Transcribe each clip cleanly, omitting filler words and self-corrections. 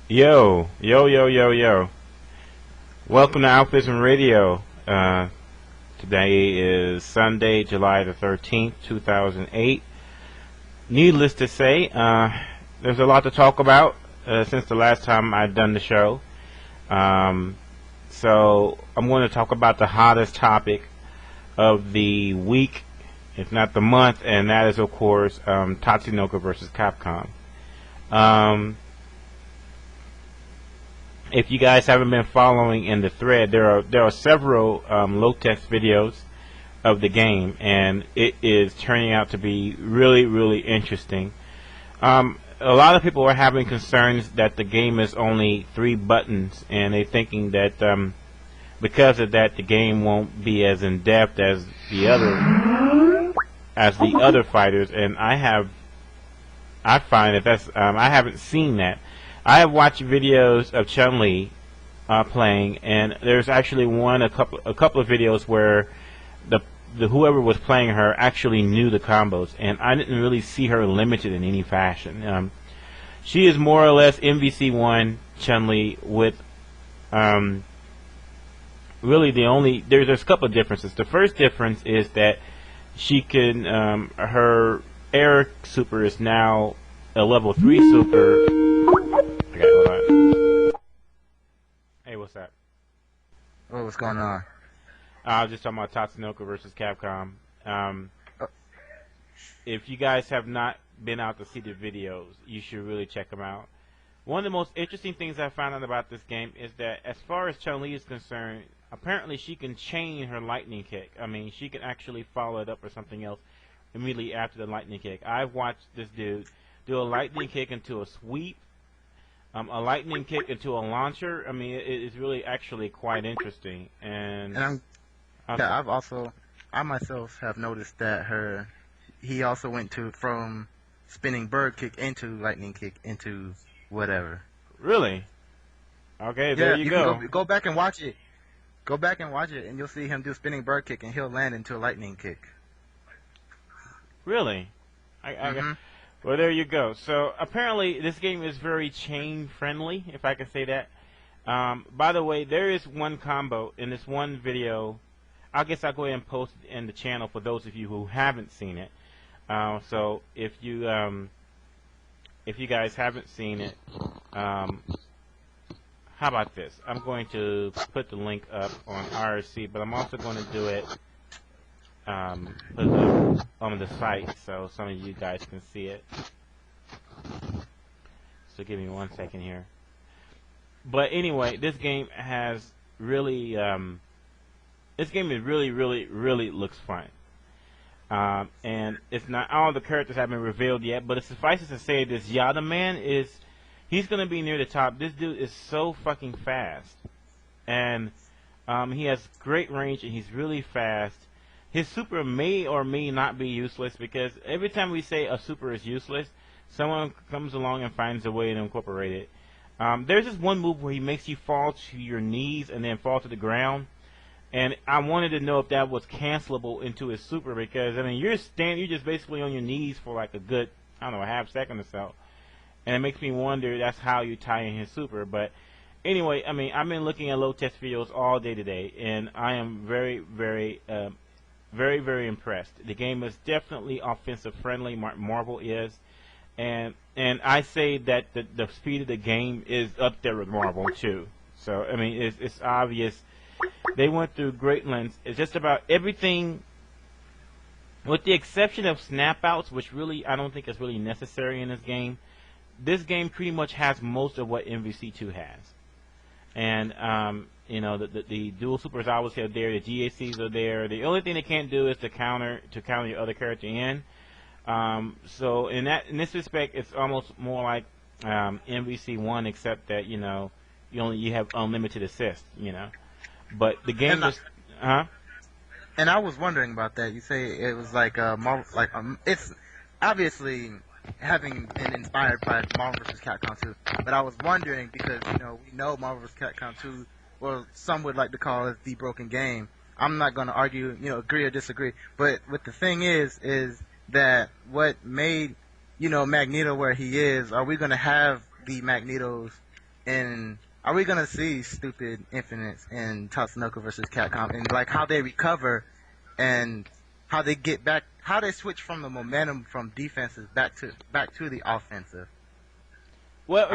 Yo, yo, yo, yo, yo. Welcome to AlphaISM Radio. Today is Sunday, July the 13th, 2008. Needless to say, there's a lot to talk about since the last time I've done the show. So I'm going to talk about the hottest topic of the week, if not the month, and that is, of course, Tatsunoko versus Capcom. If you guys haven't been following in the thread, there are several low test videos of the game, and it is turning out to be really interesting. A lot of people are having concerns that the game is only 3 buttons, and they're thinking that because of that, the game won't be as in depth as the other fighters. And I find that I haven't seen that. I have watched videos of Chun-Li playing, and there's actually a couple of videos where the whoever was playing her actually knew the combos, and I didn't really see her limited in any fashion. She is more or less MVC1 Chun-Li with really there's a couple of differences. The first difference is that she can her air super is now a level 3 super. Okay, hold on. Hey, what's that? Oh, what's going on? I was just talking about Tatsunoko versus Capcom. If you guys have not been out to see the videos, you should really check them out. One of the most interesting things I found out about this game is that as far as Chun-Li is concerned, apparently she can chain her lightning kick. I mean, she can actually follow it up with something else immediately after the lightning kick. I've watched this dude do a lightning kick into a sweep, a lightning kick into a launcher. I mean, it is really actually quite interesting. And I myself have noticed that he also went from spinning bird kick into lightning kick into whatever. Really? Okay, there you go. Go back and watch it. Go back and watch it, and you'll see him do spinning bird kick, and he'll land into a lightning kick. Really? Well, there you go. So apparently this game is very chain friendly, if I can say that. By the way, there is one combo in this one video. I guess I'll go ahead and post it in the channel for those of you who haven't seen it. So if you guys haven't seen it, how about this? I'm going to put the link up on RC, but I'm also going to do it on the site so some of you guys can see it. So give me 1 second here. But anyway, this game has really really looks fun. And it's not all the characters have been revealed yet, but it suffices to say this Yada man he's gonna be near the top. This dude is so fucking fast, and he has great range, and he's really fast. His super may or may not be useless, because every time we say a super is useless, someone comes along and finds a way to incorporate it. There's this one move where he makes you fall to your knees and then fall to the ground, and I wanted to know if that was cancelable into his super, because I mean you're just basically on your knees for like a good, I don't know, a half second or so, and it makes me wonder that's how you tie in his super. But anyway, I mean, I've been looking at low test videos all day today, and I am very impressed. The game is definitely offensive friendly. Marvel is, and I say that the speed of the game is up there with Marvel too. So I mean, it's obvious they went through great lengths. It's just about everything, with the exception of snap outs, which really I don't think is really necessary in this game. This game pretty much has most of what MVC2 has, and you know, the dual supers always have there, the GACs are there. The only thing they can't do is to counter your other character in. So in this respect, it's almost more like MVC1, except that you know you have unlimited assist. You know, but the game is And I was wondering about that. You say it was like it's obviously having been inspired by Marvel vs. Capcom 2, but I was wondering because we know Marvel vs. Capcom 2, well, some would like to call it the broken game. I'm not going to argue, agree or disagree, but what the thing is that what made Magneto where he is, are we going to have the Magnetos And are we gonna see stupid infinites in Tatsunoko versus Capcom, and like how they recover, and how they get back, how they switch from the momentum from defenses back to the offensive? Well,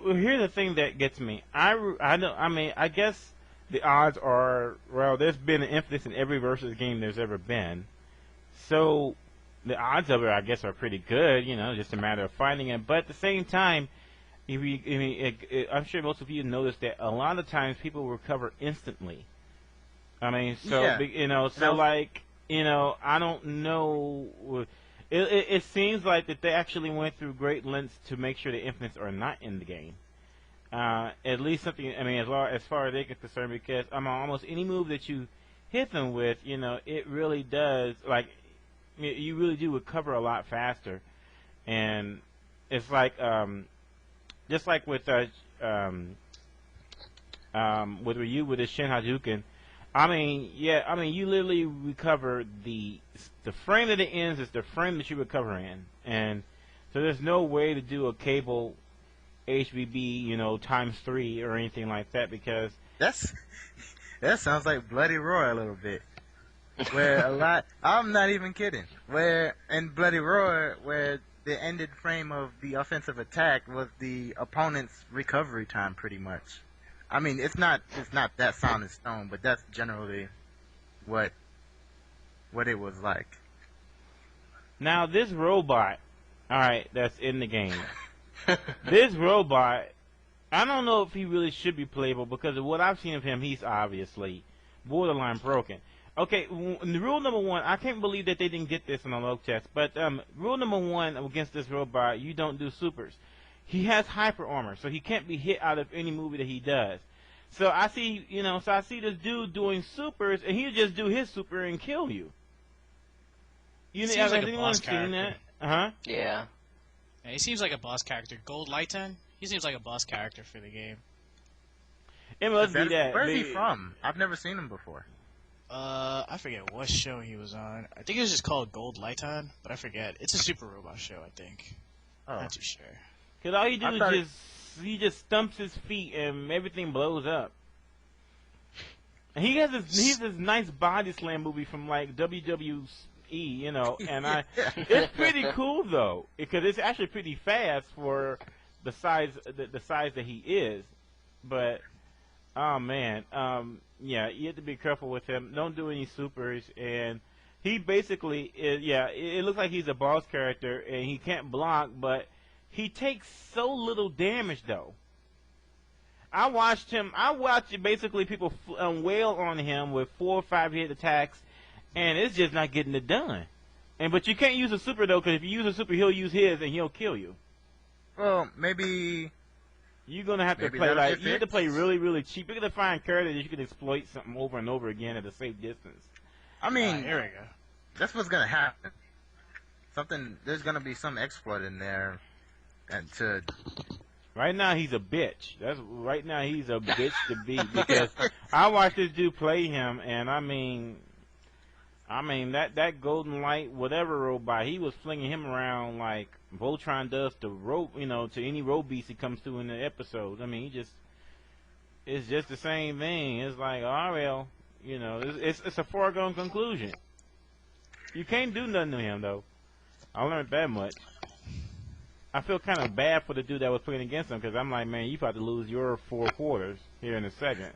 here's the thing that gets me. I guess the odds are, well, there's been an emphasis in every versus game there's ever been, so the odds of it, I guess, are pretty good. Just a matter of finding it. But at the same time, I'm sure most of you noticed that a lot of times people recover instantly. I don't know. It seems like that they actually went through great lengths to make sure the infinites are not in the game. At least something. As far as they're concerned, because almost any move that you hit them with, it really does. Like, you really do recover a lot faster, and it's like just like with Ryu with his Shin Hadouken. You literally recover the frame that it ends is the frame that you recover in, and so there's no way to do a cable HBB, ×3 or anything like that, because that sounds like Bloody Roar a little bit. Where I'm not even kidding. Where in Bloody Roar, where the ended frame of the offensive attack was the opponent's recovery time, pretty much. It's not that sound in stone, but that's generally what it was like. Now this robot, alright, that's in the game. This robot, I don't know if he really should be playable, because of what I've seen of him, he's obviously borderline broken. Okay, rule number one, I can't believe that they didn't get this in the log test, but rule number one against this robot, you don't do supers. He has hyper armor, so he can't be hit out of any movie that he does. So I see, I see this dude doing supers, and he'll just do his super and kill you. Seems like a boss character. Uh-huh. Yeah. He seems like a boss character. Gold Lighten? He seems like a boss character for the game. It must be that. Where's he from? I've never seen him before. I forget what show he was on. I think it was just called Gold Lighten, but I forget. It's a Super Robot show, I think. Oh. Not too sure. Because all he he just stumps his feet and everything blows up. And he has this nice body slam movie from like WWE, and it's pretty cool though, because it's actually pretty fast for the size that he is. But oh man, yeah, you have to be careful with him. Don't do any supers, and he basically is, it looks like he's a boss character, and he can't block, but he takes so little damage though. I watched basically people wail on him with 4 or 5 hit attacks, and it's just not getting it done. But you can't use a super though, because if you use a super, he'll use his and he'll kill you. Well, maybe you're gonna have to play like you have to play really, really cheap. You're gonna find characters that you can exploit something over and over again at a safe distance. Here we go. That's what's gonna happen. There's gonna be some exploit in there, and Right now he's a bitch. Right now he's a bitch to beat, because I watched this dude play him, and that golden light whatever robot, he was flinging him around like Voltron does to to any road beast he comes to in the episode. It's just the same thing. It's like, oh well, it's a foregone conclusion. You can't do nothing to him though. I learned that much. I feel kind of bad for the dude that was playing against him, because I'm like, man, you about to lose your 4 quarters here in a second.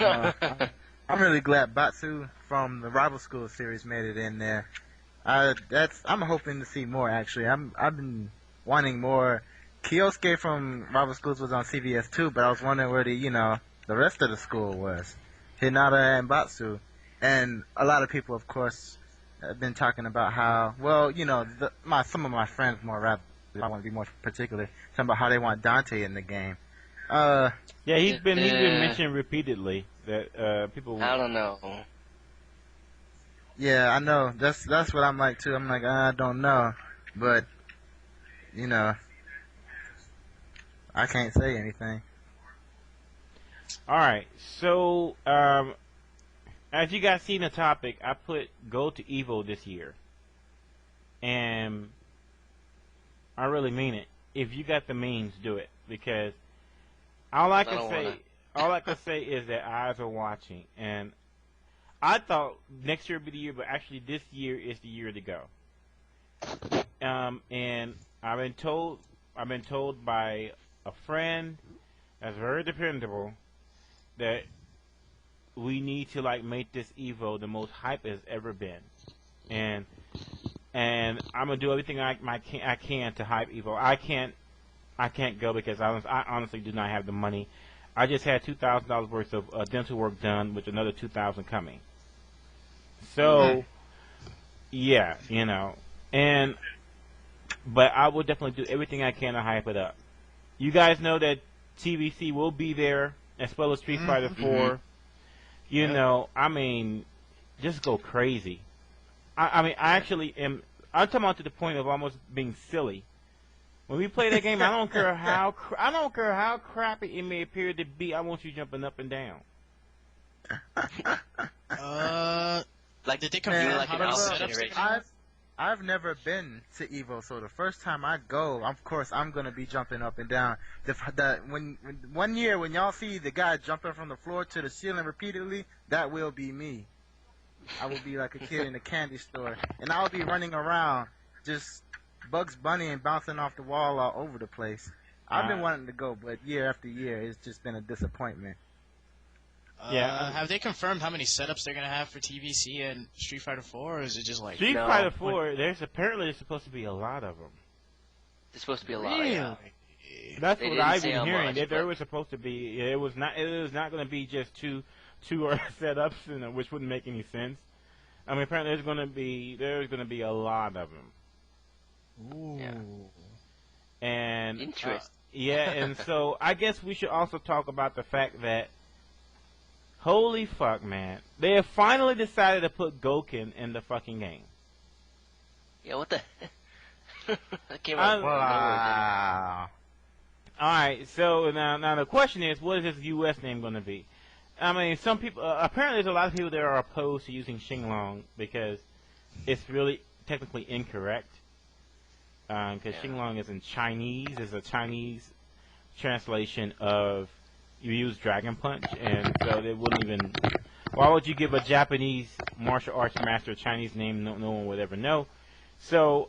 I'm really glad Batsu from the Rival School series made it in there. I'm hoping to see more, actually. I've been wanting more. Kyosuke from Rival Schools was on CBS too, but I was wondering where the rest of the school was. Hinata and Batsu. And a lot of people, of course, have been talking about how, well, some of my friends more rather, I want to be more particular, talking about how they want Dante in the game. Yeah, he's been mentioned repeatedly that people. I don't know. Yeah, I know. That's what I'm like too. I'm like, I don't know, but I can't say anything. All right, so as you guys see in the topic, I put go to Evo this year, and I really mean it. If you got the means, do it, because All I I can don't say, wanna. all I can say is that eyes are watching, and I thought next year would be the year, but actually this year is the year to go. And I've been told by a friend that's very dependable that we need to like make this Evo the most hype it's ever been, and I'm gonna do everything I can to hype Evo. I can't go because I honestly do not have the money. I just had $2,000 worth of dental work done, with another $2,000 coming. So, yeah, you know, but I will definitely do everything I can to hype it up. You guys know that TvC will be there, as well as Street Fighter 4. You know, I mean, just go crazy. I mean, I actually am. I'm talking about to the point of almost being silly. When we play that game, I don't care how crappy it may appear to be. I want you jumping up and down. Like, Did they you confirm like how an many alpha setups they're generation. gonna have? I've never been to Evo, so the first time I go, of course, I'm gonna be jumping up and down. When 1 year when y'all see the guy jumping from the floor to the ceiling repeatedly, that will be me. I will be like a kid in a candy store, and I'll be running around just Bugs Bunny and bouncing off the wall all over the place. I've been wanting to go, but year after year, it's just been a disappointment. Yeah. Have they confirmed how many setups they're gonna have for TvC and Street Fighter 4, or is it just like Street No. Fighter 4, there's supposed to be a lot of them. There's supposed to be a lot. really? Yeah. That's They what didn't I've say been how hearing. much, That there but- was supposed to be. It was not going to be just two setups, you know, which wouldn't make any sense. I mean, apparently there's going to be a lot of them. Ooh. Yeah. And Interesting. yeah, and so I guess we should also talk about the fact that, holy fuck, man, they have finally decided to put Goken in the fucking game. Yeah, what the? That came out of nowhere. Wow. All right, so now the question is, what is his U.S. name going to be? I mean, some people apparently there's a lot of people that are opposed to using Xinglong because it's really technically incorrect. Because Xinglong is in Chinese, is a Chinese translation of you use Dragon Punch, and so they wouldn't even. Why would you give a Japanese martial arts master a Chinese name? No one would ever know. So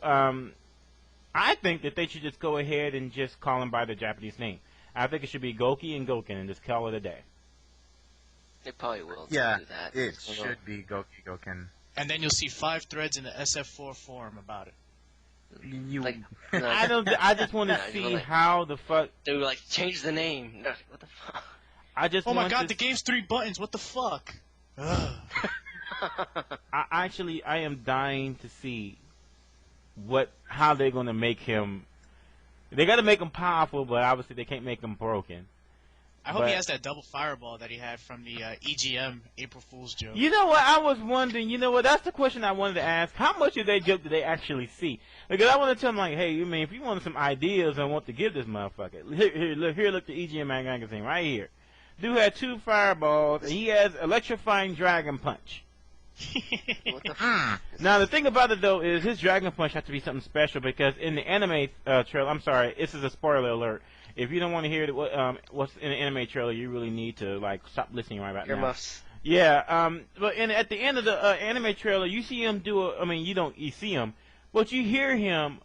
I think that they should just go ahead and just call him by the Japanese name. I think it should be Goki and Goken and just call it a day. They probably will Yeah, do that. it I don't know. should be Goken. And then you'll see 5 threads in the SF4 forum about it. You, Like, I just want to No, see you're like- how the fuck. They were like, change the name. No, what the fuck? I just Oh my want god, to the game's 3 buttons. What the fuck? Ugh. I am dying to see how they're gonna make him. They got to make him powerful, but obviously they can't make him broken. I hope But- he has that double fireball that he had from the EGM April Fool's joke. You know what? I was wondering. You know what? That's the question I wanted to ask. How much of that joke do they actually see? Because I want to tell them, like, hey, I mean, if you want some ideas on what to give this motherfucker, look, the EGM magazine right here. Dude had 2 fireballs, and he has electrifying dragon punch. What the fuck? Now, the thing about it, though, is his dragon punch has to be something special because in the anime trailer, I'm sorry, this is a spoiler alert. If you don't want to hear what's in the anime trailer, you really need to, like, stop listening right now. Earmuffs. Yeah, but at the end of the anime trailer, you see him you see him, but you hear him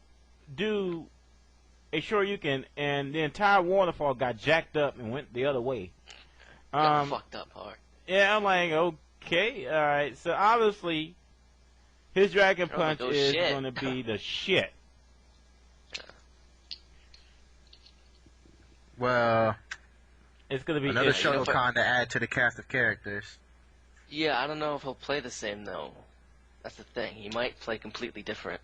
do a Shoryuken, and the entire waterfall got jacked up and went the other way. Got fucked up hard. Yeah, I'm like, okay, alright, so obviously, his Dragon Oh, Punch no is shit. going to be the shit. well, It's going to be... another it's- Shotokan to add to the cast of characters. Yeah, I don't know if he'll play the same though. That's the thing. He might play completely different.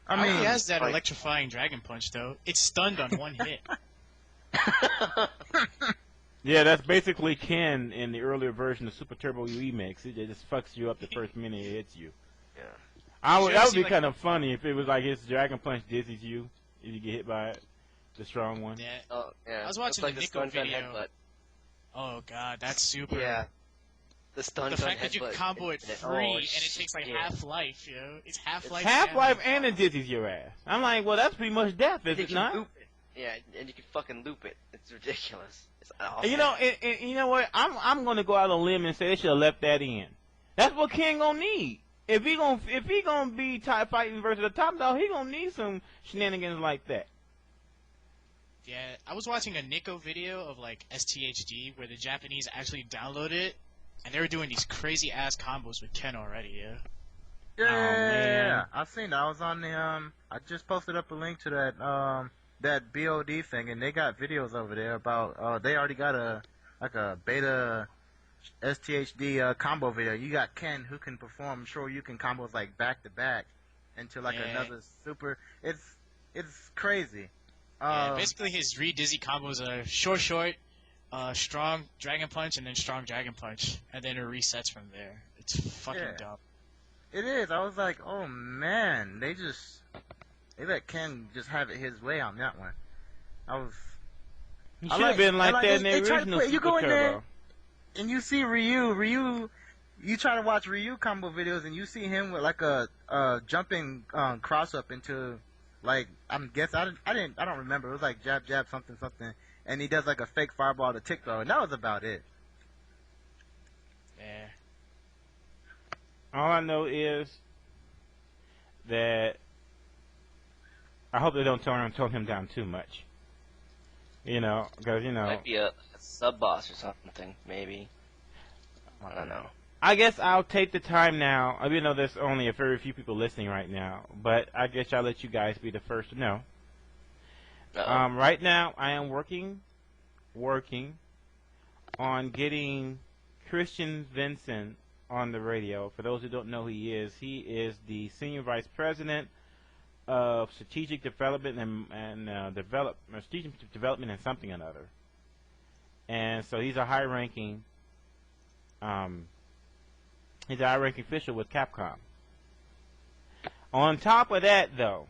I mean, he has that like- electrifying dragon punch though. It's stunned on 1 hit. Yeah, that's basically Ken in the earlier version of Super Turbo Remix. It just fucks you up the first minute it hits you. Yeah. That would Seriously, be like- kind of funny if it was like his Dragon Punch dizzies you if you get hit by it, the strong one. Yeah. Oh, yeah. I was watching It's like the the Nico stun gun video. headbutt. Oh god, that's super. Yeah. The stun The gun fact that you headbutt. combo it free Oh, and it takes like yeah. half-life, yo. It's half-life. Half-Life damage. and it dizzies your ass. I'm like, well, that's pretty much death, is it Makes you not? stupid. Yeah, and you can fucking loop it. It's ridiculous. It's awesome. And you know what? I'm gonna go out on a limb and say they should have left that in. That's what Ken gonna need. If he gonna be fighting versus the top dog, he gonna need some shenanigans like that. Yeah, I was watching a Nico video of like STHD where the Japanese actually downloaded it, and they were doing these crazy ass combos with Ken already. Yeah. Yeah, I've seen that. I was on the I just posted up a link to that BOD thing, and they got videos over there about they already got a beta STHD combo video. You got Ken who can perform Shoryuken combos like back to back into like another super. It's crazy. Yeah, basically his re-dizzy combos are short, strong dragon punch, and then strong dragon punch, and then it resets from there. It's fucking dumb. It is. I was like, oh man, they let Ken just have it his way on that one. He should have been like that in the original you go in Super there Turbo. and you see Ryu. You try to watch Ryu combo videos and you see him with like a jumping cross up into like I don't remember. It was like jab something, and he does like a fake fireball to tick throw, and that was about it. Yeah. All I know is that I hope they don't tone him down too much. Because Might be a sub boss or something, maybe. I don't know. I guess I'll take the time now. Even though there's only a very few people listening right now, but I guess I'll let you guys be the first to know. Right now, I am working on getting Christian Vincent on the radio. For those who don't know who he is the Senior Vice President of Strategic Development and Strategic Development and something or another. And so he's a high-ranking official with Capcom. On top of that, though,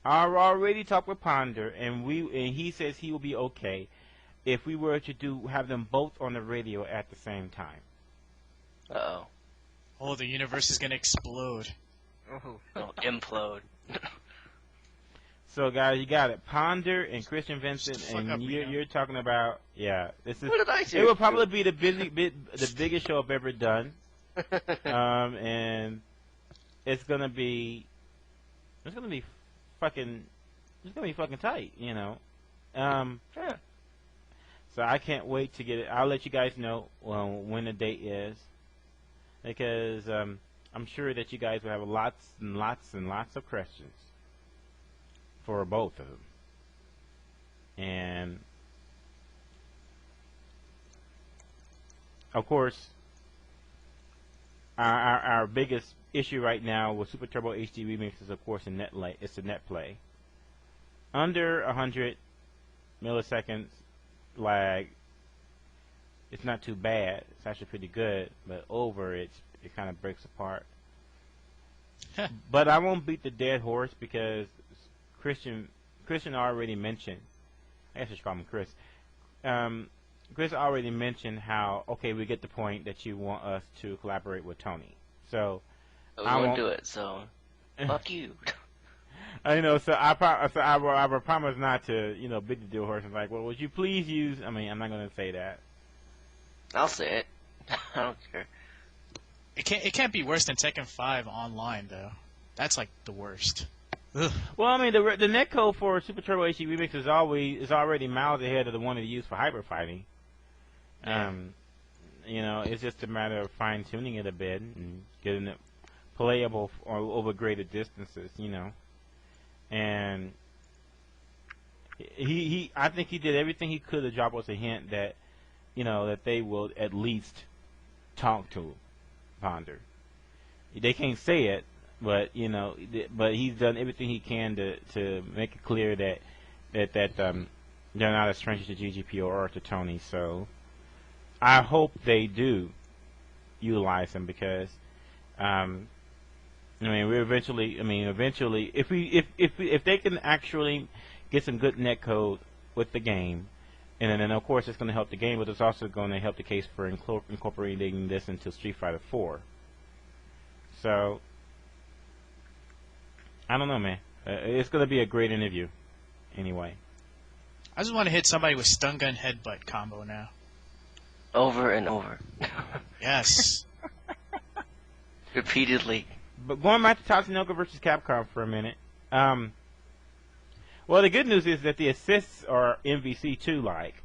I've already talked with Ponder, and he says he will be okay if we were to have them both on the radio at the same time. Uh-oh. Oh, the universe is gonna explode. It'll implode. So, guys, you got it. Ponder and Christian Vincent, and you're talking about, this is. What did I do? It will probably be the biggest show I've ever done, and it's gonna be fucking tight, Yeah. So I can't wait to get it. I'll let you guys know when the date is, because I'm sure that you guys will have lots and lots and lots of questions for both of them. And of course, our biggest issue right now with Super Turbo HD Remix is, of course, it's the net play. Under 100 milliseconds lag, it's not too bad. It's actually pretty good, but over it kind of breaks apart. But I won't beat the dead horse because Christian already mentioned. I guess I should call him Chris. Chris already mentioned how we get the point that you want us to collaborate with Tony. So I won't do it. So fuck you. I know. So I will promise not to beat the dead horse. And like, well, would you please use? I mean, I'm not going to say that. I'll say it. I don't care. It can't be worse than Tekken 5 online though. That's like the worst. Ugh. Well, I mean, the netcode for Super Turbo HD Remix is already miles ahead of the one that you use for hyper fighting. Yeah. It's just a matter of fine tuning it a bit and getting it playable over greater distances. And I think he did everything he could to drop us a hint that that they will at least talk to Ponder. They can't say it, but but he's done everything he can to make it clear that they're not a stranger to GGP or to Tony. So I hope they do utilize him because eventually, if they can actually get some good netcode with the game, and then of course it's going to help the game, but it's also going to help the case for incorporating this into Street Fighter 4. So I don't know, man. It's going to be a great interview, anyway. I just want to hit somebody with stun gun headbutt combo now. Over and over. Yes. Repeatedly. But going back to Tatsunoko versus Capcom for a minute. Well, the good news is that the assists are MVC2 like.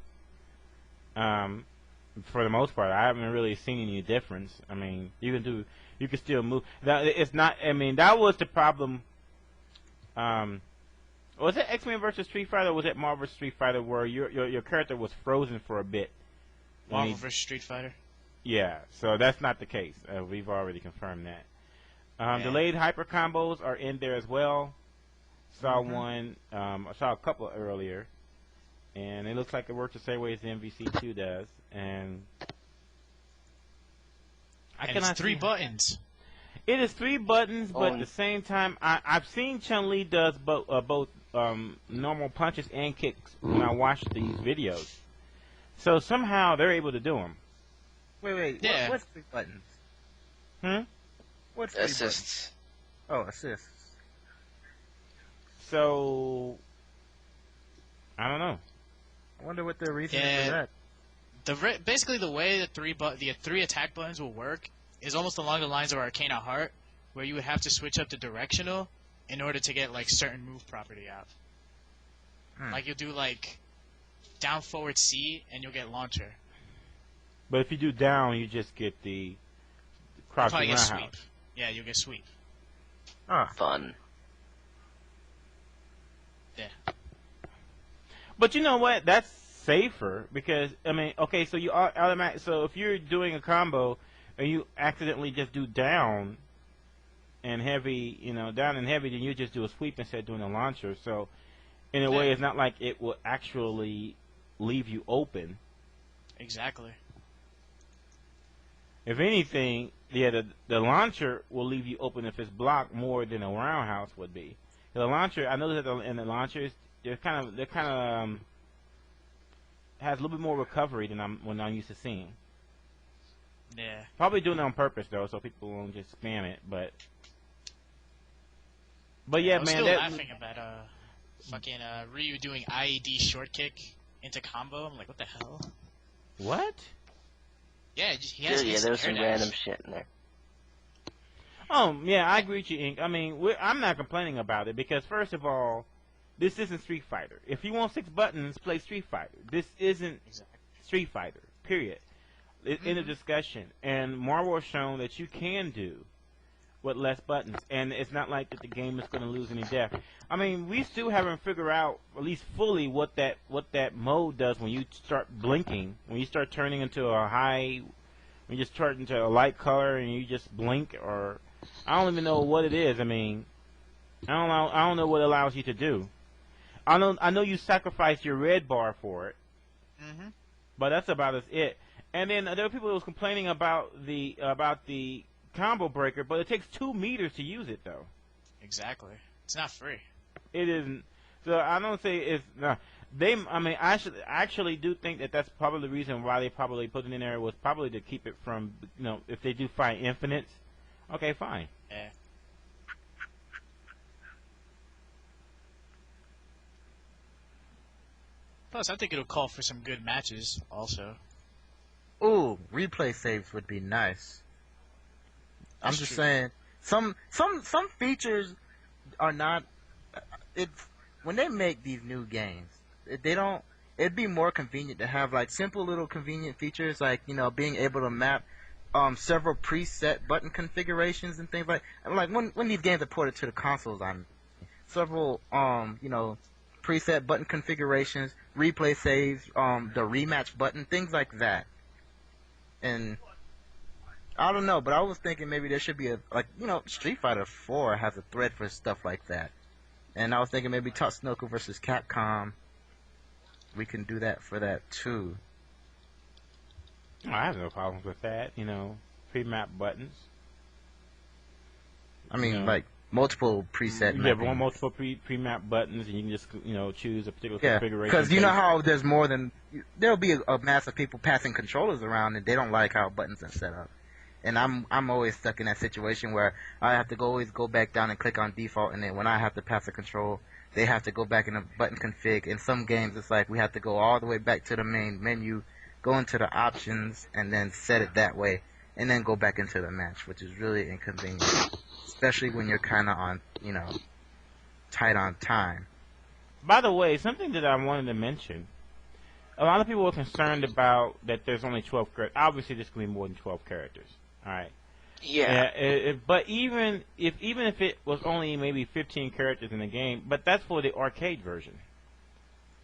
For the most part, I haven't really seen any difference. I mean, you can still move. Now, it's not. I mean, that was the problem. Was it X-Men versus Street Fighter, or was it Marvel vs. Street Fighter, where your character was frozen for a bit? Marvel vs. Street Fighter. Yeah, so that's not the case. We've already confirmed that. Delayed hyper combos are in there as well. Saw one. I saw a couple earlier, and it looks like it works the same way as the MVC2 does. And it's 3 buttons. It is 3 buttons, but at the same time, I've seen Chun-Li does both normal punches and kicks when I watch these videos. So somehow they're able to do them. Wait. Yeah. What's 3 buttons? What's 3 Assists. buttons? Oh, assists. So I don't know. I wonder what their reason is for that. Basically, the way the 3 attack buttons will work is almost along the lines of Arcana Heart, where you would have to switch up the directional in order to get like certain move property out. Like you'll do like down forward C and you'll get launcher. But if you do down, you just get the cross You'll probably get roundhouse. sweep. Yeah, you'll get sweep. Fun. Yeah. But you know what? That's safer because I mean, okay, so you automatic. So if you're doing a combo and you accidentally just do down and heavy, down and heavy, then you just do a sweep instead of doing a launcher. So in a way, it's not like it will actually leave you open. Exactly. If anything, the launcher will leave you open if it's blocked more than a roundhouse would be. The launcher, I know that in the launchers, they're kind of has a little bit more recovery than I'm used to seeing. Yeah. Probably doing it on purpose though, so people won't just spam it. But yeah, I was man, still laughing about fucking Ryu doing IED short kick into combo. I'm like, what the hell? what? Yeah, he has There was air some dash. random shit in there. Oh yeah, I agree with you, Ink. I mean, I'm not complaining about it because first of all, this isn't Street Fighter. If you want 6 buttons, play Street Fighter. This isn't Street Fighter. Period. In the discussion, and Marvel has shown that you can do with less buttons, and it's not like that the game is going to lose any depth. I mean, we still haven't figured out, at least fully, what that mode does when you start blinking, when you start turning into a high, when you just turn into a light color and you just blink, or I don't even know what it is. I mean, I don't know what it allows you to do. I know you sacrifice your red bar for it, but that's about it. And then there were people who was complaining about the combo breaker, but it takes 2 meters to use it though. Exactly. It's not free. It isn't. So I don't say it's not. I actually do think that that's probably the reason why they probably put it in there was probably to keep it from, if they do find infinites, okay, fine. Yeah. Plus, I think it'll call for some good matches also. Ooh, replay saves would be nice. I'm That's just true. saying, some features are not. It's when they make these new games, they don't. It'd be more convenient to have like simple little convenient features like being able to map several preset button configurations and things like when these games are ported to the consoles. Several preset button configurations, replay saves, the rematch button, things like that. And I don't know, but I was thinking maybe there should be Street Fighter 4 has a thread for stuff like that. And I was thinking maybe Tatsunoko versus Capcom, we can do that for that too. I have no problems with that. Pre-map buttons. I mean, multiple preset You have mappings. multiple pre-map buttons, and you can just choose a particular Yeah, configuration. because you know how there's more than there'll be a mass of people passing controllers around, and they don't like how buttons are set up. And I'm always stuck in that situation where I have to always go back down and click on default, and then when I have to pass a control, they have to go back in the button config. In some games, it's like we have to go all the way back to the main menu, go into the options, and then set it that way, and then go back into the match, which is really inconvenient, especially when you're kind of on, tight on time. By the way, something that I wanted to mention. A lot of people are concerned about that there's only 12 characters. Obviously, there's going to be more than 12 characters. All right. Yeah. But even if it was only maybe 15 characters in the game, but that's for the arcade version.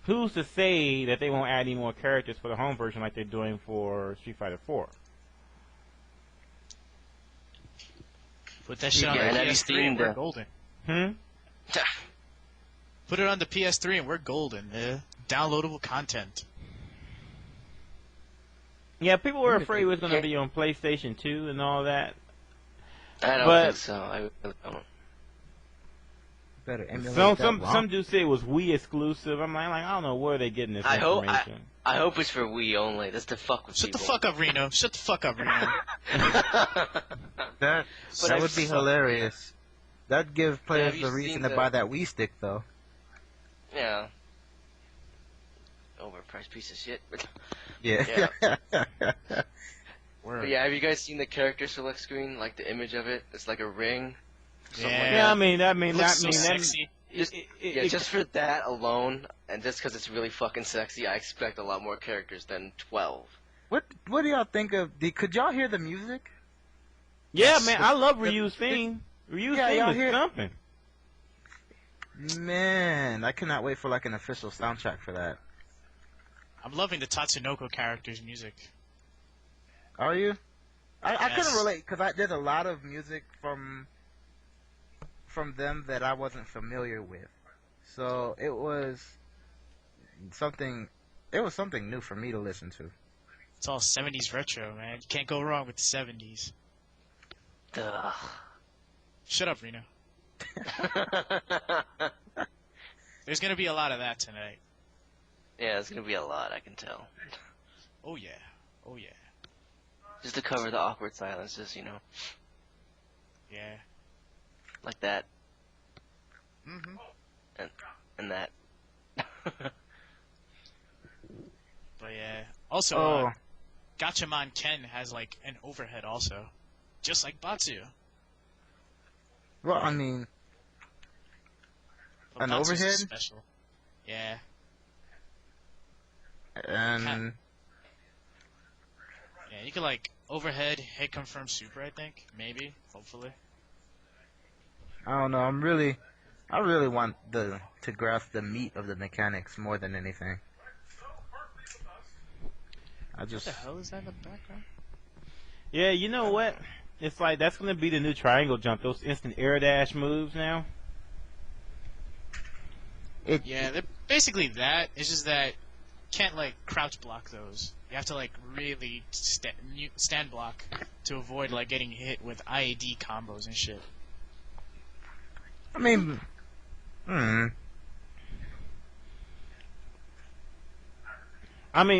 Who's to say that they won't add any more characters for the home version like they're doing for Street Fighter 4? Put that shit on the PS3 and we're golden. Put it on the PS3 and we're golden. Downloadable content. Yeah, people were afraid it was going to be on PlayStation 2 and all that. I don't think so. I really don't. Better emulate some do say it was Wii exclusive. I'm like, I don't know where they're getting this information. I hope it's for Wii only. That's to fuck with people. Shut the fuck up, Reno. Shut the fuck up, Reno. That would be hilarious. That'd give players the reason to buy that Wii stick, though. Yeah. Overpriced piece of shit. Yeah. But yeah, have you guys seen the character select screen? Like the image of it? It's like a ring. Yeah, I mean, sexy. Just for that alone, and just because it's really fucking sexy, I expect a lot more characters than 12. What do y'all think of? Could y'all hear the music? Yeah, man, I love Ryu's theme. Ryu's theme is something. Man, I cannot wait for like an official soundtrack for that. I'm loving the Tatsunoko character's music. Are you? I couldn't relate because there's a lot of music from them that I wasn't familiar with, so it was something new for me to listen to. It's all 70s retro, man. You can't go wrong with the 70s. Ugh. Shut up, Reno. There's gonna be a lot of that tonight. Yeah, there's gonna be a lot, I can tell. Oh yeah. Oh yeah. Just to cover the awkward silences, Yeah. Like that. Mm-hmm. And that. But yeah. Also, Gatchaman Ken has like an overhead also. Just like Batsu. Well, I mean, But an Batsu's overhead? Special. Yeah. And Yeah, you could like overhead, hit confirm super, I think. Maybe. Hopefully. I don't know. I really want to grasp the meat of the mechanics more than anything. What the hell is that in the background? Yeah, you know what? It's like that's going to be the new triangle jump. Those instant air dash moves now. Yeah, they're basically that. It's just that you can't like crouch block those. You have to like really stand block to avoid like getting hit with IAD combos and shit. I mean,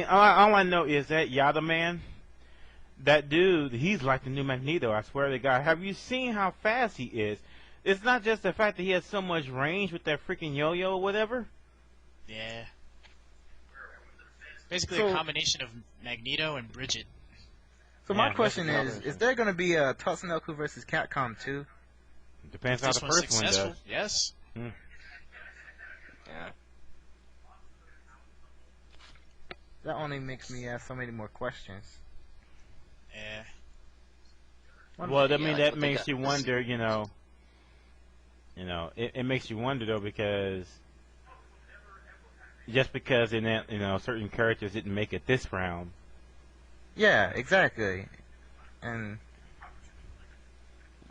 all I know is that Yada Man, that dude, he's like the new Magneto, I swear to God. Have you seen how fast he is? It's not just the fact that he has so much range with that freaking yo-yo or whatever. Yeah. Basically a combination of Magneto and Bridget. So my question is there going to be a Tatsunoko versus Capcom 2? Depends how the first one does. Yes. Yeah. That only makes me ask so many more questions. Yeah. Well, I mean, that makes you wonder, it makes you wonder, though, because just because in that, certain characters didn't make it this round. Yeah, exactly. And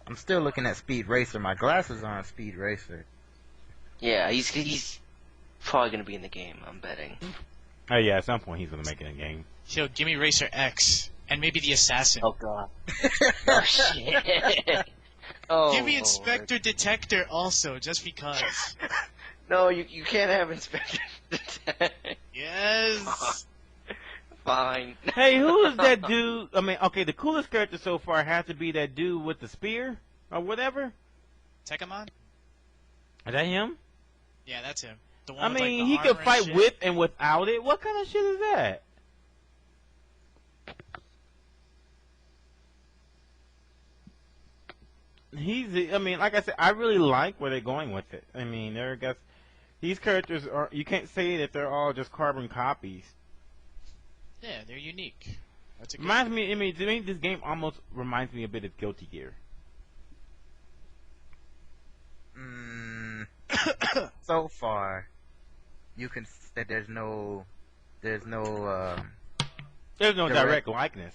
I'm still looking at Speed Racer. My glasses are on Speed Racer. Yeah, he's probably gonna be in the game, I'm betting. Oh yeah, at some point he's gonna make it a game. Yo, give me Racer X and maybe the Assassin. Oh god. Oh shit. Oh. Give me Inspector Detector also, just because. No, you can't have Inspector Detector. Yes. Fine. Hey, who is that dude? I mean, okay, the coolest character so far has to be that dude with the spear or whatever. Tekkamon? Is that him? Yeah, that's him. The one I with, like, mean, the he could armor and fight shit. with and without it. What kind of shit is that? I mean, like I said, I really like where they're going with it. I mean, these characters are, you can't say that they're all just carbon copies. Yeah, they're unique. That's a good Reminds me, I mean, to me, this game almost reminds me a bit of Guilty Gear. So far, you can say there's no There's no Direct. direct likeness.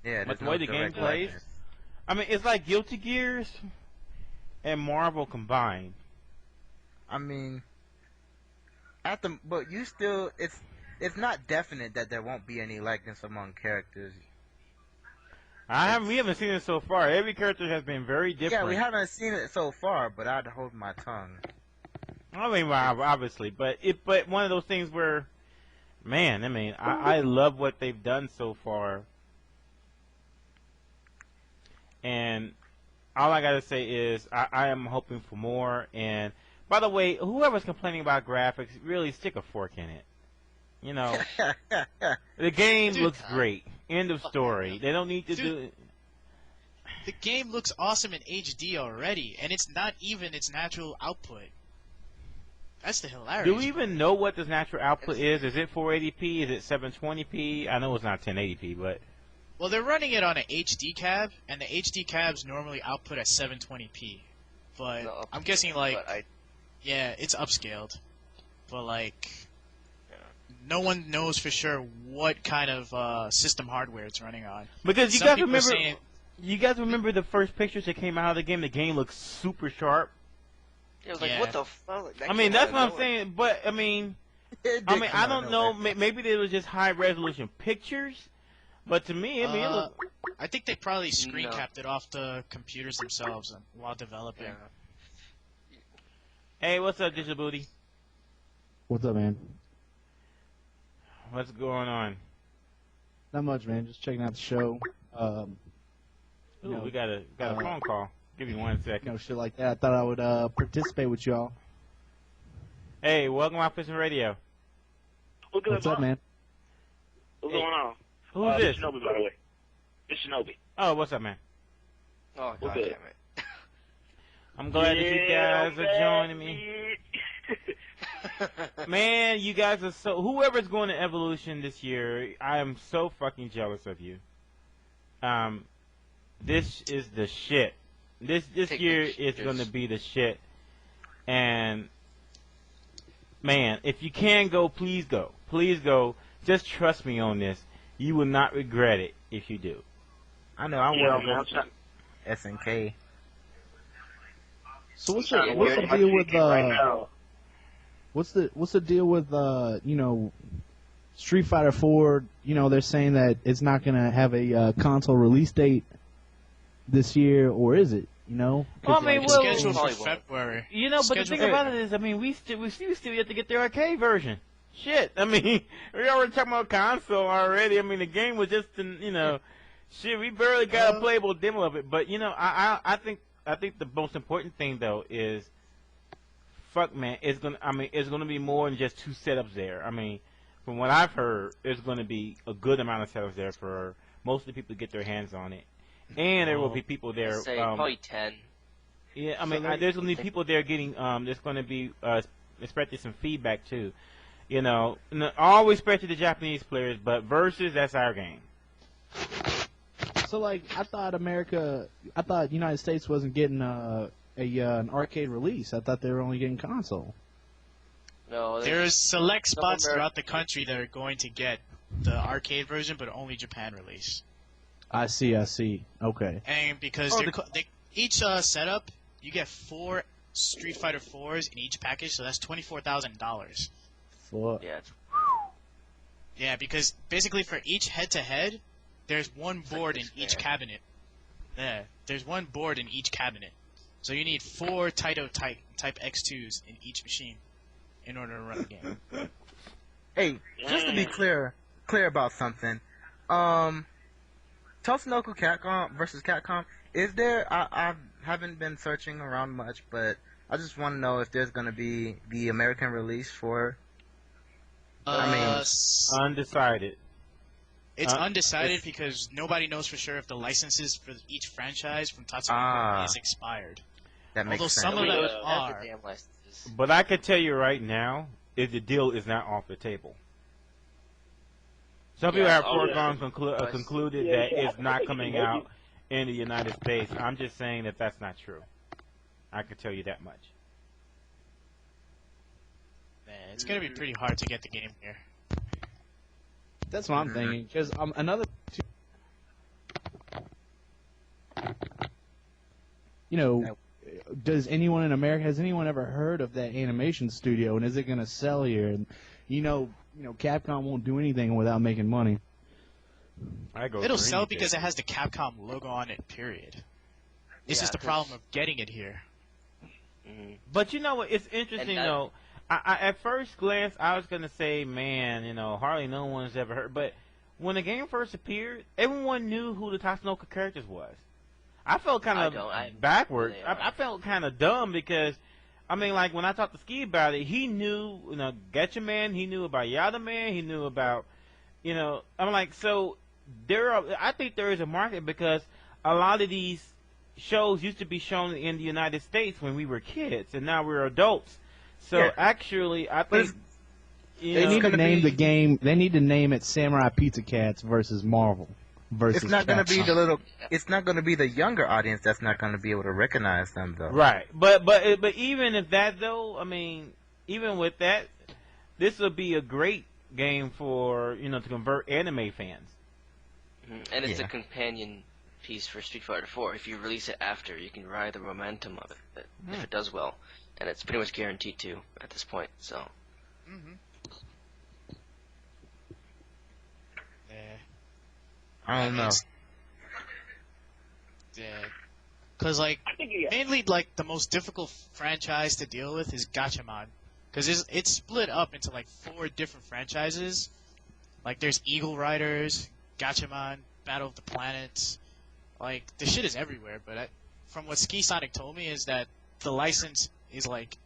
yeah. But There's the no way the game direct plays, likeness. I mean, it's like Guilty Gears and Marvel combined. I mean, but you still, it's not definite that there won't be any likeness among characters. We haven't seen it so far. Every character has been very different. Yeah, we haven't seen it so far, but I'd hold my tongue. I mean, well, obviously, but one of those things where, man, I mean, I love what they've done so far, and all I gotta say is I am hoping for more. And by the way, whoever's complaining about graphics, really stick a fork in it. You know, the game Dude, looks great. End of story. They don't need to do it. The game looks awesome in HD already, and it's not even its natural output. That's the hilarious Do we part. even know what this natural output is? Is it 480p? Is it 720p? I know it's not 1080p, but Well, they're running it on an HD cab, and the HD cabs normally output at 720p. But No, I'm guessing, like, but yeah, it's upscaled. But, like, no one knows for sure what kind of system hardware it's running on. because you Some guys people are remember, saying- you guys remember the first pictures that came out of the game. The game looks super sharp. it was like, Yeah. what the fuck? That I mean, came that's out what of I'm nowhere. saying. But I mean, I don't know. Maybe they was just high resolution pictures. But to me, I mean, it look, I think they probably screen No. capped it off the computers themselves while developing. Yeah. hey, what's up, Digital Booty? What's up, man? What's going on? Not much, man. Just checking out the show. Ooh, No. we got a phone call. Give me 1 second. Shit like that. I thought I would participate with y'all. Hey, welcome to Fishing Radio. What's good, What's up, boss? man? What's going on? Who's This this? Shinobi, by the way. This Shinobi. Oh, what's up, man? Oh, What's god good? damn it. I'm glad that you guys are joining me. Man, you guys are so. Whoever's going to Evolution this year, I am so fucking jealous of you. This is the shit. This Take year the is shit. going to be the shit. And man, if you can go, please go. Please go. Just trust me on this. You will not regret it if you do. I know. I Yeah, want man. I'm to trying, SNK. So what's trying to what's work the on my deal with ticket right now. what's the deal with Street Fighter 4? You know, they're saying that it's not gonna have a console release date this year, or is it? You know? 'Cause, Well, I mean, It's well- scheduled for Probably won't. February. You know, but the Scheduled thing for- about it is, I mean, we still yet to get the arcade version. Shit, I mean, we already talking about console already. I mean, the game was just, shit, we barely got a playable demo of it. But I think the most important thing though is, fuck man, it's gonna be more than just 2 setups there. I mean, from what I've heard, there's gonna be a good amount of setups there for most of the people to get their hands on it, and there will be people there. Say probably 10. Yeah, I mean, there's going to be people there getting, there's going to be, expecting some feedback too. You know, all respect to the Japanese players, but Versus, that's our game. So like, I thought United States wasn't getting an arcade release. I thought they were only getting console. No, There's select Some spots Ameri- throughout the country that are going to get the arcade version, but only Japan release. I see. Okay. And because each setup, you get 4 Street Fighter 4s in each package, so that's $24,000. Fuck. yeah, it's Yeah, because basically for each head-to-head, there's one like board in this each there. cabinet. Yeah, there's one board in each cabinet. So you need 4 Taito type X2s in each machine in order to run the game. Hey, just to be clear about something. Tatsunoko Capcom versus Capcom. Is there? I haven't been searching around much, but I just want to know if there's gonna be the American release for. I mean, Undecided. It's undecided it's- because nobody knows for sure if the licenses for each franchise from Tatsunoko is expired. That makes Although sense. some of Nobody them knows half are. the damn licenses. But I can tell you right now, is the deal is not off the table. Some people have foregone concluded that it's not coming out in the United States. I'm just saying that that's not true. I can tell you that much. Man, it's gonna be pretty hard to get the game here. That's what I'm thinking. Because another, you know, does anyone in America, has anyone ever heard of that animation studio, and is it going to sell here? And you know, Capcom won't do anything without making money. It'll sell because it has the Capcom logo on it. Period. It's just the problem of getting it here. But you know what? It's interesting though. I at first glance, I was gonna say, man, you know, hardly no one's ever heard. But when the game first appeared, everyone knew who the Tatsunoko characters was. I felt kind of backward. I felt kind of dumb because, I mean, like when I talked to Ski about it, he knew, you know, Getcha Man, he knew about Yada Man, he knew about, you know, I'm like, so I think there is a market because a lot of these shows used to be shown in the United States when we were kids, and now we're adults. So actually, I think they need to name the game. They need to name it Samurai Pizza Cats versus Marvel versus. It's not going to be the little. It's not going to be the younger audience that's not going to be able to recognize them though. Right, but even if that though, I mean, even with that, this will be a great game for to convert anime fans. And it's a companion piece for Street Fighter 4. If you release it after, you can ride the momentum of it if it does well. And it's pretty much guaranteed to at this point, so. I don't know. Yeah. Because, like, mainly, like, the most difficult franchise to deal with is Gatchaman. Because it's split up into, like, 4 different franchises. Like, there's Eagle Riders, Gatchaman, Battle of the Planets. Like, the shit is everywhere, but from what Ski Sonic told me is that the license is, like,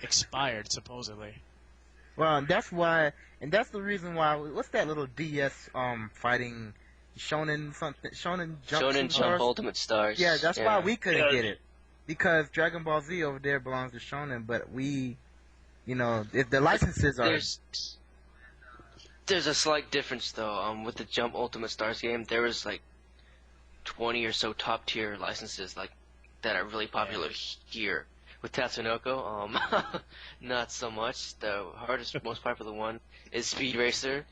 expired, supposedly. Well, that's why, and that's the reason why. What's that little DS fighting Shonen Jump Ultimate Stars. Yeah, that's why we couldn't get it because Dragon Ball Z over there belongs to Shonen, but we, if the licenses are. There's a slight difference though. With the Jump Ultimate Stars game, there was like 20 or so top tier licenses like that are really popular here. With Tatsunoko, not so much. The hardest, most popular one is Speed Racer,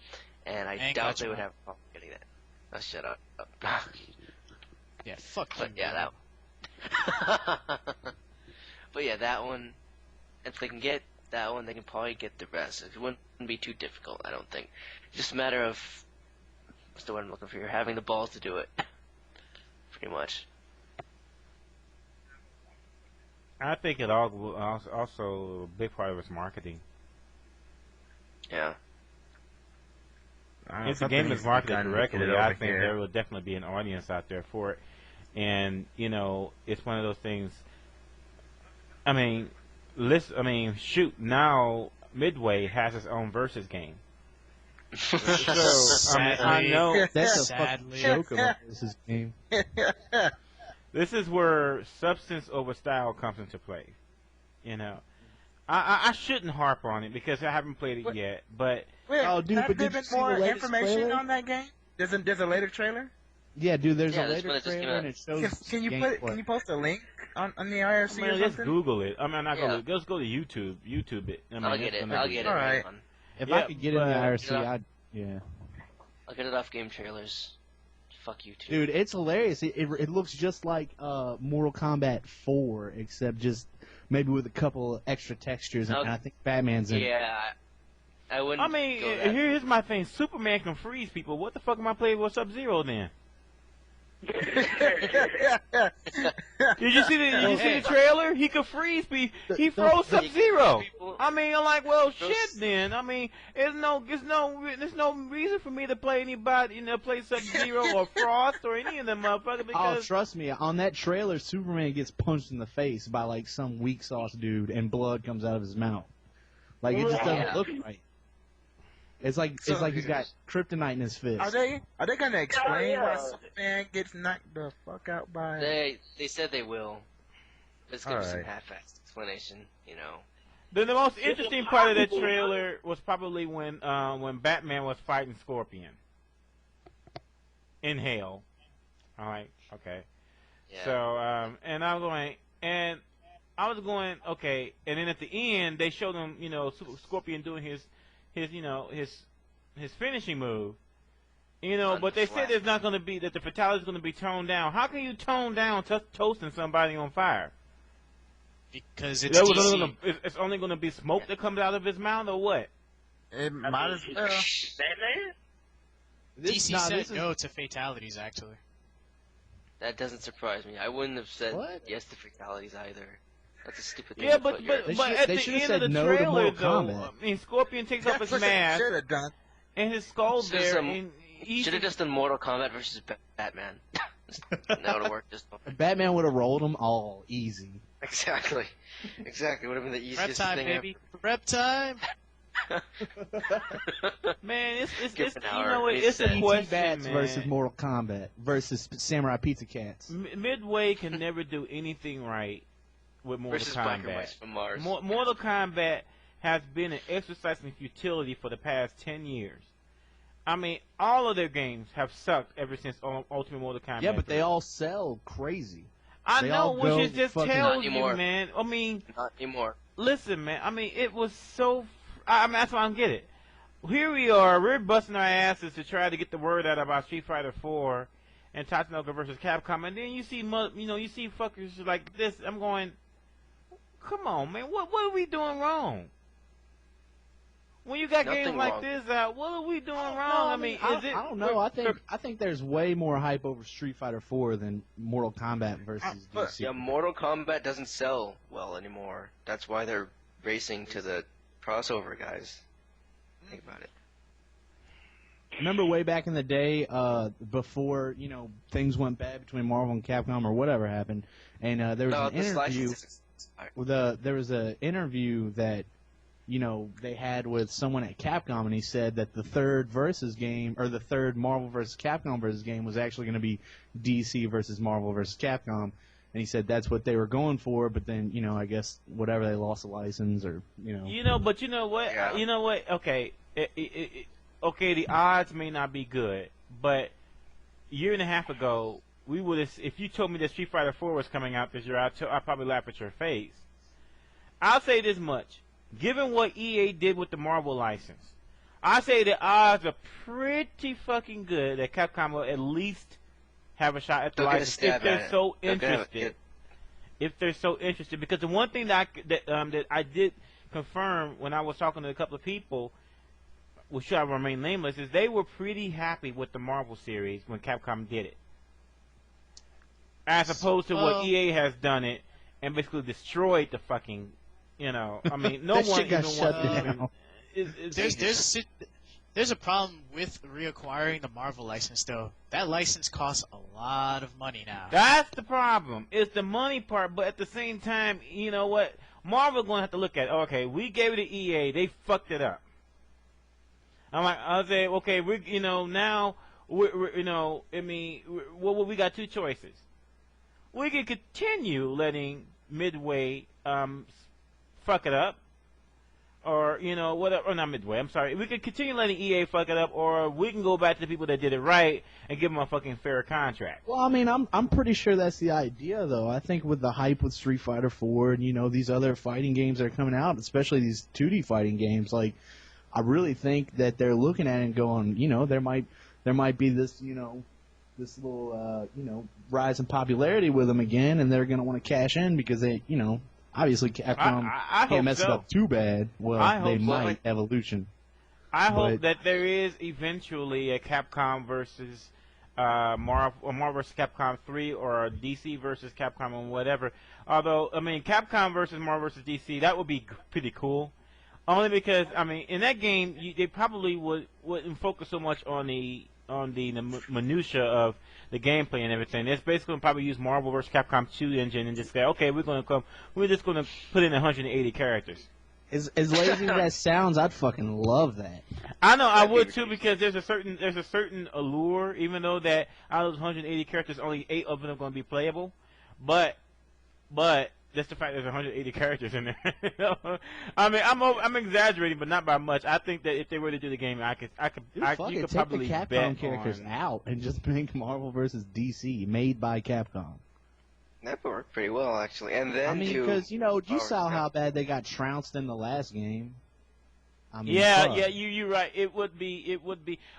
and I doubt they would have a problem getting that. Oh, shut up. Yeah, fuck you. But yeah, but yeah, that one. If they can get that one, they can probably get the rest. It wouldn't be too difficult, I don't think. Just a matter of what's the word I'm looking for here? Having the balls to do it. Pretty much. I think it also a big part of its marketing. Yeah. If the game is marketed correctly, I think there will definitely be an audience out there for it. And it's one of those things. I mean, shoot! Now Midway has its own versus game. So I know that's a fucking joke about this game. This is where substance over style comes into play. I shouldn't harp on it because I haven't played it yet. But has there been more information on that game? There's a later trailer. Yeah, dude. There's a later trailer and it shows. Can you post a link on the IRC or something? Just Google it. I mean, just go to YouTube. YouTube it. I'll get it. All right. If I could get in the IRC, I'll get it off game trailers. Fuck you too. Dude, it's hilarious. It looks just like Mortal Kombat 4, except just maybe with a couple extra textures, and I think Batman's in it. Yeah, I wouldn't. I mean, here's my thing: Superman can freeze people. What the fuck am I playing with Sub-Zero then? Did you see the trailer? He could freeze me. He froze Sub-Zero. I mean, I'm like, well, shit. Then I mean, there's no reason for me to play anybody, play Sub-Zero or Frost or any of them motherfuckers because. Oh, trust me, on that trailer, Superman gets punched in the face by like some weak sauce dude, and blood comes out of his mouth. Like it just doesn't look right. It's like he's got kryptonite in his fist. Are they gonna explain why Superman gets knocked the fuck out by? They said they will. Let's give some half-assed explanation. The most interesting part of that trailer was probably when Batman was fighting Scorpion in hell. All right, okay. Yeah. So and I was going okay, and then at the end they showed him Scorpion doing his finishing move, but they said there's not going to be that the fatality is going to be toned down. How can you tone down toasting somebody on fire? Because it's DC. It's only going to be smoke that comes out of his mouth, or what? It might as well. Batman? DC said no to fatalities, actually. That doesn't surprise me. I wouldn't have said yes to fatalities either. That's a stupid thing. Yeah, to but put your- at the end of the trailer, though, I mean, Scorpion takes off his mask and his skull's there, and should have just done Mortal Kombat versus Batman. That would have worked just fine. Batman would have rolled them all easy. Exactly. Would have been the Rep easiest time, thing baby. Rep time. Man, it's Skip an hour. it's a Makes question, Bats man. versus Mortal Kombat versus Samurai Pizza Cats. Midway can never do anything right with Mortal Versus Black and Kombat. White from Mars. Mortal Kombat has been an exercise in futility for the past 10 years. I mean, all of their games have sucked ever since Ultimate Mortal Kombat. Yeah, but they all sell crazy. I they know, all which go is just fucking- tells Not you, anymore. man. I mean, Not anymore. listen, man. I mean, it was so. I mean, that's why I don't get it. Here we are, we're busting our asses to try to get the word out about Street Fighter 4 and Tatsunoko versus Capcom, and then you see, you see fuckers like this. I'm going, come on, man. What are we doing wrong? When you got Nothing games like wrong. this out, what are we doing wrong? No, I mean, is it? I don't know. I think there's way more hype over Street Fighter 4 than Mortal Kombat versus DC. Yeah, Mortal Kombat doesn't sell well anymore. That's why they're racing to the crossover guys. Think about it. Remember way back in the day, before things went bad between Marvel and Capcom or whatever happened, and there was an interview. There was an interview that they had with someone at Capcom, and he said that the third Marvel versus Capcom versus game was actually going to be DC versus Marvel versus Capcom, and he said that's what they were going for, but then I guess whatever, they lost the license or But you know what? Yeah. You know what? Okay, okay, the odds may not be good, but a year and a half ago, we would have. If you told me that Street Fighter 4 was coming out this year, I'd probably laugh at your face. I'll say this much: given what EA did with the Marvel license, I say the odds are pretty fucking good that Capcom will at least have a shot at the They'll get a license stab if they're at it. so They'll get interested. If they're so interested, because the one thing that I did confirm when I was talking to a couple of people, which shall remain nameless, is they were pretty happy with the Marvel series when Capcom did it, as opposed to what EA has done it and basically destroyed the fucking. I mean, no that one shit got even shut wants down. There's a problem with reacquiring the Marvel license, though. That license costs a lot of money now. That's the problem. It's the money part, but at the same time, you know what? Marvel going to have to look at, okay, we gave it to EA, they fucked it up. I'll say, okay, now, I mean, we got two choices. We can continue letting Midway, fuck it up, or whatever. Or not Midway. I'm sorry. We can continue letting EA fuck it up, or we can go back to the people that did it right and give them a fucking fair contract. Well, I mean, I'm pretty sure that's the idea, though. I think with the hype with Street Fighter 4 and these other fighting games that are coming out, especially these 2D fighting games, like I really think that they're looking at it and going, there might be this this little rise in popularity with them again, and they're gonna want to cash in because they obviously Capcom I can't hope mess it so. up too bad. Well, I they hope so. might. Evolution. I hope But- that there is eventually a Capcom versus Marvel vs. Capcom 3 or DC versus Capcom and whatever. Although, I mean, Capcom versus Marvel vs. DC, that would be pretty cool. Only because, I mean, in that game, they probably wouldn't focus so much on the minutia of the gameplay and everything. It's basically probably use Marvel vs. Capcom 2 engine and just say, okay, we're just gonna put in 180 characters. As lazy as that sounds, I'd fucking love that. I know I would too, because there's a certain allure, even though that out of those 180 characters, only 8 of them are going to be playable. But just the fact there's 180 characters in there. I mean, I'm exaggerating, but not by much. I think that if they were to do the game, you could probably take the Capcom characters out and just make Marvel vs. DC made by Capcom. That would work pretty well, actually. And then, I mean, because you saw how bad they got trounced in the last game. I mean, you're right. It would be.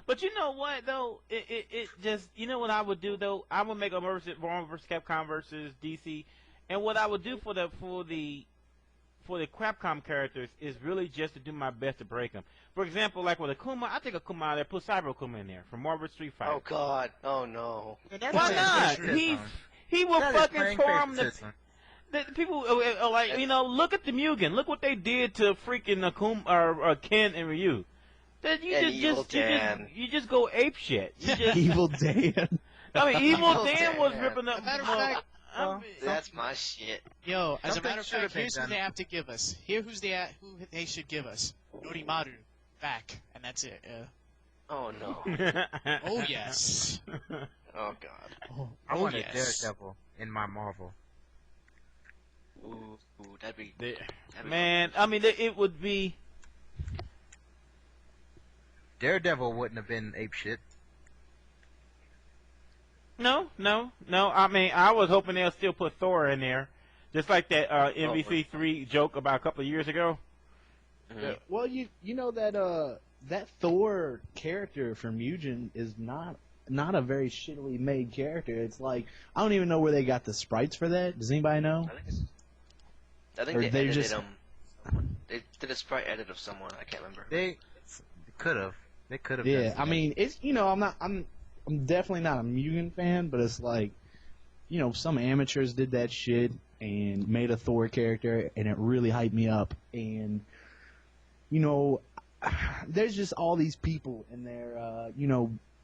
But you know what though? It just, you know what I would do though? I would make a Marvel vs. Capcom versus DC, and what I would do for the Capcom characters is really just to do my best to break them. For example, like with Akuma, I take Akuma out of there, put Cyber Akuma in there from Marvel Street Fighter. Oh God! Oh no! Why not? He will fucking torn the people are like, look at the Mugen. Look what they did to freaking Akuma or Ken and Ryu. You just go ape shit. Evil Dan. I mean, Evil Dan was ripping up. Matter of fact, that's my shit. Yo, as a matter of fact, here's who they have to give us. Who they should give us. Norimaru back, and that's it. Oh no. Oh yes. Oh God. I want a Daredevil in my Marvel. Ooh, that'd be man. I mean, it would be. Daredevil wouldn't have been ape shit. No. I mean, I was hoping they'll still put Thor in there, just like that MVC3 joke about a couple of years ago. Mm-hmm. Well, you know that Thor character from Mugen is not a very shittily made character. It's like, I don't even know where they got the sprites for that. Does anybody know? I think they edited them. They did a sprite edit of someone. I can't remember. They could have. They could have. Yeah, I mean, it's I'm definitely not a Mugen fan, but it's like, some amateurs did that shit and made a Thor character, and it really hyped me up. And there's just all these people in their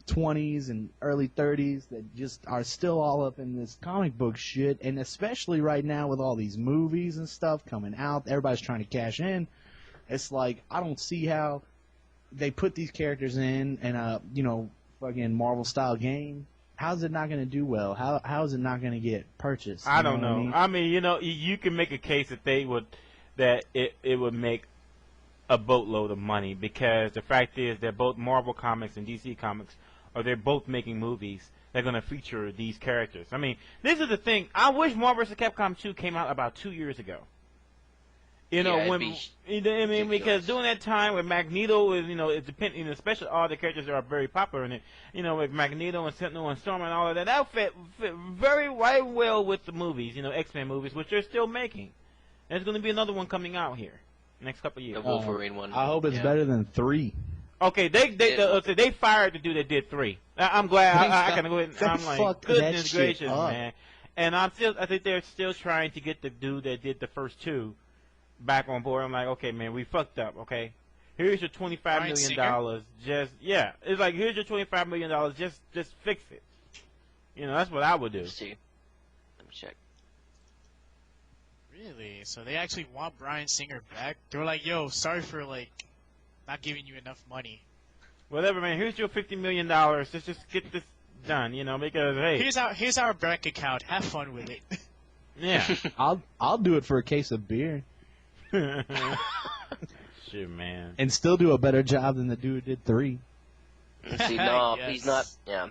20s and early 30s that just are still all up in this comic book shit, and especially right now with all these movies and stuff coming out, everybody's trying to cash in. It's like, I don't see how they put these characters in a fucking Marvel style game. How's it not going to do well? How is it not going to get purchased? I don't know. I mean, you can make a case that it would make a boatload of money, because the fact is that both Marvel Comics and DC Comics they're both making movies that are going to feature these characters. I mean, this is the thing. I wish Marvel vs. Capcom 2 came out about 2 years ago. Because during that time with Magneto, it depends. Especially all the characters that are very popular in it. With Magneto and Sentinel and Storm and all of that, that fit very right well with the movies. X-Men movies, which they're still making. There's going to be another one coming out here next couple of years. The Wolverine one. I hope it's better than 3. Okay, they fired the dude that did 3. I'm glad I can go ahead and I'm like, goodness gracious, man. And I think they're still trying to get the dude that did the first 2 back on board. I'm like, okay, man, we fucked up. Okay, here's your $25 million. It's like, here's your $25 million. Just fix it. That's what I would do. Let's see. Let me check. Really? So they actually want Bryan Singer back? They were like, yo, sorry for not giving you enough money. Whatever, man. Here's your $50 million. Just get this done, because hey. Here's our bank account. Have fun with it. Yeah. I'll do it for a case of beer. Shit, man. And still do a better job than the dude who did 3. See, no, yes. He's not. Yeah.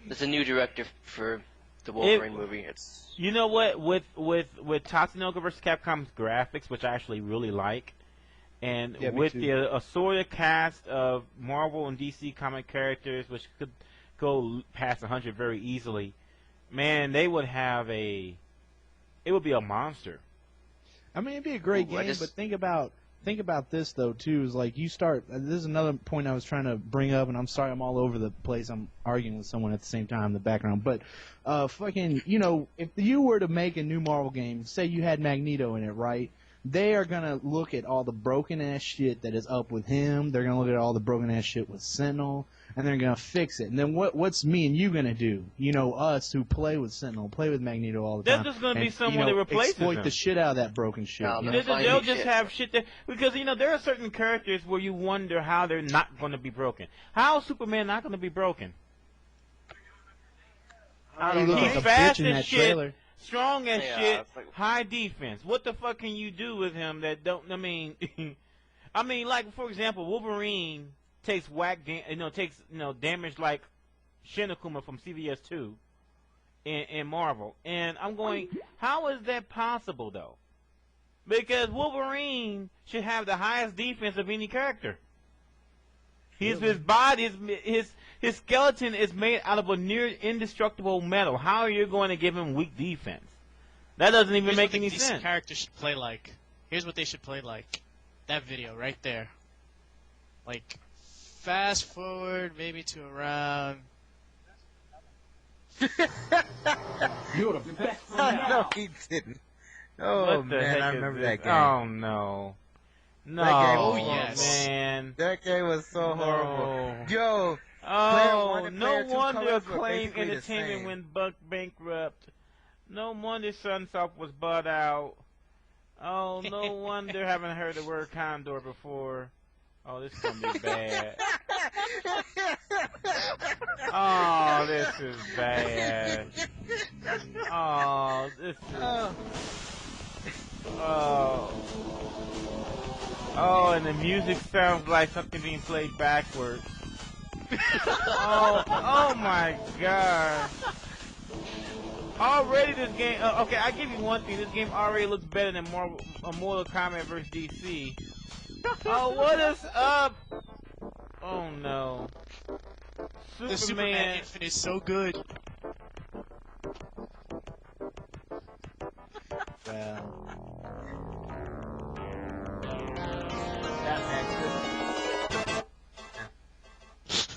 There's a new director for the Wolverine movie. It's. You know what? With Tatsunoko vs. Capcom's graphics, which I actually really like. And with the assorted cast of Marvel and DC comic characters, which could go past 100 very easily, man, they would have it would be a monster. I mean, it'd be a great game, but think about think about this though too. Is like you start. This is another point I was trying to bring up, and I'm sorry I'm all over the place. I'm arguing with someone at the same time in the background. But fucking, you know, if you were to make a new Marvel game, say you had Magneto in it, right? They are gonna look at all the broken ass shit that is up with him. They're gonna look at all the broken ass shit with Sentinel, and they're gonna fix it. And then what's me and you gonna do? You know, us who play with Sentinel, play with Magneto all the time. There's just gonna be and, someone you know, that replaces exploit him. the shit out of that broken shit. No, you know? They'll just have shit that, because you know there are certain characters where you wonder how they're not going to be broken. How is Superman not going to be broken? He looked like a fast bitch in as that shit, trailer. strong as shit, it's like... high defense. What the fuck can you do with him that don't? I mean, I mean, like for example, Wolverine takes damage like Shinkuu from CVS 2 in Marvel, and I'm going, how is that possible though? Because Wolverine should have the highest defense of any character. His body, his skeleton is made out of a near indestructible metal. How are you going to give him weak defense? That doesn't even make any sense. Characters should play like. Here's what they should play like. That video right there. Like, fast forward maybe to around. You're the best. No, he didn't. Oh What the man, heck I is remember this? that game. Oh no. No, That game was horrible. man. That game was so horrible. No. Yo, Oh, one and no player two wonder colors were Acclaim basically the Entertainment same. went bankrupt. No wonder Sunsoft was bought out. Oh, no wonder haven't heard the word Condor before. Oh, this is gonna be bad. Oh, this is bad. Oh, this is. Oh. Oh, and the music sounds like something being played backwards. Oh my god. Already this game, okay, I give you one thing, this game already looks better than Mortal Kombat vs. DC. Oh, what is up? Oh no. The Superman Infinite is so good.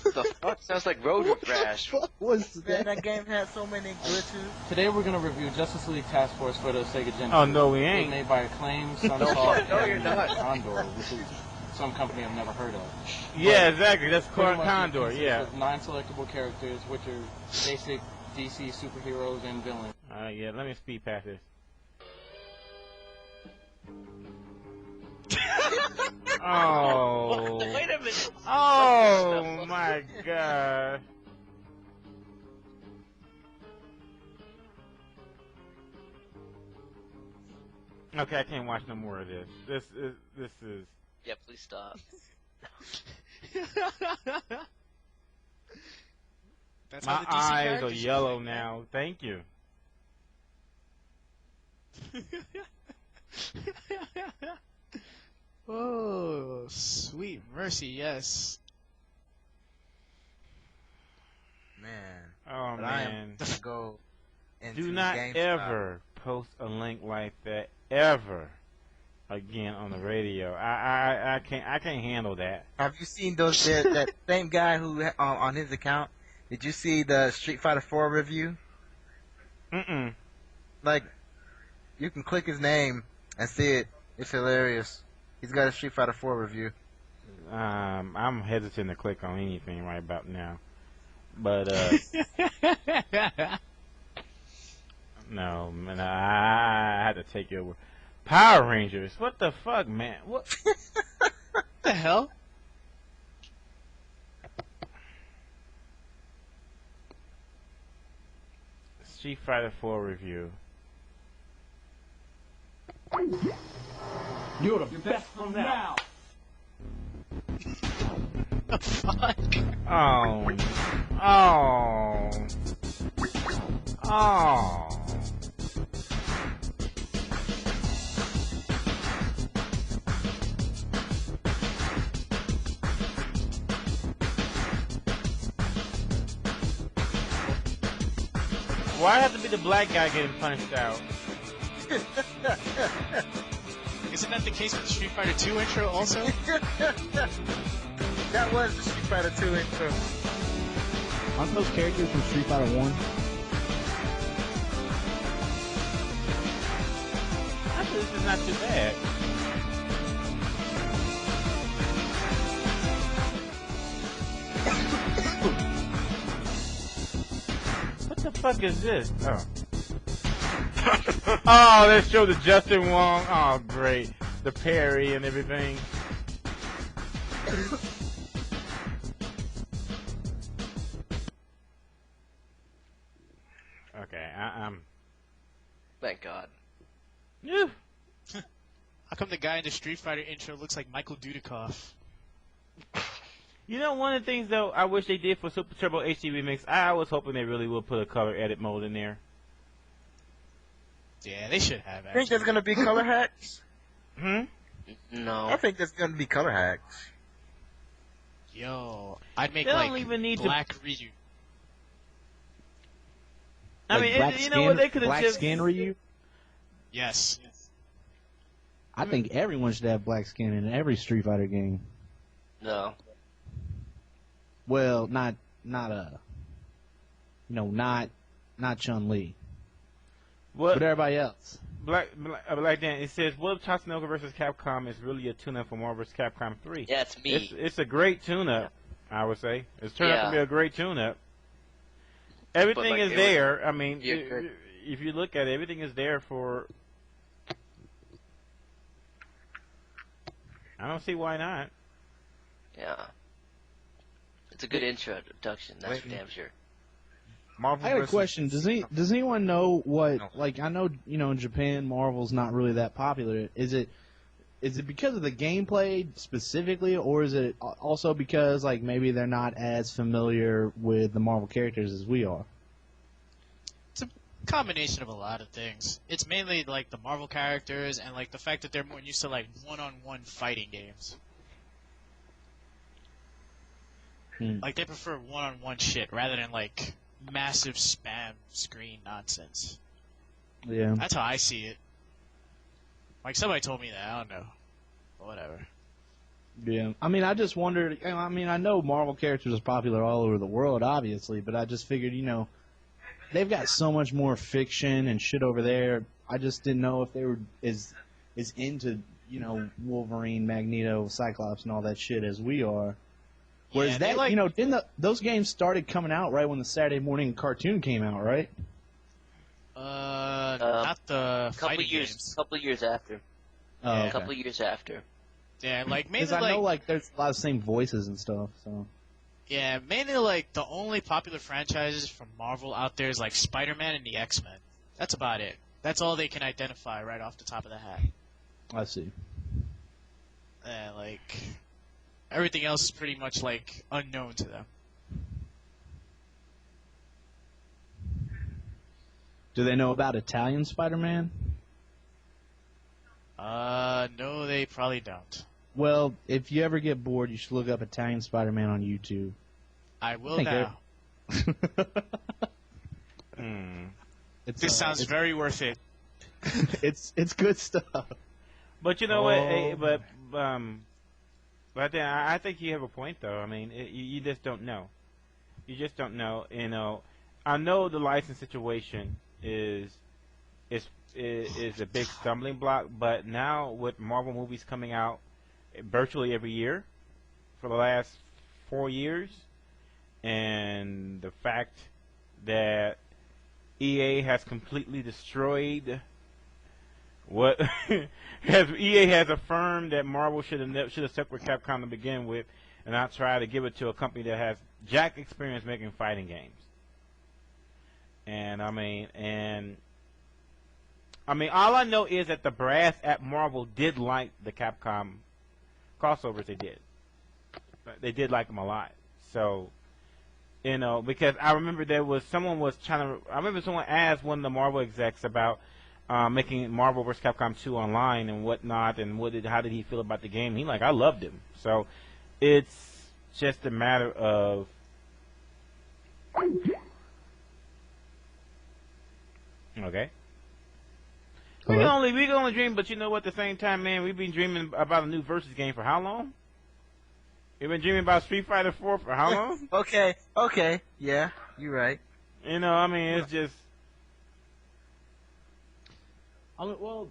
The fuck? Sounds like Road Rash. What was man, that game had so many glitches. Today we're going to review Justice League Task Force for the Sega Genesis. Oh no, we It was ain't. made by Acclaim, Sunsoft, No, you're and not. Condor, which is some company I've never heard of. Yeah, exactly, that's Pretty much it Condor, consists yeah. of 9 selectable characters, which are basic DC superheroes and villains. Yeah, let me speed past this. Oh. Wait a minute. Oh my god. Okay, I can't watch no more of this. This is. Yeah, please stop. That's My how the DC eyes are characters should yellow play, now. Thank you. Oh, sweet mercy, yes. Man. Oh But I man. am gonna go into Do not GameStop. ever post a link like that ever again on the radio. I can't handle that. Have you seen those? That same guy who on his account. Did you see the Street Fighter 4 review? Mm-mm. Like, you can click his name and see it. It's hilarious. He's got a Street Fighter 4 review. I'm hesitant to click on anything right about now. But no, man, I had to take your word. Power Rangers. What the fuck, man? What? What the hell? Street Fighter 4 review. You're the best from now. Fuck. Oh. Oh. Oh. Why have to be the black guy getting punched out? Isn't that the case with the Street Fighter 2 intro also? That was the Street Fighter 2 intro. Aren't those characters from Street Fighter 1? Actually, this is not too bad. What the fuck is this? Oh. Oh, they showed the Justin Wong. Oh, great. The parry and everything. Okay, Thank God. Yeah. How come the guy in the Street Fighter intro looks like Michael Dudikoff? You know, one of the things, though, I wish they did for Super Turbo HD Remix, I was hoping they really would put a color edit mode in there. Yeah, they should have, I think actually. there's gonna be color hacks. No. I think there's gonna be color hacks. Yo, I'd make, They like, don't even need to- black Ryu. I Like mean, black you know what, they could have black just... skin Ryu? Yes. I think everyone should have black skin in every Street Fighter game. No. Well, not Chun-Li, What? but everybody else. Black Dan, it says, what if Tatsunoko vs. Capcom is really a tune-up for Marvel vs. Capcom 3? Yeah, it's me. It's a great tune-up, I would say. It's turned out to be a great tune-up. Everything like, is there. I mean, Yeah, if you look at it, everything is there for... I don't see why not. Yeah. It's a good introduction, that's for damn sure. Marvel I got a versus- question. Does anyone know what? Like, I know in Japan, Marvel's not really that popular. Is it because of the gameplay specifically, or is it also because like maybe they're not as familiar with the Marvel characters as we are? It's a combination of a lot of things. It's mainly, like, the Marvel characters and, like, the fact that they're more used to, like, one-on-one fighting games. Like, they prefer one-on-one shit rather than, like, massive spam screen nonsense. Yeah. That's how I see it. Like, somebody told me that. I don't know. But whatever. Yeah. I mean, I just wondered. I mean, I know Marvel characters are popular all over the world, obviously, but I just figured, they've got so much more fiction and shit over there. I just didn't know if they were as into, Wolverine, Magneto, Cyclops, and all that shit as we are. Whereas Yeah, didn't those games started coming out right when the Saturday morning cartoon came out, right? Not the fighting games. Couple years after. Oh, Yeah. okay. A couple years after. Yeah, like, mainly, Because I know, there's a lot of the same voices and stuff, so... Yeah, mainly, like, the only popular franchises from Marvel out there is, like, Spider-Man and the X-Men. That's about it. That's all they can identify right off the top of the hat. I see. And, like, everything else is pretty much, like, unknown to them. Do they know about Italian Spider-Man? No, they probably don't. Well, if you ever get bored, you should look up Italian Spider-Man on YouTube. I will think now. This sounds very worth it. It's good stuff. But you know what? But then I think you have a point, though. I mean, you just don't know. You just don't know. I know the license situation is a big stumbling block. But now with Marvel movies coming out virtually every year for the last 4 years, and the fact that EA has completely destroyed what EA has affirmed that Marvel should have stuck with Capcom to begin with, and not try to give it to a company that has jack experience making fighting games. And I mean, all I know is that the brass at Marvel did like the Capcom crossovers. They did like them a lot. So, because I remember someone asked one of the Marvel execs about making Marvel vs. Capcom 2 online and whatnot, and how did he feel about the game? He I loved him. So, it's just a matter of okay. We can only dream, but you know what? At the same time, man, we've been dreaming about a new versus game for how long? You've been dreaming about Street Fighter 4 for how long? Okay, yeah, you're right. You know, I mean, it's just. I mean, well,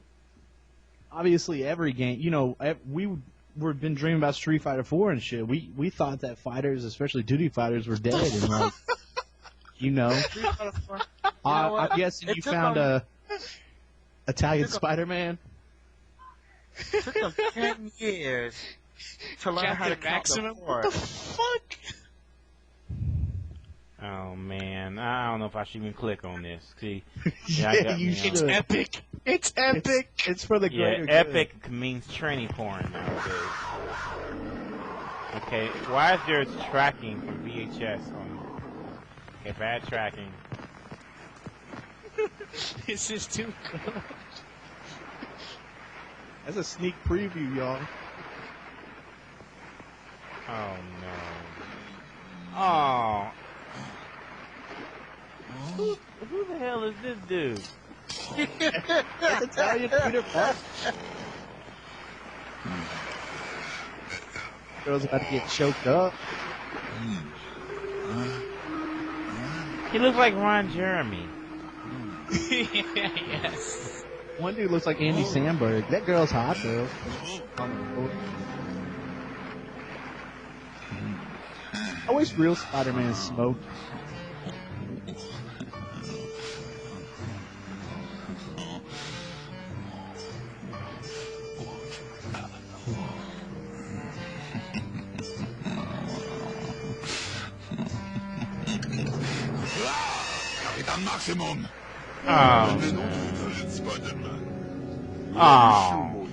obviously every game, you know, we've been dreaming about Street Fighter 4 and shit. We thought that fighters, especially duty fighters, were dead, and like, you know, I'm guessing you found a Italian Spider-Man. It took them 10 years to learn how to count the What the fuck? Oh man, I don't know if I should even click on this. See, You should. It's epic. It's epic. It's for the greater good. Epic means tranny porn nowadays. Okay, why is there tracking from VHS on? Okay, bad tracking. This is too good. That's a sneak preview, y'all. Oh no. Oh. Who the hell is this dude? That's Italian Peter Parker. Girl's about to get choked up. He looks like Ron Jeremy. Yes. One dude looks like Andy Samberg. That girl's hot, though. I wish real Spider-Man smoked. Capitan Maximum. Oh. Oh.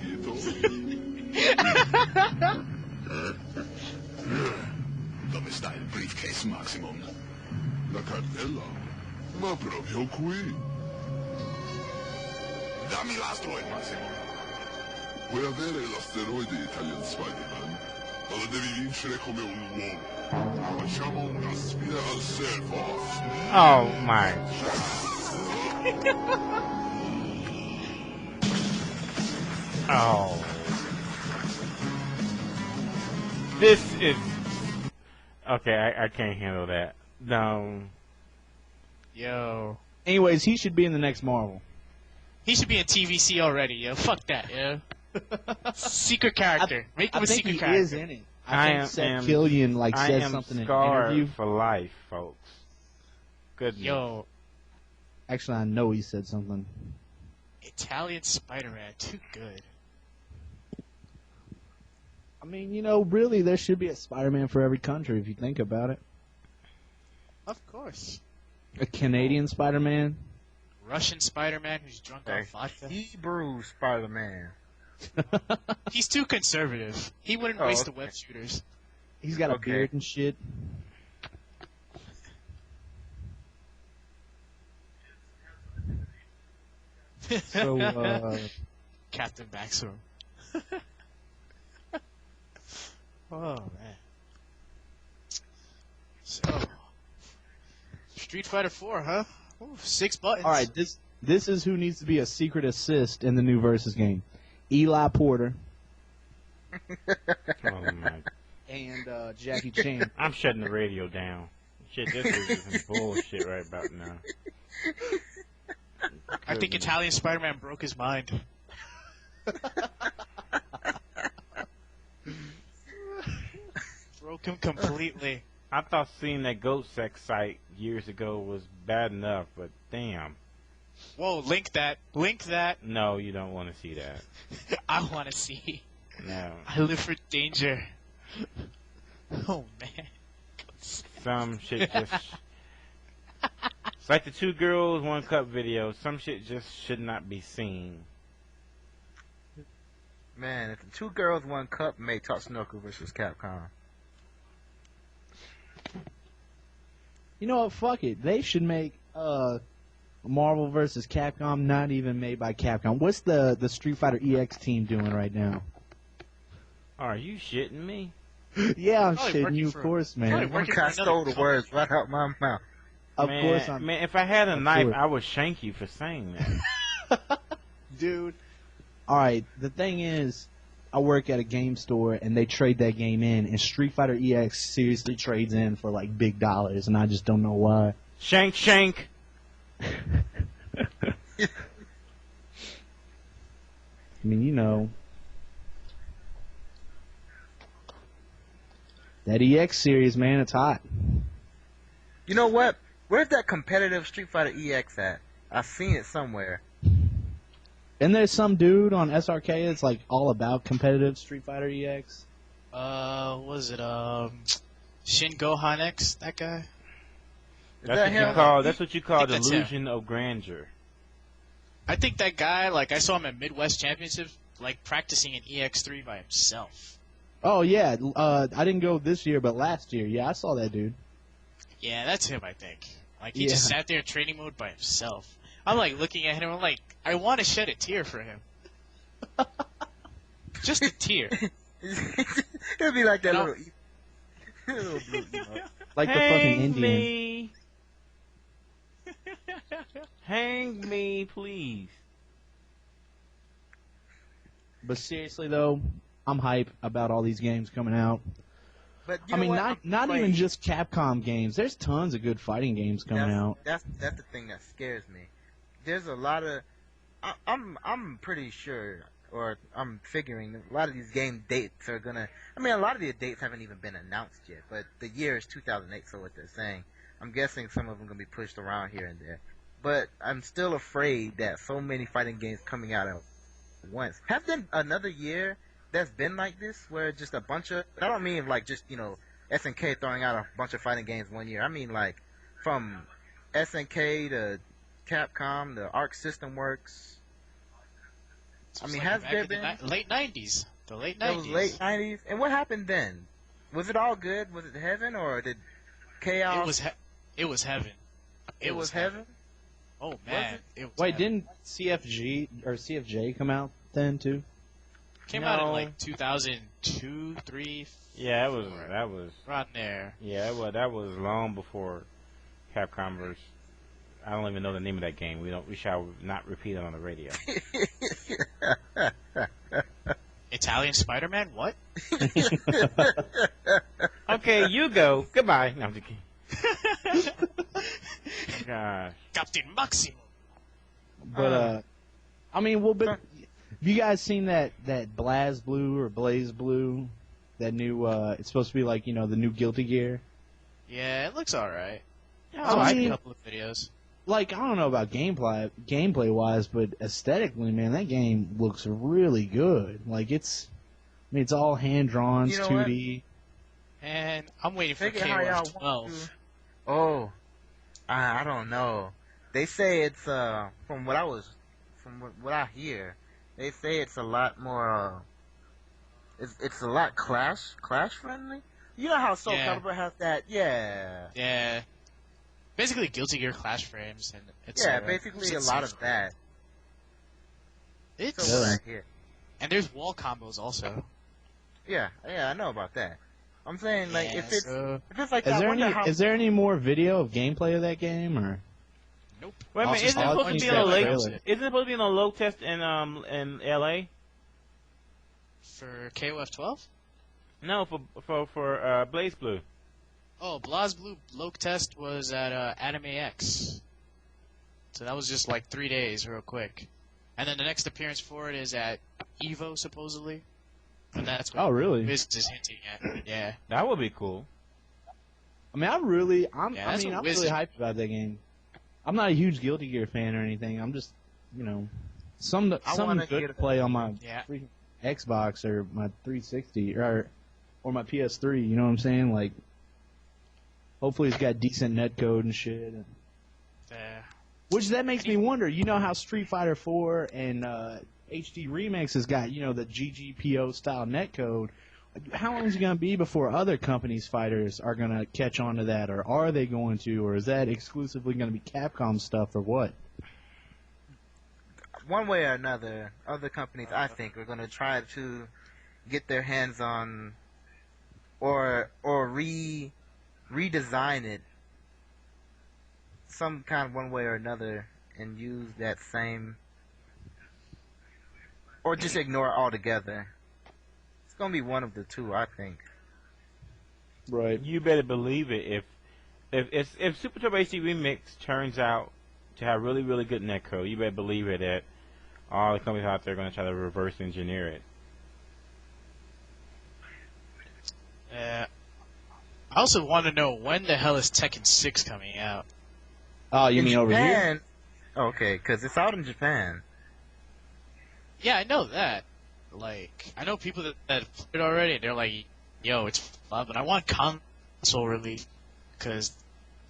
Dove sta il briefcase Maximum? La cartella? Ma proprio qui. Dammi l'asteroid Maximum. Puoi avere l'asteroide Italian Spider-Man, ma lo devi vincere come un uomo. Facciamo una sfida al self-off. Oh my. Oh. This is... Okay, I can't handle that. No. Yo. Anyways, he should be in the next Marvel. He should be in TvC already, yo. Fuck that, yo. Secret character. Make him a secret character. He is in it. I think Seth Killian said something in an interview. For life, folks. Goodness. Yo. Actually, I know he said something. Italian Spider-Man, too good. I mean, you know, really, there should be a Spider-Man for every country if you think about it. Of course. A Canadian Spider-Man. Russian Spider-Man who's drunk on vodka. Hebrew Spider-Man. He's too conservative. He wouldn't waste the web shooters. He's got a beard and shit. So, Captain Maximum. Oh, man. So, Street Fighter 4, huh? Ooh, 6 buttons. All right, this is who needs to be a secret assist in the new Versus game. Eli Porter. Oh my. And Jackie Chan. I'm shutting the radio down. Shit, this is some bullshit right about now. I think Italian Spider-Man broke his mind. Broke him completely. I thought seeing that goat sex site years ago was bad enough, but damn. Whoa, link that. Link that. No, you don't want to see that. I want to see. No. I live for danger. Oh, man. Some shit just... It's like the 2 girls, 1 cup video. Some shit just should not be seen. Man, if the 2 girls, 1 cup made Tatsunoko versus Capcom. You know what? Fuck it. They should make Marvel vs. Capcom not even made by Capcom. What's the Street Fighter EX team doing right now? Are you shitting me? Yeah, I'm shitting you, of course, man. One guy stole the words right out my mouth. Of course I'm... Man, if I had a knife, I would shank you for saying that. Dude. All right. The thing is, I work at a game store, and they trade that game in, and Street Fighter EX seriously trades in for, like, big dollars, and I just don't know why. Shank. I mean, you know. That EX series, man, it's hot. You know what? Where's that competitive Street Fighter EX at? I've seen it somewhere. And there's some dude on SRK that's like all about competitive Street Fighter EX. Was it Shin Gohan X? That guy? That's what you call that's delusion of grandeur. I think that guy, like, I saw him at Midwest Championships, like, practicing an EX3 by himself. Oh yeah, I didn't go this year, but last year, yeah, I saw that dude. Yeah, that's him, I think. Like, he just sat there in training mode by himself. I'm, like, looking at him, I'm like, I want to shed a tear for him. Just a tear. It'll be like that little blue emote. Like the fucking Indian. Me. Hang me, please. But seriously though, I'm hype about all these games coming out. But I mean, not even just Capcom games. There's tons of good fighting games coming out. That's the thing that scares me. There's a lot of I'm pretty sure, or I'm figuring a lot of these game dates are gonna. I mean, a lot of the dates haven't even been announced yet, but the year is 2008, so what they're saying. I'm guessing some of them gonna be pushed around here and there. But I'm still afraid that so many fighting games coming out at once. Has there another year that's been like this, where just a bunch of, I don't mean like just, SNK throwing out a bunch of fighting games one year. I mean like from SNK to Capcom, the Arc System Works. I mean, has there been late 90s? The late 90s. That was late 90s. And what happened then? Was it all good? Was it heaven, or did chaos? It was heaven. It was heaven. Oh man! It was Wait, heaven. didn't CFJ come out then too? Came out in like 2002, 3. Yeah, that was right there. Yeah, that was long before Capcom vs. I don't even know the name of that game. We shall not repeat it on the radio. Italian Spider-Man? What? Okay, you go. Goodbye. No, I'm just kidding. Gosh. Captain Maximo. But I mean, but have you guys seen that Blaze Blue? That new it's supposed to be like, the new Guilty Gear. Yeah, it looks alright. I like a couple of videos. Like, I don't know about gameplay wise, but aesthetically, man, that game looks really good. Like, it's all hand drawn, it's 2D. And I'm waiting for KOF 12. Oh, I don't know. They say it's from what I hear, they say it's a lot more. It's a lot clash friendly. You know how Soul Calibur has that? Yeah. Yeah. Basically, Guilty Gear Clash frames, and it's basically a lot of that. It's so what I hear. And there's wall combos also. Yeah, I know about that. I'm saying like if it's like is there any more video of gameplay of that game or? Nope. Wait a minute, isn't it supposed to be on a lake? Isn't it supposed to be on a low test in LA? For KOF 12? No, for Blaze Blue. Oh, Blaze Blue Loke test was at Anime X. So that was just like 3 days, real quick. And then the next appearance for it is at Evo, supposedly. And that's what really? Viz is hinting at. Yeah. That would be cool. I mean, I'm really hyped about that game. I'm not a huge Guilty Gear fan or anything. I'm just, something good to play on my freaking Xbox or my 360 or my PS3. You know what I'm saying? Like, hopefully it's got decent netcode and shit. Which that makes me wonder. You know how Street Fighter 4 and HD Remix has got, the GGPO style netcode. How long is it going to be before other companies' fighters are going to catch on to that? Or are they going to? Or is that exclusively going to be Capcom stuff or what? One way or another, other companies, I think, are going to try to get their hands on or redesign it some kind of one way or another and use that same or just ignore it altogether. It's gonna be one of the two, I think. Right. You better believe it. If Super Turbo HD Remix turns out to have really, really good netcode, you better believe it that all the companies out there are going to try to reverse engineer it. I also want to know when the hell is Tekken 6 coming out? Oh, you In mean over here? Japan, okay, because it's out in Japan. Yeah, I know that. Like, I know people that played it already, and they're like, yo, it's fun, but I want console release, because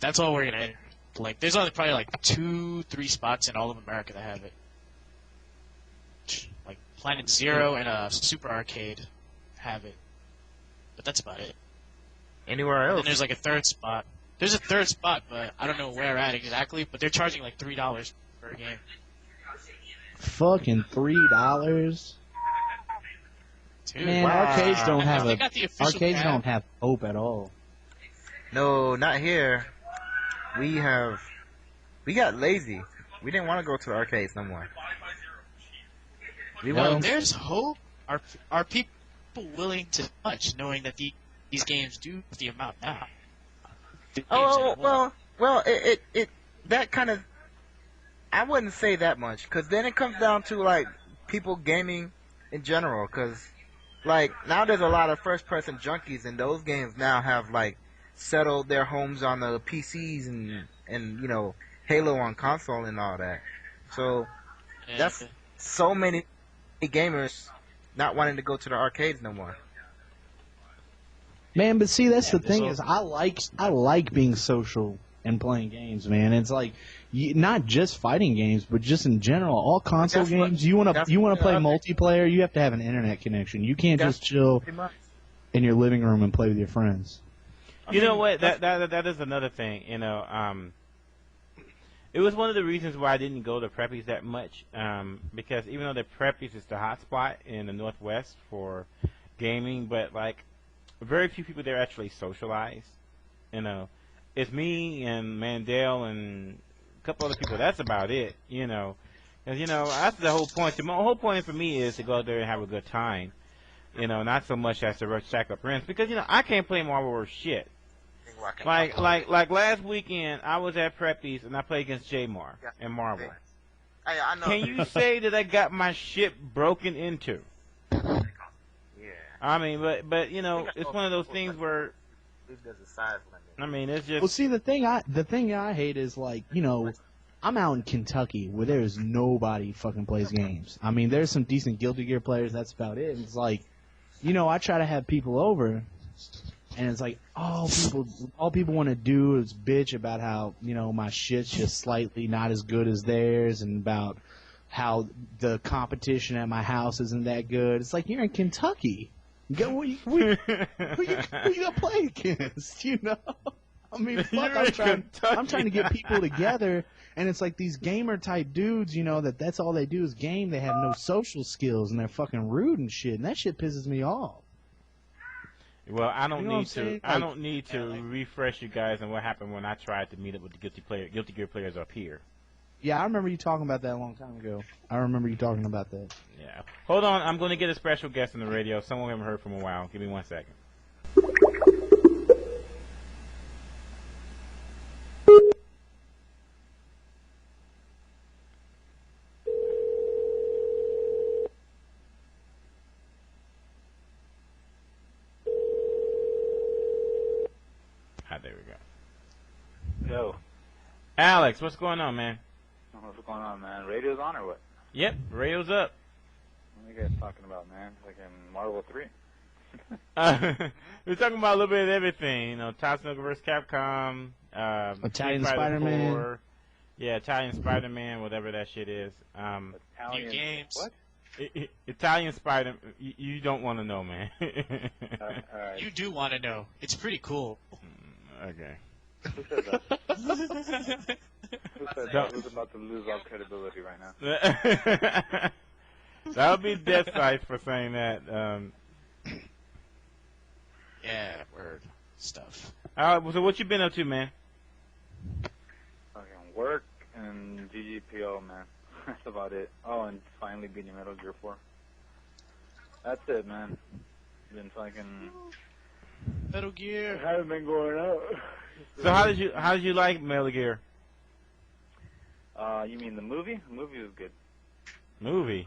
that's all we're gonna. Like, there's only probably like 2-3 spots in all of America that have it. Like Planet Zero and Super Arcade have it, but that's about it. Anywhere And else? then there's like a third spot. There's a third spot, but I don't know where at exactly. But they're charging like $3 per game. Fucking $3. Dude, Man, wow. arcades don't I have think I got the official arcades tab. don't have hope at all. No, not here. We got lazy. We didn't want to go to the arcades no more. Well, there's hope. Are people willing to touch, knowing that these games do the amount now? Oh, well, it that kind of, I wouldn't say that much, because then it comes down to, like, people gaming in general, because, like, now there's a lot of first-person junkies, and those games now have, like, settled their homes on the PCs and you know, Halo on console and all that. So, that's so many gamers not wanting to go to the arcades no more. Man, but see, that's the thing is, I like being social and playing games, man. It's like not just fighting games, but just in general, all console games. You want to play multiplayer, you have to have an internet connection. You can't just chill in your living room and play with your friends. You know what? That is another thing. You know, it was one of the reasons why I didn't go to preppies that much, because even though the preppies is the hotspot in the Northwest for gaming, but like very few people there actually socialize. You know, it's me and Mandel and a couple other people. That's about it. You know, because you know that's the whole point. The whole point for me is to go out there and have a good time. You know, not so much as to stack up friends, because you know I can't play Marvel or shit. Like last weekend, I was at Preppies and I played against J-Mar and Marvel. I know. Can you say that I got my shit broken into? Yeah. I mean, but you know, it's one of those things where. I mean, it's just. Well, see, the thing I hate is, like, you know, I'm out in Kentucky where there's nobody fucking plays games. I mean, there's some decent Guilty Gear players. That's about it. It's like, you know, I try to have people over. And it's like, all people want to do is bitch about how, you know, my shit's just slightly not as good as theirs, and about how the competition at my house isn't that good. It's like, you're in Kentucky. Who you gonna play against, you know? I mean, fuck, I'm trying to get people together, and it's like these gamer type dudes, you know, that's all they do is game. They have no social skills, and they're fucking rude and shit, and that shit pisses me off. Well, I don't need to refresh you guys on what happened when I tried to meet up with the Guilty Gear players up here. Yeah, I remember you talking about that a long time ago. I remember you talking about that. Yeah. Hold on, I'm going to get a special guest on the radio. Someone we haven't heard from a while. Give me 1 second. There we go. Yo. Alex, what's going on, man? What's going on, man? Radio's on or what? Yep, radio's up. What are you guys talking about, man? Like in Marvel 3? We're talking about a little bit of everything. You know, Tatsunoko vs. Capcom, Italian Spider-Man. Yeah, Italian Spider-Man, whatever that shit is. New games. What? Italian Spider. You don't want to know, man. You do want to know. It's pretty cool. Okay. Who said that? Who said that? Who's about to lose all credibility right now? That would be death sight for saying that. Yeah, word stuff. So what you been up to, man? Fucking work and GGPO, man. That's about it. Oh, and finally beating Metal Gear 4. That's it, man. Been fucking Metal Gear. haven't been going out. So how did you like Metal Gear? You mean the movie? The movie was good. Movie.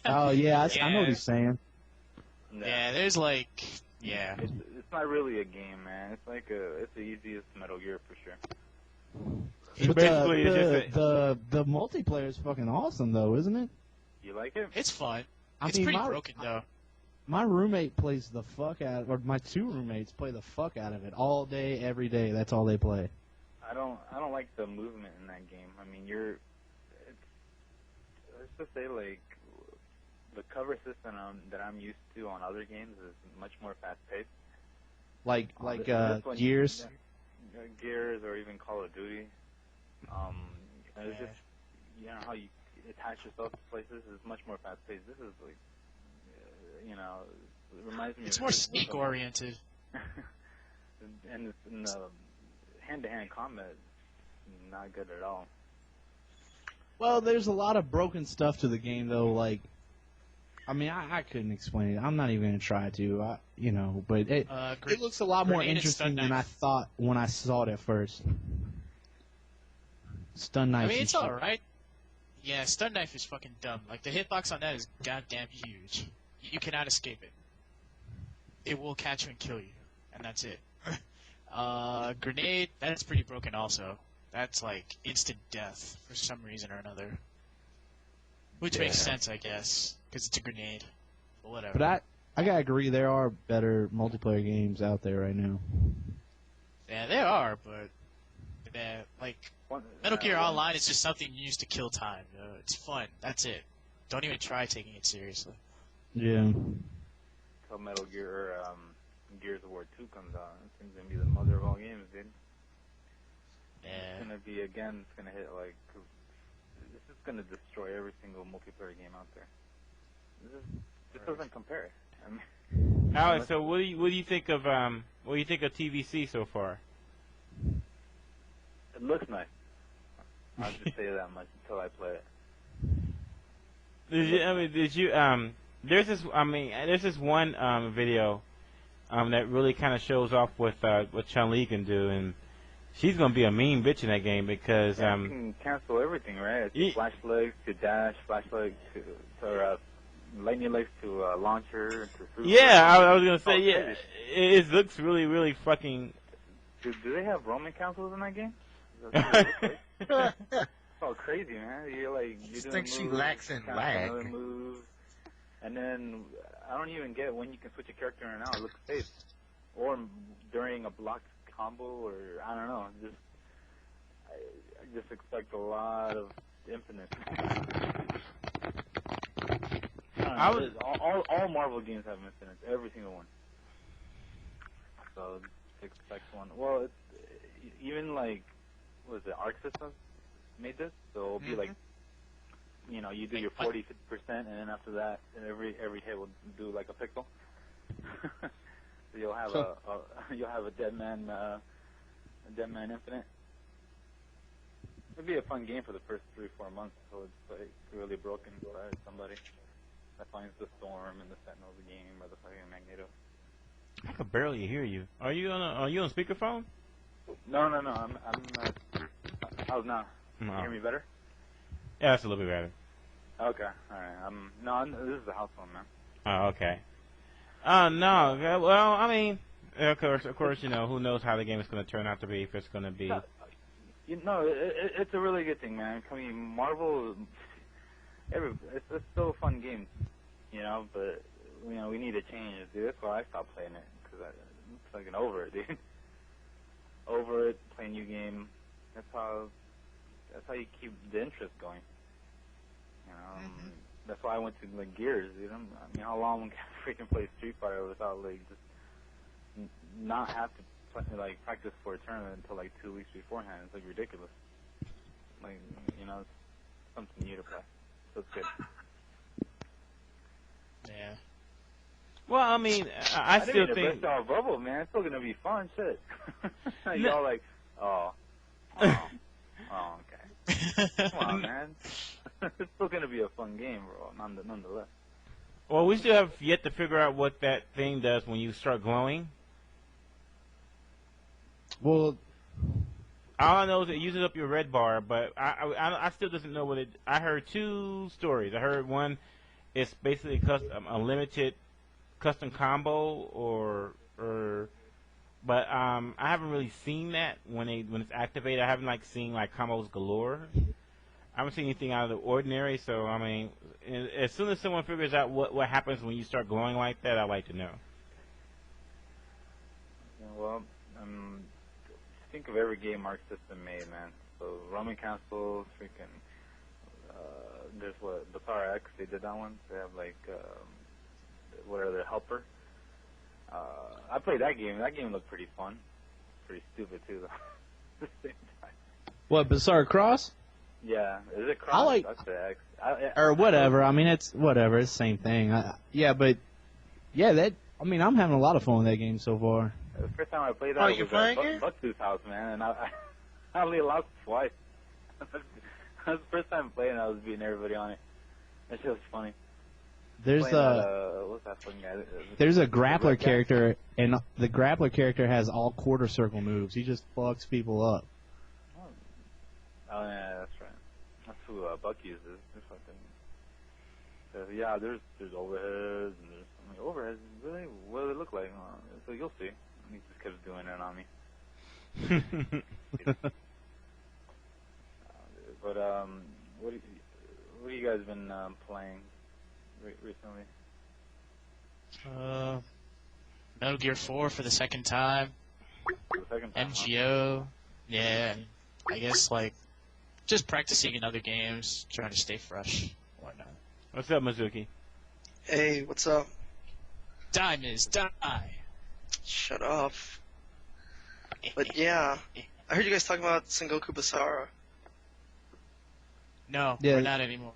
Oh yeah, I know what he's saying. No. Yeah, there's like, yeah. It's not really a game, man. It's like it's the easiest Metal Gear for sure. So basically, it's just the multiplayer is fucking awesome though, isn't it? You like it? It's fun. I It's mean, pretty broken though. My roommate plays the fuck out, or my two roommates play the fuck out of it all day, every day. That's all they play. I don't like the movement in that game. I mean, let's just say like the cover system that I'm used to on other games is much more fast paced. Like this one, Gears. Gears or even Call of Duty. It's just how you attach yourself to places is much more fast paced. This is like it reminds me. It's of more sneak oriented. And the hand-to-hand combat is not good at all. Well, there's a lot of broken stuff to the game, though. Like, I mean, I couldn't explain it. I'm not even gonna try to. But it looks a lot more interesting than I thought when I saw it at first. Stun knife. I mean, it's all right. Yeah, stun knife is fucking dumb. Like the hitbox on that is goddamn huge. You cannot escape it. It will catch you and kill you, and that's it. Grenade, that's pretty broken also. That's like instant death for some reason or another. Which makes sense, I guess, because it's a grenade. But whatever. But I gotta agree, there are better multiplayer games out there right now. Yeah, there are, but like Metal Gear Online is just something you use to kill time. It's fun. That's it. Don't even try taking it seriously. Yeah. Until Metal Gear Gears of War 2 comes out, it's gonna be the mother of all games, dude. Yeah. It's gonna be it's gonna hit like this is gonna destroy every single multiplayer game out there. This doesn't compare. I mean, Alex, so what do you think of TvC so far? it looks nice. I'll just say that much until I play it. There's this one video that really kind of shows off what Chun-Li can do, and she's gonna be a mean bitch in that game because you can cancel everything, right? It's flash legs to dash, flash legs to lightning legs to launcher to. Yeah, I was gonna say yeah. It looks really, really fucking. Do they have Roman councils in that game? It's all crazy, man. You're doing she lacks in lag. Another move, and then I don't even get when you can switch a character in and out. It looks safe, or during a blocked combo, or I don't know. I just expect a lot of infinite. All Marvel games have infinite, every single one. So expect one. Well, it's even like what was it? Arc Systems made this, so it'll be like you do your 40-50%, and then after that, every hit will do like a pixel. So you'll have a dead man infinite. It'd be a fun game for the first 3-4 months until it's like really broken by somebody that finds the Storm and the Sentinel of the game or the fucking Magneto. I could barely hear you. Are you on speakerphone? No. I'm how's now? Can you hear me better? Yeah, that's a little bit better. Okay, alright. This is the house phone, man. Oh, okay. No. Well, I mean, of course, who knows how the game is going to turn out to be, if it's going to be. It's a really good thing, man. I mean, Marvel, it's still a fun game, but we need to change it, dude. That's why I stopped playing it, because I'm fucking over it, dude. Over it, play a new game. That's how you keep the interest going. That's why I went to like Gears, dude. I mean, how long can I freaking play Street Fighter without like just not have to play, practice for a tournament until like 2 weeks beforehand? It's like ridiculous. It's something new to play. So it's good. Yeah. Well, I mean, I still think. Best bubble, man. It's still gonna be fun, shit. Y'all like, okay. Come on, man. It's still gonna be a fun game, bro. Nonetheless. Well, we still have yet to figure out what that thing does when you start glowing. Well, all I know is it uses up your red bar, but I still doesn't know what it. I heard two stories. I heard one, it's basically a limited custom combo, but I haven't really seen that when it's activated. I haven't seen combos galore. I haven't seen anything out of the ordinary. So I mean, as soon as someone figures out what happens when you start glowing like that, I'd like to know. Yeah, well, think of every game Arc System made, man. So Roman Castle, freaking, there's Bazaar X, they did that one. They have the Helper. I played that game. That game looked pretty fun. Pretty stupid too, though. At the same time. What, Bazaar Cross? Yeah, is it Cross? That's the X. Or whatever. I mean, it's whatever. It's the same thing. I'm having a lot of fun with that game so far. The first time I played that was at Buck's house, man, and I only lost twice. That was the first time playing. I was beating everybody on it. That shit was funny. There's what's that fucking guy? There's a grappler character, and the grappler character has all quarter circle moves. He just fucks people up. Oh yeah, that's right. That's who Buck uses. Yeah, there's overheads and there's overheads. Really, what do they look like? So you'll see. He just kept doing it on me. But what have you guys been playing recently? Metal Gear 4 for the second time. MGO. Yeah, I guess just practicing in other games, trying to stay fresh, whatnot. What's up, Mizuki? Hey, what's up? Dime is die. Shut up. But yeah, I heard you guys talking about Sengoku Basara. No, we're not anymore.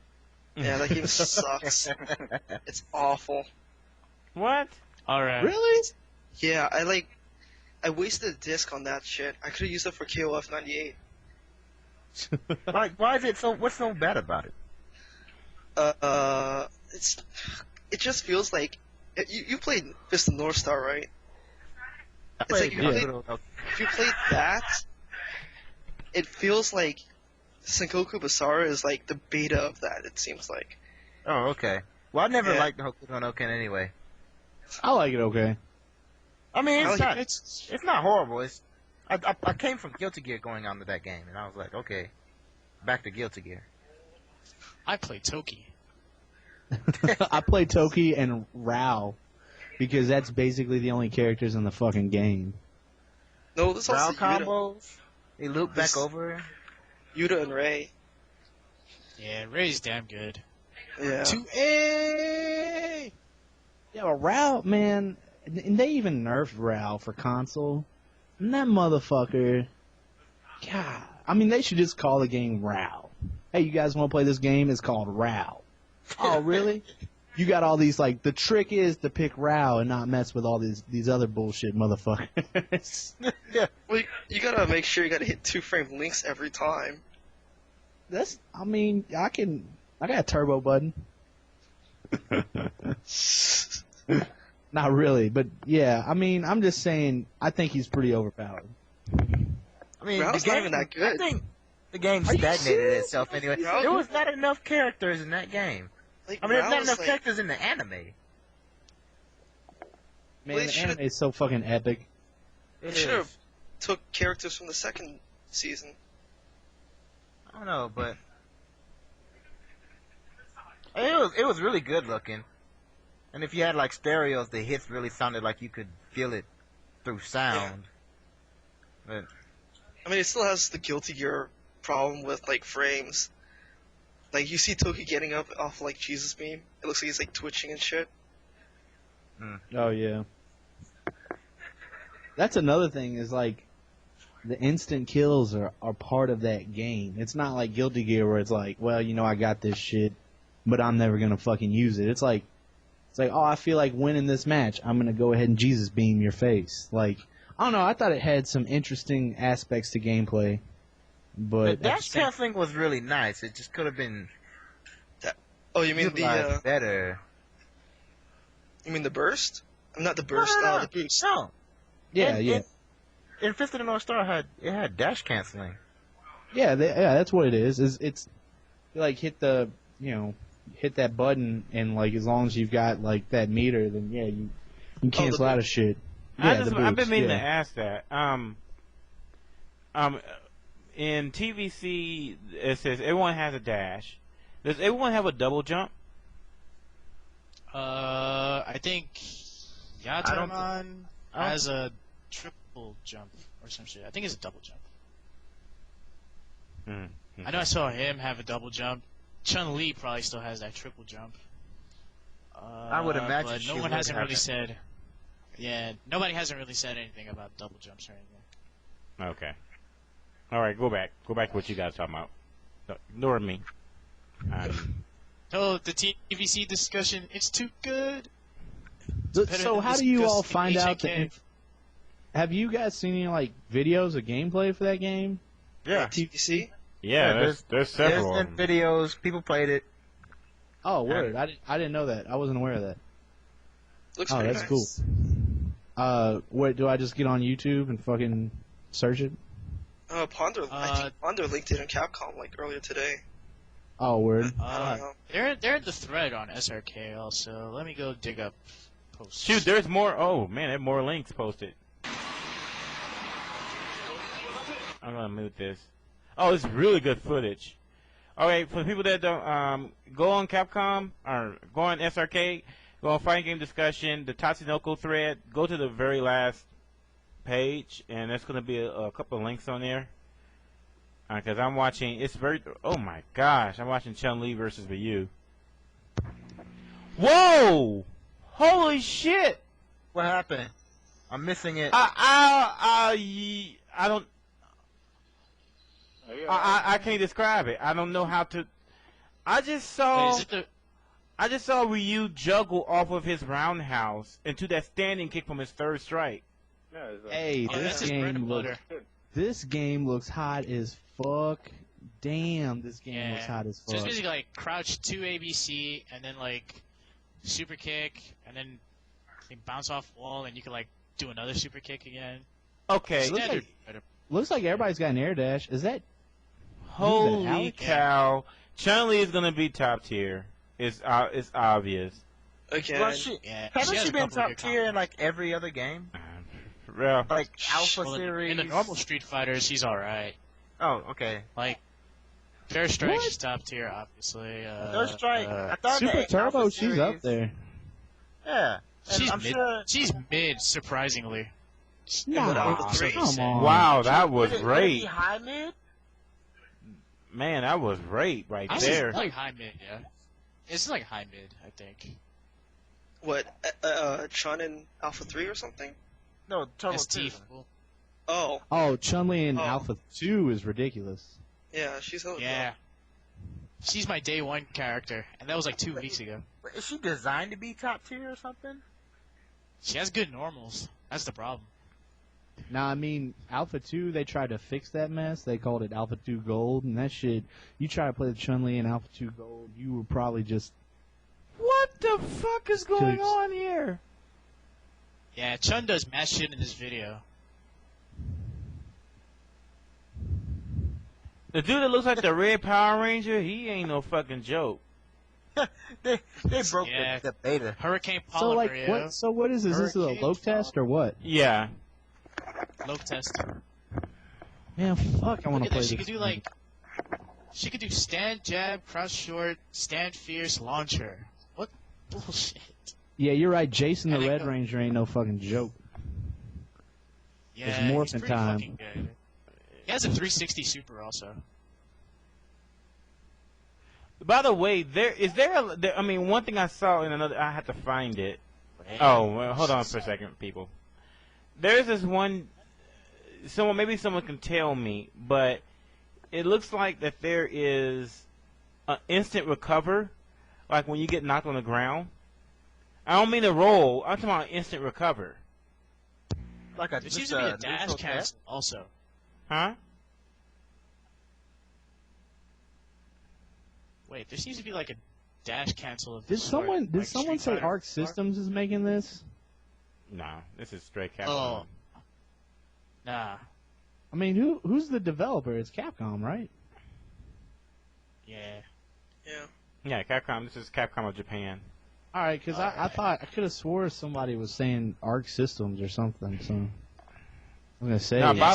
Yeah, that game sucks. It's awful. What? Alright. Really? Yeah, I wasted a disc on that shit. I could have used it for KOF 98. Why is it so? What's so bad about it? It just feels like you played Fist of North Star, right? It's like if you played that, it feels like Sengoku Basara is like the beta of that. It seems like. Oh, okay. Well, I never liked Hokuto no Ken anyway. I like it okay. I mean, it's not horrible. I came from Guilty Gear going on to that game, and I was like, okay, back to Guilty Gear. I play Toki. I play Toki and Rao because that's basically the only characters in the fucking game. No, this Rao also combos. They loop back over. Yuta and Ray. Yeah, Ray's damn good. Yeah. 2A! Yeah, but Rao, man, and they even nerfed Rao for console. And that motherfucker, God, I mean, they should just call the game Rao. Hey, you guys want to play this game? It's called Rao. Oh, really? You got all these, the trick is to pick Rao and not mess with all these other bullshit motherfuckers. Yeah. Well, you gotta make sure you gotta hit 2-frame links every time. I got a turbo button. Not really, but yeah, I'm just saying, I think he's pretty overpowered. I mean, Rao's not even that good. I think the game stagnated itself anyway. There was not enough characters in that game. There's not enough characters in the anime. Man, the anime is so fucking epic. They should have took characters from the second season. I don't know, but it was really good looking. And if you had stereos, the hits really sounded like you could feel it through sound. Yeah. But it still has the Guilty Gear problem with frames. You see Toki getting up off Jesus Beam. It looks like he's twitching and shit. Oh yeah. That's another thing is the instant kills are part of that game. It's not like Guilty Gear where it's well, I got this shit, but I'm never gonna fucking use it. It's like, oh, I feel like winning this match. I'm gonna go ahead and Jesus Beam your face. I don't know. I thought it had some interesting aspects to gameplay, but that thing was really nice. It just could have been. Oh, you mean the better? You mean the burst? Not the burst. No. The boost. No. Yeah, yeah. And Fist of the North Star had dash canceling. Yeah, that's what it is. It's like hit that button, and like as long as you've got like that meter, then yeah, you can cancel out of shit. Yeah, I've been meaning to ask that. In TvC, it says everyone has a dash. Does everyone have a double jump? I think Yataman has a triple jump or some shit. I think it's a double jump. I know I saw him have a double jump. Chun-Li probably still has that triple jump. I would imagine, but no one hasn't really said. Yeah, nobody hasn't really said anything about double jumps or anything. Okay. All right, go back to what you guys talking about. Ignore me. Oh, the TvC discussion, it's too good. So how do you all find out that? Have you guys seen any like videos of gameplay for that game? Yeah. TvC? Yeah, there's several. There's been videos. People played it. Oh, word! I didn't know that. I wasn't aware of that. Looks pretty that's nice. Cool. What do I just get on YouTube and fucking search it? Ponder. I think Ponder linked it in Capcom like earlier today. Oh, word. They're in the thread on SRK also. Let me go dig up posts. Shoot, there's more. Oh man, there are more links posted. I'm gonna mute this. Oh, it's really good footage. Okay, for the people that don't, go on Capcom or go on SRK, go on Fighting Game Discussion, the Tatsunoko thread. Go to the very last page, and there's gonna be a couple of links on there. Because I'm watching, oh my gosh, I'm watching Chun-Li versus Ryu. Whoa! Holy shit! What happened? I'm missing it. I don't. I can't describe it. I don't know how to. I just saw Ryu juggle off of his roundhouse into that standing kick from his third strike. Hey, this game looks hot as fuck. Damn, this game looks hot as fuck. So it's basically like crouch 2 ABC and then like super kick and then bounce off wall and you can like do another super kick again. Okay. Looks like everybody's got an air dash. Is that? Holy cow! Chun-Li is gonna be top tier. It's obvious. Okay. Well, hasn't she been top tier in like every other game? Yeah. Like Alpha Series. In the normal Street Fighter, she's alright. Oh, okay. Like Fair Strike, she's top tier, obviously. Third Strike. I thought Super Turbo, she's up there. Yeah. She's mid, surprisingly. Nah, come on. Wow, that was great. High mid? Man, that was great right there. It's like high mid, yeah. It's like high mid, I think. What? Chun in Alpha 3 or something? No, Turbo ST. 2. Oh, Chun-Li in Alpha 2 is ridiculous. Yeah, she's hella Yeah. She's my day one character, and that was like 2 weeks ago. Is she designed to be top tier or something? She has good normals. That's the problem. Now, I mean, Alpha 2, they tried to fix that mess. They called it Alpha 2 Gold, and that shit, you try to play the Chun-Li in Alpha 2 Gold, you were probably just... What the fuck is going on here? Yeah, Chun does mad shit in this video. The dude that looks like the Red Power Ranger, he ain't no fucking joke. they broke the beta. Hurricane So, like, Polymer, what is this? Is this a Loke test or what? Yeah. Low test. Man, fuck, I want to play this. She could do stand jab, cross short, stand fierce, launcher. What bullshit? Yeah, you're right. Jason the Red Ranger ain't no fucking joke. Yeah, it's morphin' he's time. fucking good. He has a 360 super also. By the way, one thing I saw in another, I had to find it. Oh, well, hold on for a second, people. There's this one, maybe someone can tell me, but it looks like that there is an instant recover, like when you get knocked on the ground. I don't mean to roll, I'm talking about instant recover. Like there seems to be a dash cast also. Huh? Wait, there seems to be like a dash cancel of Did the sort, someone like say Street Fighter Arc 4. Systems is making this? No, this is straight Capcom. Oh. Nah. I mean, who's the developer? It's Capcom, right? Yeah. Yeah. Yeah, Capcom. This is Capcom of Japan. All right, because I thought I could have swore somebody was saying Arc Systems or something. So I'm gonna say. No, Yeah.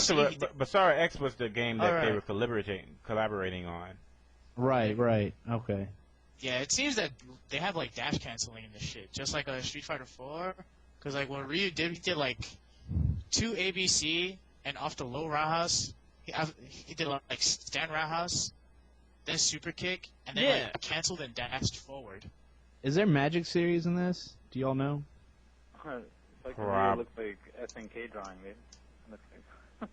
Basara X was the game that they Alright. were collaborating on. Right. Okay. Yeah, it seems that they have like dash canceling in this shit, just like a Street Fighter 4. Because like what Ryu did, he did like 2 ABC and off the low roundhouse. He did like stand roundhouse, then super kick, and then like canceled and dashed forward. Is there Magic Series in this? Do y'all know? It's like it looks like SNK drawing, dude. Looks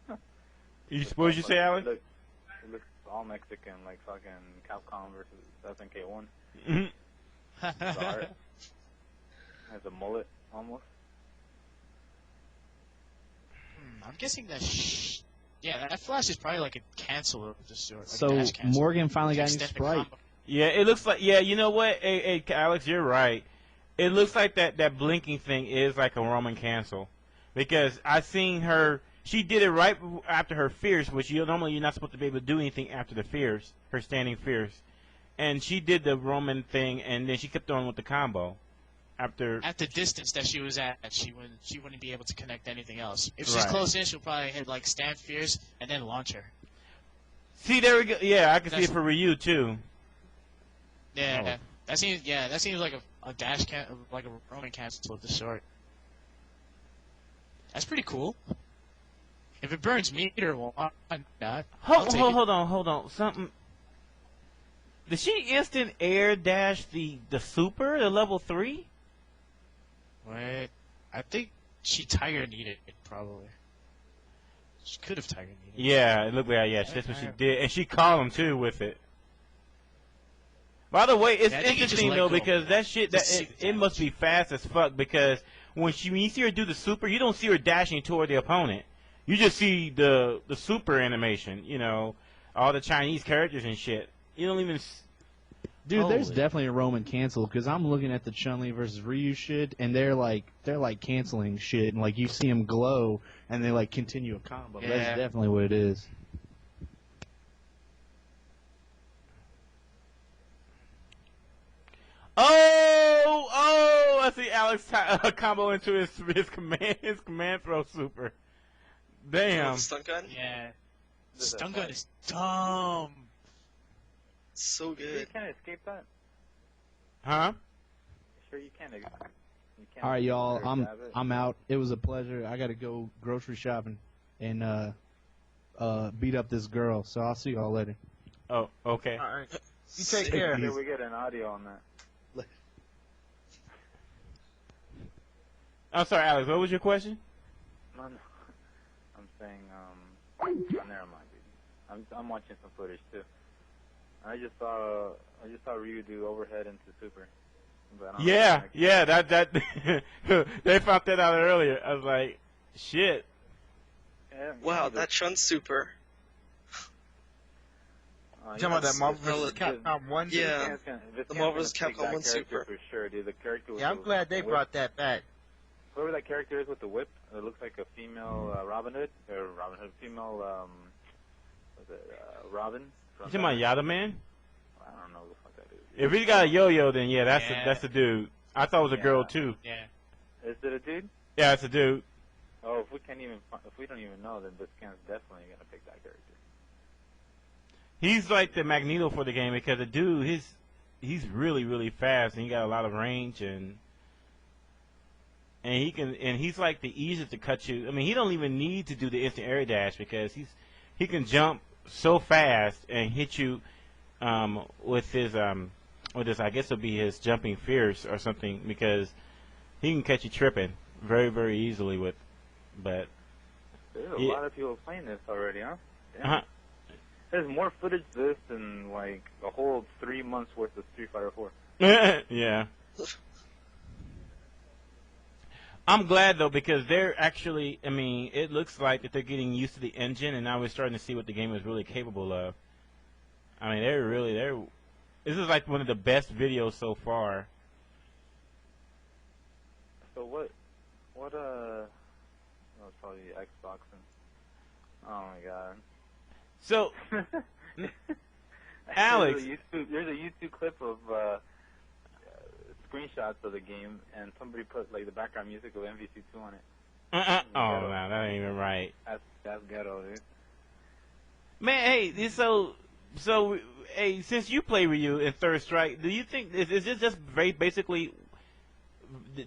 like What did you say, Alan? It looks all Mexican, like fucking Capcom versus SNK1. Mm-hmm. The art has a mullet almost. I'm guessing that. That flash is probably like a cancel of the sort. Like So dash cancel. Morgan finally got a new Extend the sprite. combo. Yeah, it looks like. Yeah, you know what? Hey, Alex, you're right. It looks like that blinking thing is like a Roman cancel, because I seen her. She did it right after her fierce, which normally you're not supposed to be able to do anything after the fierce, her standing fierce, and she did the Roman thing, and then she kept on with the combo. At the distance that she was at, she wouldn't be able to connect anything else. If she's Right. close in, she'll probably hit like stand fierce and then launch her. See, there we go. Yeah, I can see That's- it for Ryu too. Yeah, that seems like a dash like a Roman cancel of the sort. That's pretty cool. If it burns meter, why not? Hold on. Something. Did she instant air dash the super, the level 3? Wait, I think she tiger needed it probably. She could have tiger needed. Yeah, it looked like that's what she did, and she caught him too with it. By the way, it's Yeah, I think it just interesting let though go. because that shit Just it must be fast as fuck because when you see her do the super, you don't see her dashing toward the opponent. You just see the super animation, all the Chinese characters and shit. You don't even. Dude, there's Holy. definitely a Roman cancel because I'm looking at the Chun-Li versus Ryu shit, and they're like canceling shit, and like you see them glow, and they like continue a combo. Yeah. That's definitely what it is. Oh! I see Alex combo into his command throw super. Damn. The stun gun? Yeah, stun gun is dumb. So You good. can't escape that. Huh? Sure, you can't. All right, y'all. grab it. I'm out. It was a pleasure. I got to go grocery shopping and beat up this girl. So I'll see y'all later. Oh, okay. All right. You take care. Maybe we get an audio on that. I'm sorry, Alex. What was your question? No. I'm saying, oh, never mind, dude. I'm watching some footage too. I just saw Ryu do overhead into super. But I don't know Yeah, if yeah. That they found that out earlier. I was like, shit. Yeah, Wow, that Chun super. You talking about that Marvel Well, vs. Capcom 1? Yeah. The Marvel vs. Capcom 1 super. For sure, dude. The character with Yeah, I'm glad they whip. brought that back. Whoever that character is with the whip, it looks like a female Robin Hood, female, was it Robin? You talking about Yada Man? I don't know who the fuck that is. If he got a yo-yo, then yeah, Yeah. that's the dude. I thought it was a girl too. Yeah. Is it a dude? Yeah, it's a dude. Oh, if we don't even know, then this game's definitely gonna pick that character. He's like the Magneto for the game because the dude, he's really really fast and he got a lot of range and he's like the easiest to cut you. I mean, he don't even need to do the instant air dash because he can jump so fast and hit you with his I guess it'll be his jumping fierce or something because he can catch you tripping very very easily with. But There's a Yeah. lot of people playing this already, huh? Damn. uh-huh. There's more footage of this than like a whole 3 months worth of Street Fighter 4. Yeah. I'm glad though because they're actually. I mean, it looks like that they're getting used to the engine, and now we're starting to see what the game is really capable of. I mean, This is like one of the best videos so far. So what, no, it's probably Xbox and, oh my god. So, Alex. There's a YouTube clip of, screenshots of the game, and somebody put, like, the background music of MVC2 on it. Oh, no, that ain't even right. That's ghetto, dude. Man, hey, so, hey, since you play Ryu in Third Strike, do you think, is this just very basically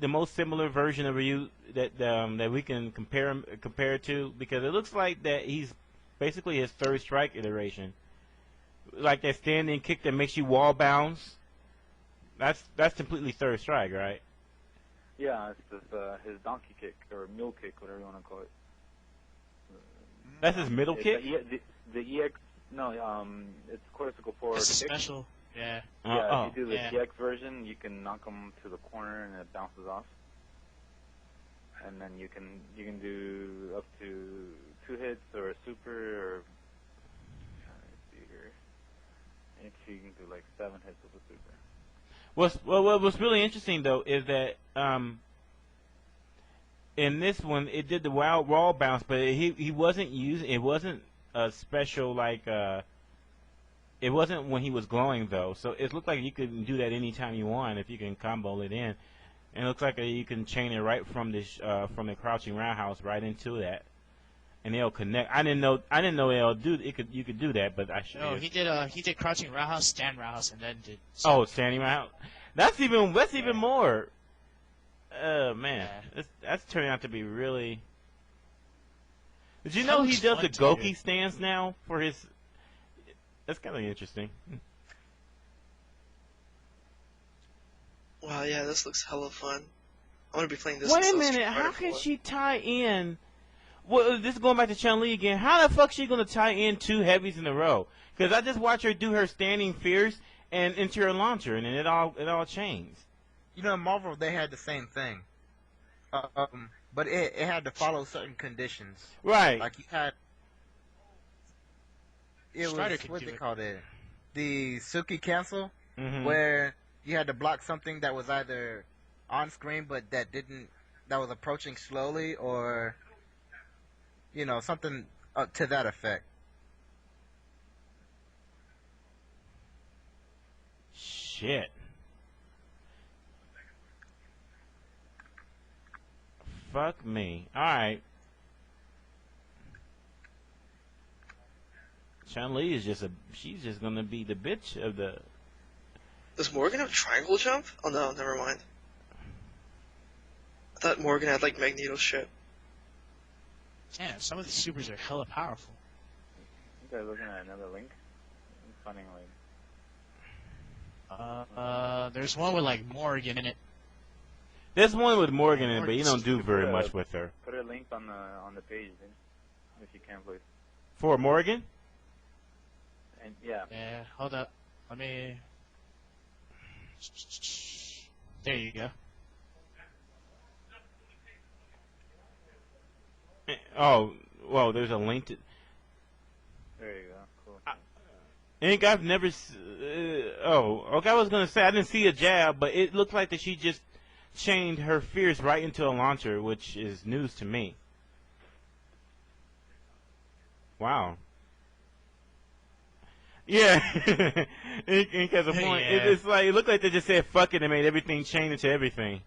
the most similar version of Ryu that we can compare to? Because it looks like that he's basically his Third Strike iteration. Like that standing kick that makes you wall bounce. That's completely Third Strike, right? Yeah, it's his donkey kick or mule kick, whatever you want to call it. That's his middle kick. The EX, no, it's cortical forward. It's kick. special. Yeah. Yeah, if you do the EX version, you can knock him to the corner and it bounces off. And then you can do up to 2 hits or a super or let's see here. You can do like 7 hits with a super. What's really interesting though is that in this one it did the wild wall bounce, but he wasn't using it. Wasn't a special like it wasn't when he was glowing though. So it looked like you could do that anytime you want if you can combo it in. And it looks like you can chain it right from the crouching roundhouse right into that, and they'll connect. I didn't know you could do that, but I should. No, he did crouching roundhouse, stand roundhouse, and then did. Oh, standing roundhouse. That's even more. Oh man, that's turning out to be really. Did you know he does the Goki stance now for his? That's kind of interesting. Wow, yeah, this looks hella fun. I want to be playing this. Wait a minute, how can she tie in? Well, this is going back to Chun-Li again. How the fuck she gonna tie in 2 heavies in a row? Because I just watched her do her standing fierce and into her launcher, and then it all changed. You know, in Marvel they had the same thing, but it had to follow certain conditions. Right. Like you had. It was what they called it, the Suki cancel, where you had to block something that was either on screen but that was approaching slowly, or something to that effect. Shit. Fuck me. Alright. Chun-Li is she's just gonna be the bitch of the... Does Morgan have triangle jump? Oh no, never mind. I thought Morgan had like Magneto shit. Damn, some of these supers are hella powerful. You guys looking at another link? I'm finding like... There's one with like Morgan in it. There's one with Morgan in it, but you don't do very much with her. Put a link on the page, then, if you can, please. For Morgan? And yeah. Yeah, hold up. Let me... There you go. Oh, well, there's a link to... There you go. Cool. I've never... oh, okay, I was going to say, I didn't see a jab, but it looked like that she just chained her fierce right into a launcher, which is news to me. Wow. Yeah. Ink has a point. Yeah. It's like, it looked like they just said fuck it and made everything chain into everything.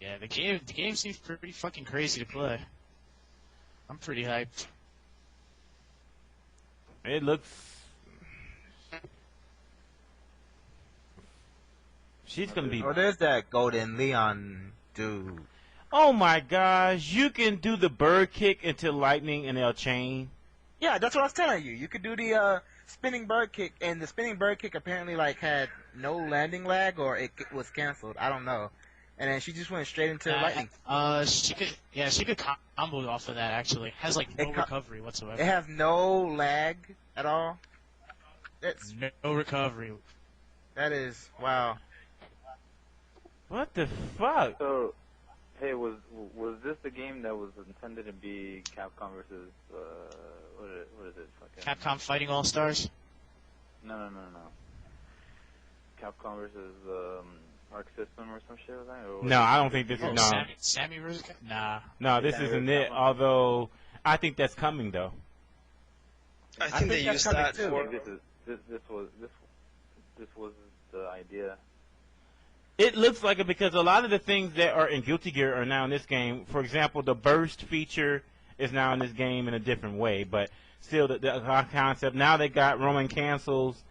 Yeah, the game seems pretty fucking crazy to play. I'm pretty hyped. It looks... She's gonna be... Oh, there's that Golden Leon dude. Oh my gosh, you can do the bird kick into lightning and they'll chain. Yeah, that's what I was telling you. You could do the spinning bird kick, and the spinning bird kick apparently like had no landing lag, or it was canceled. I don't know. And then she just went straight into lightning. She could combo off of that actually. Has like no recovery whatsoever. It has no lag at all. That's no recovery. That is wow. What the fuck? So Hey, was this the game that was intended to be Capcom versus what is it? Fucking Capcom Fighting All Stars. No. Capcom versus Arc System or some shit like that? Or No, I don't think this is no. Sammy versus Nah. No, this isn't it. Although I think that's coming though. I think they used that too. for. This was the idea. It looks like it because a lot of the things that are in Guilty Gear are now in this game. For example, the burst feature is now in this game in a different way, but still the concept. Now they got Roman cancels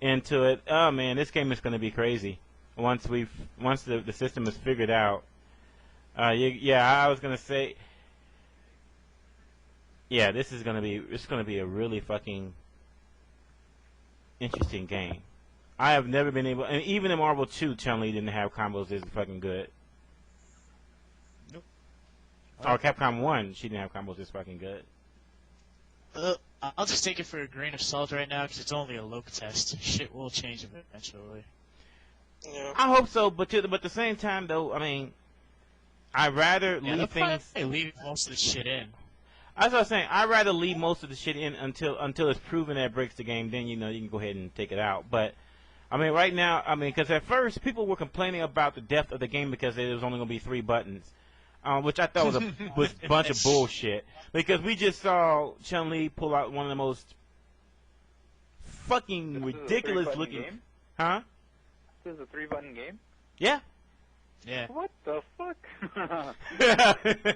into it. Oh man, this game is going to be crazy once the system is figured out. I was going to say, yeah, it's going to be a really fucking interesting game. I have never been able, and even in Marvel 2, Chun-Li didn't have combos this fucking good. Nope. Or Capcom 1, she didn't have combos this fucking good. I'll just take it for a grain of salt right now because it's only a local test. Shit will change eventually. Yeah. I hope so, but at the same time, though, I mean, I'd rather leave things. Leave most of the shit in. That's what I was saying. I'd rather leave most of the shit in until it's proven that it breaks the game. Then you can go ahead and take it out. But I mean, right now, because at first people were complaining about the depth of the game because there was only going to be 3 buttons, which I thought was a bunch of bullshit. Because we just saw Chun-Li pull out one of the most fucking ridiculous looking. Game? Huh? This is a 3-button game? Yeah. Yeah. What the fuck?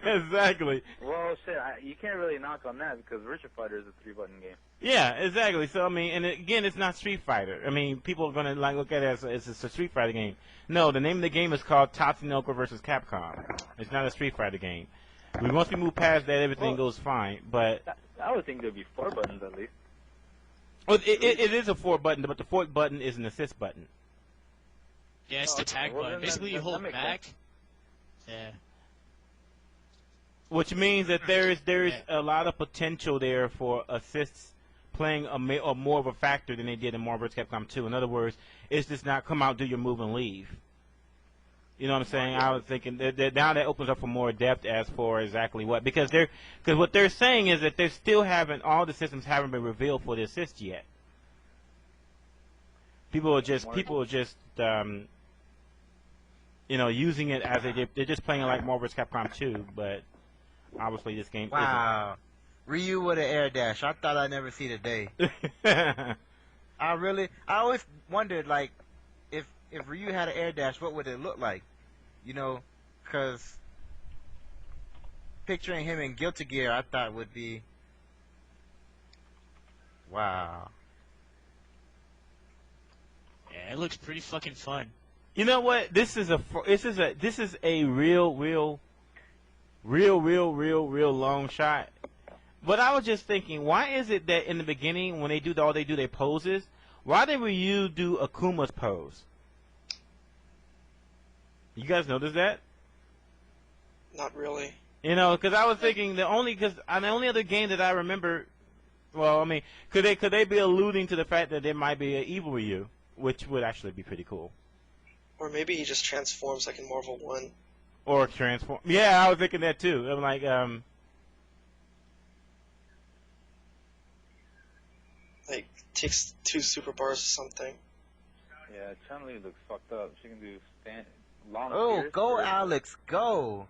Exactly. Well, shit, you can't really knock on that because Virtua Fighter is a 3-button game. Yeah, exactly. So, I mean, and again, it's not Street Fighter. I mean, people are going to look at it as it's a Street Fighter game. No, the name of the game is called Tatsunoko versus Capcom. It's not a Street Fighter game. Once we move past that, everything goes fine. But I would think there'd be 4 buttons at least. Well, it is a 4-button, but the 4th button is an assist button. Yeah, it's the tag button. Basically, you hold back. Sense. Yeah. Which means that there is a lot of potential there for assists playing a more of a factor than they did in Marvel vs. Capcom 2. In other words, it's just not come out, do your move, and leave. You know what I'm saying? I was thinking that now that opens up for more depth as for exactly what, because what they're saying is that all the systems haven't been revealed for the assist yet. People are just using it as they're just playing it like Marvel vs. Capcom 2, but obviously this game Wow. Ryu with an air dash. I thought I'd never see the day. I always wondered, like, if Ryu had an air dash, what would it look like? Because picturing him in Guilty Gear, I thought would be, wow. Yeah, it looks pretty fucking fun. You know what? This is a real long shot. But I was just thinking, why is it that in the beginning when they do their poses, why did Ryu do Akuma's pose? You guys notice that? Not really. Because I was thinking the only other game that I remember, well, I mean, could they be alluding to the fact that there might be an evil Ryu, which would actually be pretty cool. Or maybe he just transforms like in Marvel 1. Or transform. Yeah, I was thinking that too. I'm like, like takes 2 super bars or something. Yeah, Chun-Li looks fucked up. She can do long Oh, pierce, go Alex, go!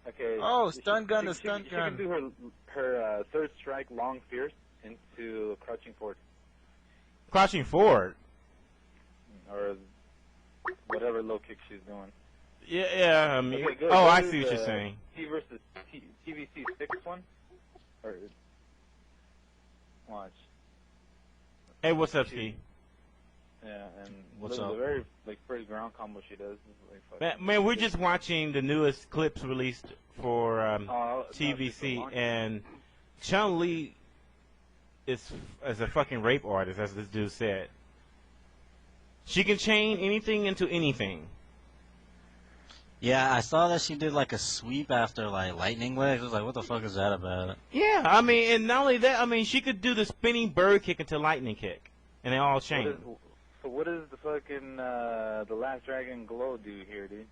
Okay. Oh, stun gun to stun gun. She can do her third strike long fierce into crouching forward. Crouching forward? Or whatever low kick she's doing. Yeah, I mean, Okay, I see what you're saying. T versus TvC 6 one? Or, watch. Hey, what's up, Ski? Yeah, and What's the up? very first ground combo she does is like Man, we're just watching the newest clips released for TvC, and Chun-Li is a fucking rape artist, as this dude said. She can chain anything into anything. Yeah, I saw that she did like a sweep after like lightning legs. I was like, what the fuck is that about? Yeah, I mean, and not only that, I mean, she could do the spinning bird kick into lightning kick, and they all chain. So what does the fucking the Last Dragon Glow do here, dude?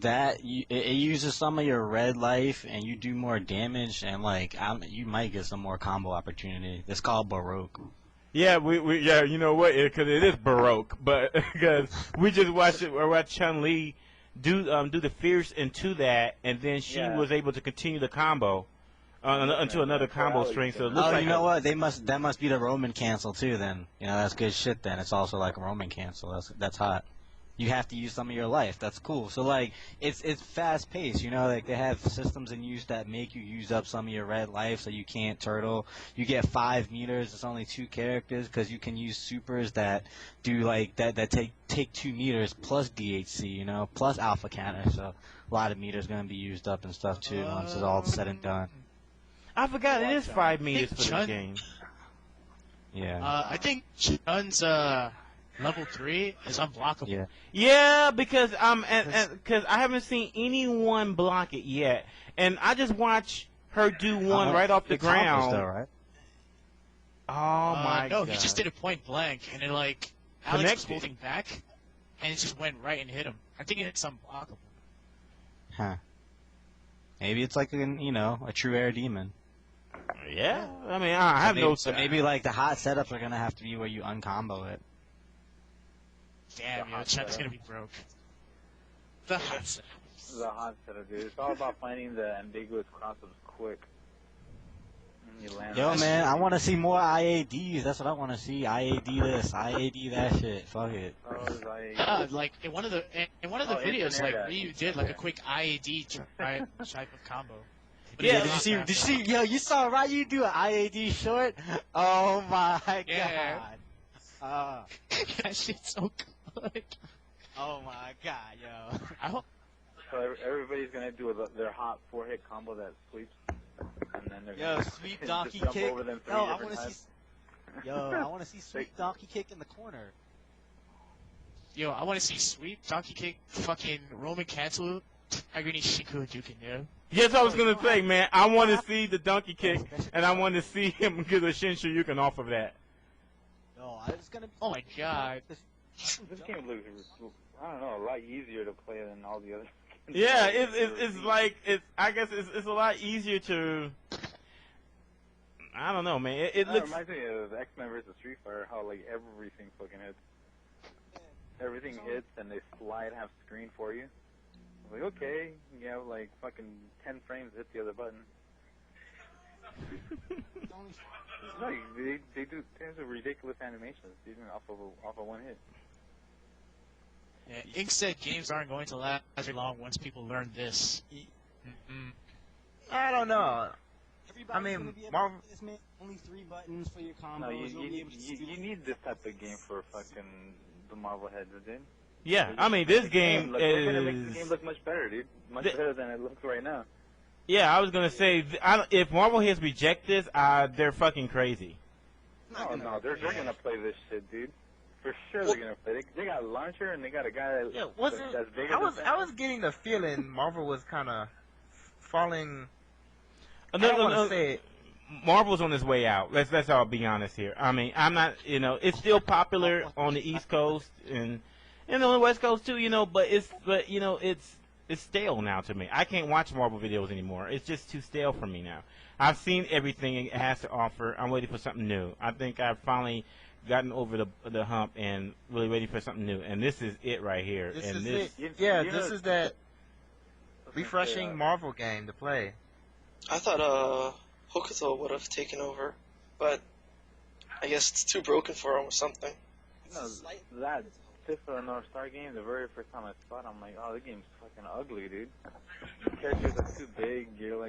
it uses some of your red life, and you do more damage, and you might get some more combo opportunity. It's called Baroque. Yeah, yeah, you know what? Because it is Baroque, but because we just watched Chun-Li do the fierce into that, and then she was able to continue the combo into another combo string. So it looks like you know what? That must be the Roman cancel too. Then that's good shit. Then it's also like a Roman cancel. That's hot. You have to use some of your life. That's cool. So it's fast paced. They have systems in use that make you use up some of your red life, so you can't turtle. You get 5 meters. It's only 2 characters because you can use supers that do that take 2 meters plus DHC. Plus alpha counter. So a lot of meters gonna be used up and stuff too once it's all said and done. I forgot it is 5 meters for the game. Yeah. I think Chun's level 3 is unblockable. Yeah, because because I haven't seen anyone block it yet, and I just watched her do one right off the ground. Though, right? Oh my god! No, he just did it point blank, and it Alex was holding back, and it just went right and hit him. I think it's unblockable. Huh? Maybe it's like a true air demon. Yeah, I mean I have no. So maybe the hot setups are gonna have to be where you uncombo it. Damn, Chun's gonna be broke. The hot setup. The hot setup, dude. It's all about finding the ambiguous crossups quick. Yo, man, I want to see more IADs. That's what I want to see. IAD this, IAD that shit. Fuck it. In one of the videos, Ryu did a quick IAD type of combo. Yeah, did you see? Yo, you saw Ryu do an IAD short? Oh my god. That shit's so good. Oh my god, yo. I hope. So everybody's gonna do their hot 4-hit combo that sweeps, and then they're gonna sweep donkey jump kick. over them I want to see sweep donkey kick in the corner. Yo, I want to see sweep donkey kick, fucking Roman cancel, agony Shinkuu Hadouken, yo. Yes, I was gonna say, man. I want to see the donkey kick, and I want to see him get a Shin Shoryuken off of that. No, it's gonna be. Oh my god. This game looks, I don't know, a lot easier to play than all the other. Yeah, I guess it's a lot easier to. I don't know, man. It looks. Reminds me of X-Men vs. Street Fighter, how everything fucking hits. Everything hits and they slide half screen for you. I'm like, okay, you have fucking 10 frames to hit the other button. They do tons of ridiculous animations even off of one hit. Yeah, Ink said games aren't going to last very long once people learn this. I don't know. I mean, Marvel. Only 3 buttons for your combos. No, you need this type of game for fucking the Marvel heads, dude. Yeah, I mean this game is. They're gonna make the game look much better, dude. Much better than it looks right now. Yeah, I was gonna say if Marvel heads reject this, they're fucking crazy. No, they're gonna play this shit, dude. For sure they're gonna play. They got a launcher and they got a guy that's bigger. I was getting the feeling Marvel was kind of falling. I don't want to say it. Marvel's on its way out. Let's all be honest here. I mean, I'm not. It's still popular on the East Coast and on the West Coast too. But it's stale now to me. I can't watch Marvel videos anymore. It's just too stale for me now. I've seen everything it has to offer. I'm waiting for something new. I think I've finally gotten over the hump and really waiting for something new. And this is it right here. This is that refreshing Marvel game to play. I thought Hokuto would have taken over, but I guess it's too broken for him or something. No, that Tifa North Star game, the very first time I saw it, I'm like, oh, the game's fucking ugly, dude. The characters are too big. You're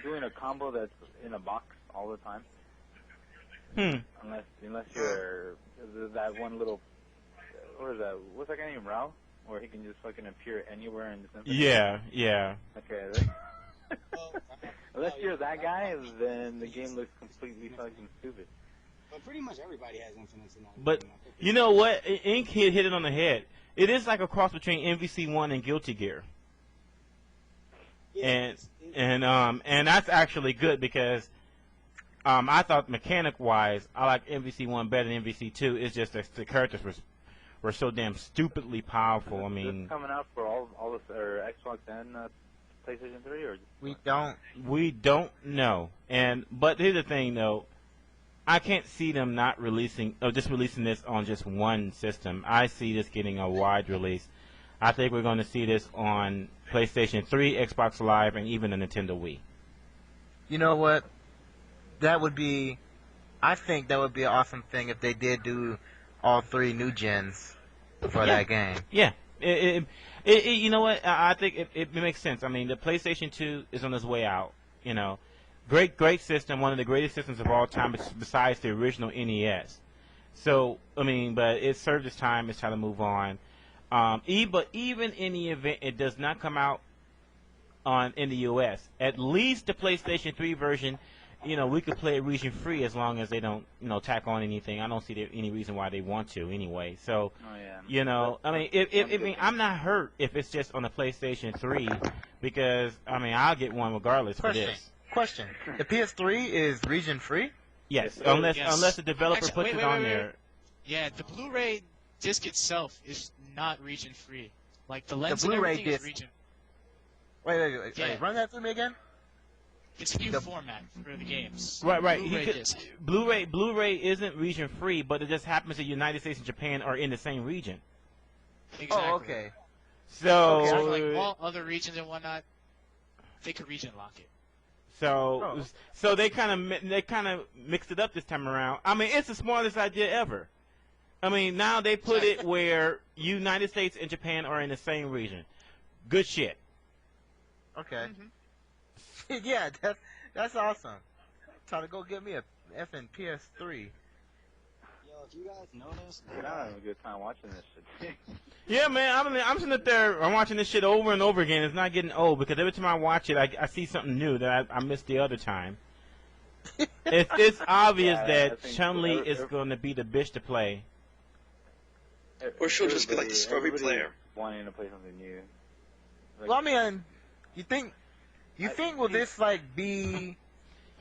doing a combo that's in a box all the time. Unless you're that one little, what is that? What's that guy named Rao? Where he can just fucking appear anywhere and just. Yeah. Okay. Unless you're that guy, then the game looks completely fucking stupid. But pretty much everybody has infinites in that. But you know what? Ink hit it on the head. It is like a cross between MVC1 and Guilty Gear. And that's actually good because I thought mechanic-wise, I like MVC1 better than MVC2. It's just that the characters were so damn stupidly powerful. I Is mean, this coming out for all the or Xbox and PlayStation 3, or We don't know. But here's the thing, though. I can't see them not releasing, or just releasing this on just one system. I see this getting a wide release. I think we're going to see this on PlayStation 3, Xbox Live, and even the Nintendo Wii. You know what? I think that would be an awesome thing if they did do all 3 new gens for that game. Yeah. You know what? I think it makes sense. I mean, the PlayStation 2 is on its way out. You know, great system, one of the greatest systems of all time, besides the original NES. So, I mean, but it served its time. It's time to move on. But even in the event it does not come out in the U.S., at least the PlayStation 3 version, you know, we could play it region free as long as they don't, you know, tack on anything. I don't see any reason why they want to anyway. So, you know, I mean, I'm not hurt if it's just on the PlayStation 3 because, I mean, I'll get one regardless for this. Question. The PS3 is region free? Yes, unless the developer puts it on there. Yeah, the Blu-ray disc itself is not region free. Like the lens The and Blu-ray everything is disc. region. Wait. Yeah. Run that through me again? It's new format for the games. Right. Blu-ray disc. Blu-ray isn't region free, but it just happens that the United States and Japan are in the same region. Exactly. Oh, okay. So, So like all other regions and whatnot, they could region lock it. So they kind of mixed it up this time around. I mean, it's the smartest idea ever. I mean, now they put it where United States and Japan are in the same region. Good shit. Okay. Yeah, that's awesome. Trying to go get me a effing PS3. Yo, if you guys notice, I'm having a good time watching this shit. Yeah, man, I'm sitting up there. I'm watching this shit over and over again. It's not getting old because every time I watch it, I see something new that I missed the other time. It's obvious that Chun-Li is going to be the bitch to play. Or she'll just be like the scrubby player. Wanting to play something new. Like, Well, I mean, you think will this like be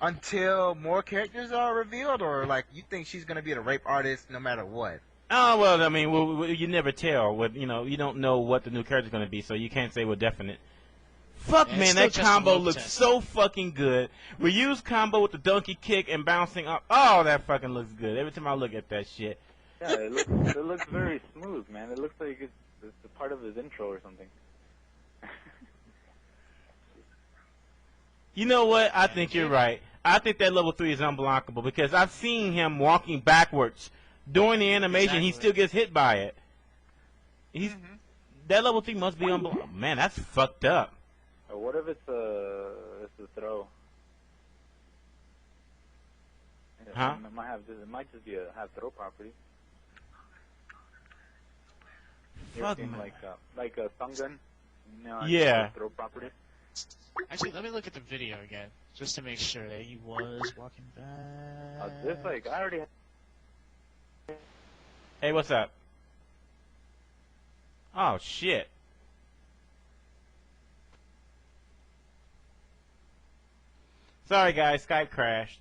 until more characters are revealed, or like you think she's gonna be the rape artist no matter what? Oh well, I mean, you never tell. You don't know what the new character's gonna be, so you can't say with definite. Fuck, Yeah, man, that combo looks so fucking good. We use combo with the donkey kick and bouncing up. Oh, that fucking looks good. Every time I look at that shit. Yeah, it looks very smooth, man. It looks like it's a part of his intro or something. You know what? I think you're right. I think that level 3 is unblockable because I've seen him walking backwards during the animation. He still gets hit by it. That level 3 must be unblockable. Man, that's fucked up. Or what if it's a throw? Huh? It might just be have throw property. You Fuck, ever seen man. like a stun gun? You know, Yeah. Throw property. Actually, let me look at the video again, just to make sure that he was walking back. This I already. Hey, what's up? Oh, shit. Sorry, guys. Skype crashed.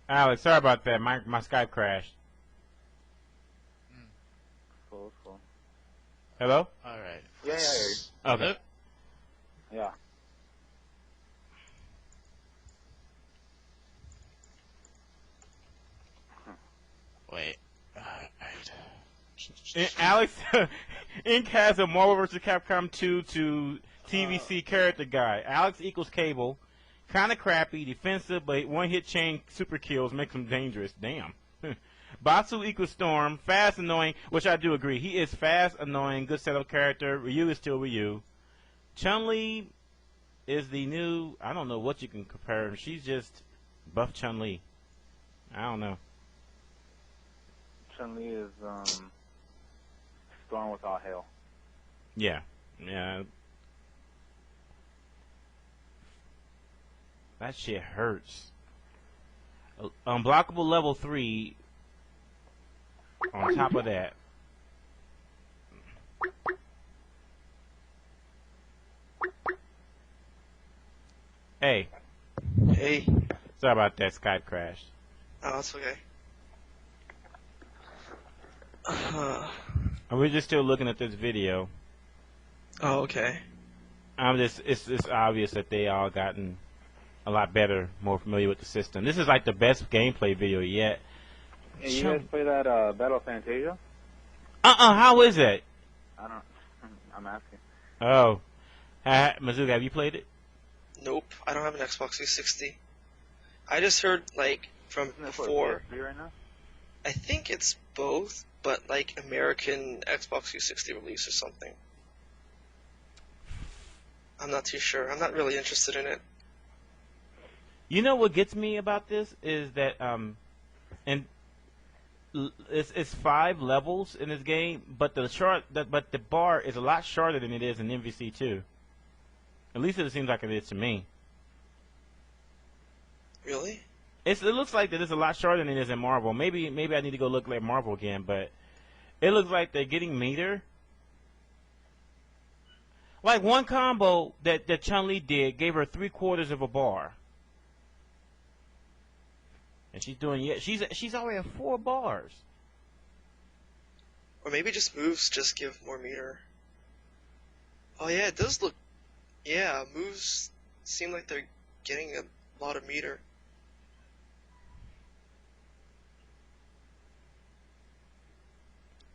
Alex, sorry about that. My Skype crashed. Cool. Hello? Alright. Yeah, Okay. yeah. Wait. Alex, Inc. has a Marvel vs. Capcom 2 to TvC character guide. Alex equals Cable. Kind of crappy, defensive, but one-hit chain super kills makes him dangerous. Damn. Batsu equals Storm. Fast, annoying, which I do agree. He is fast, annoying, good setup character. Ryu is still Ryu. Chun-Li is the new... I don't know what you can compare her. She's just buff Chun-Li. I don't know. Chun-Li is storm without hail. Yeah. Yeah. That shit hurts. Unblockable level 3 on top of that. Hey. Hey. Sorry about that, Skype crashed. Oh, it's okay. And we're just still looking at this video. Oh, okay. It's obvious that they all gotten a lot better, more familiar with the system. This is like the best gameplay video yet. Yeah, you guys play that Battle of Fantasia? How is it? I don't. I'm asking. Oh, Mizuga, have you played it? Nope, I don't have an Xbox 360. I just heard like from before. PS3 right now? I think it's both, but like American Xbox 360 release or something. I'm not too sure. I'm not really interested in it. You know what gets me about this is that and it's 5 levels in this game, but the bar is a lot shorter than it is in MVC 2. At least it seems like it is to me. Really? It looks like that it's a lot shorter than it is in Marvel. Maybe I need to go look like Marvel again, but it looks like they're getting meter. Like one combo that Chun-Li did gave her 3/4 of a bar. And she's doing she's already at 4 bars. Or maybe just moves just give more meter. Oh yeah, it does look. Yeah, moves seem like they're getting a lot of meter.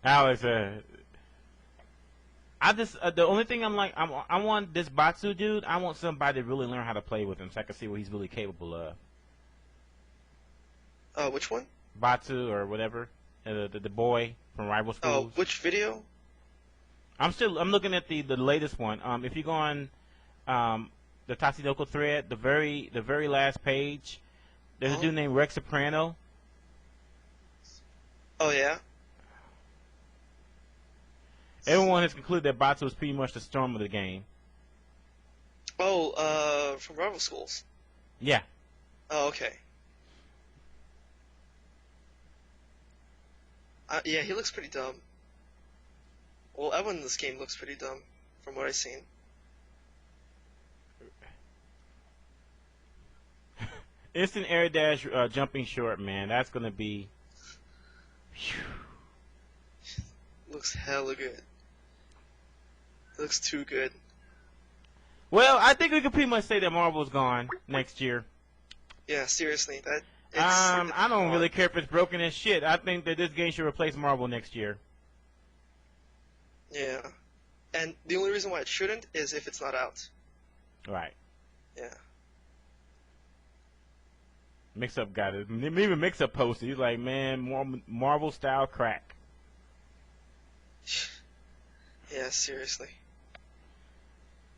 Alex, I just the only thing I want this Batsu dude. I want somebody to really learn how to play with him, so I can see what he's really capable of. Which one? Batsu or whatever, the boy from Rival Schools. Oh, which video? I'm looking at the latest one. If you go on the Tatsunoko thread, the very last page, there's a dude named Rex Soprano. Oh yeah. Everyone has concluded that Batsu is pretty much the storm of the game. Oh, from Rival Schools. Yeah. Oh, okay. Yeah, he looks pretty dumb. Well, everyone in this game looks pretty dumb, from what I've seen. Instant air dash jumping short, man. That's gonna be. Looks hella good. It looks too good. Well, I think we can pretty much say that Marvel's gone next year. Yeah, seriously, that. I don't really care if it's broken as shit. I think that this game should replace Marvel next year. Yeah, and the only reason why it shouldn't is if it's not out. Right. Yeah. Mix-Up got it. Even Mix-Up posted. He's like, man, Marvel style crack. Yeah, seriously.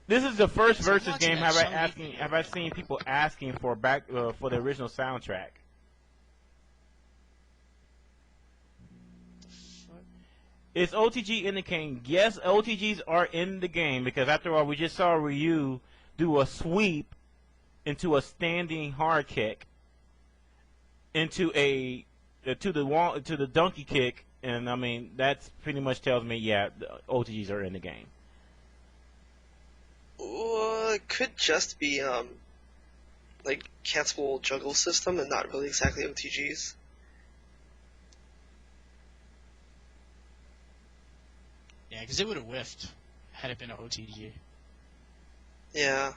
This is the first versus game have I seen people asking for for the original soundtrack. Is OTG in the game? Yes, OTGs are in the game because after all, we just saw Ryu do a sweep into a standing hard kick into the donkey kick, and I mean that's pretty much tells me the OTGs are in the game. It could just be like cancelable juggle system and not really exactly OTGs. Yeah, because it would have whiffed had it been an OTG. Yeah.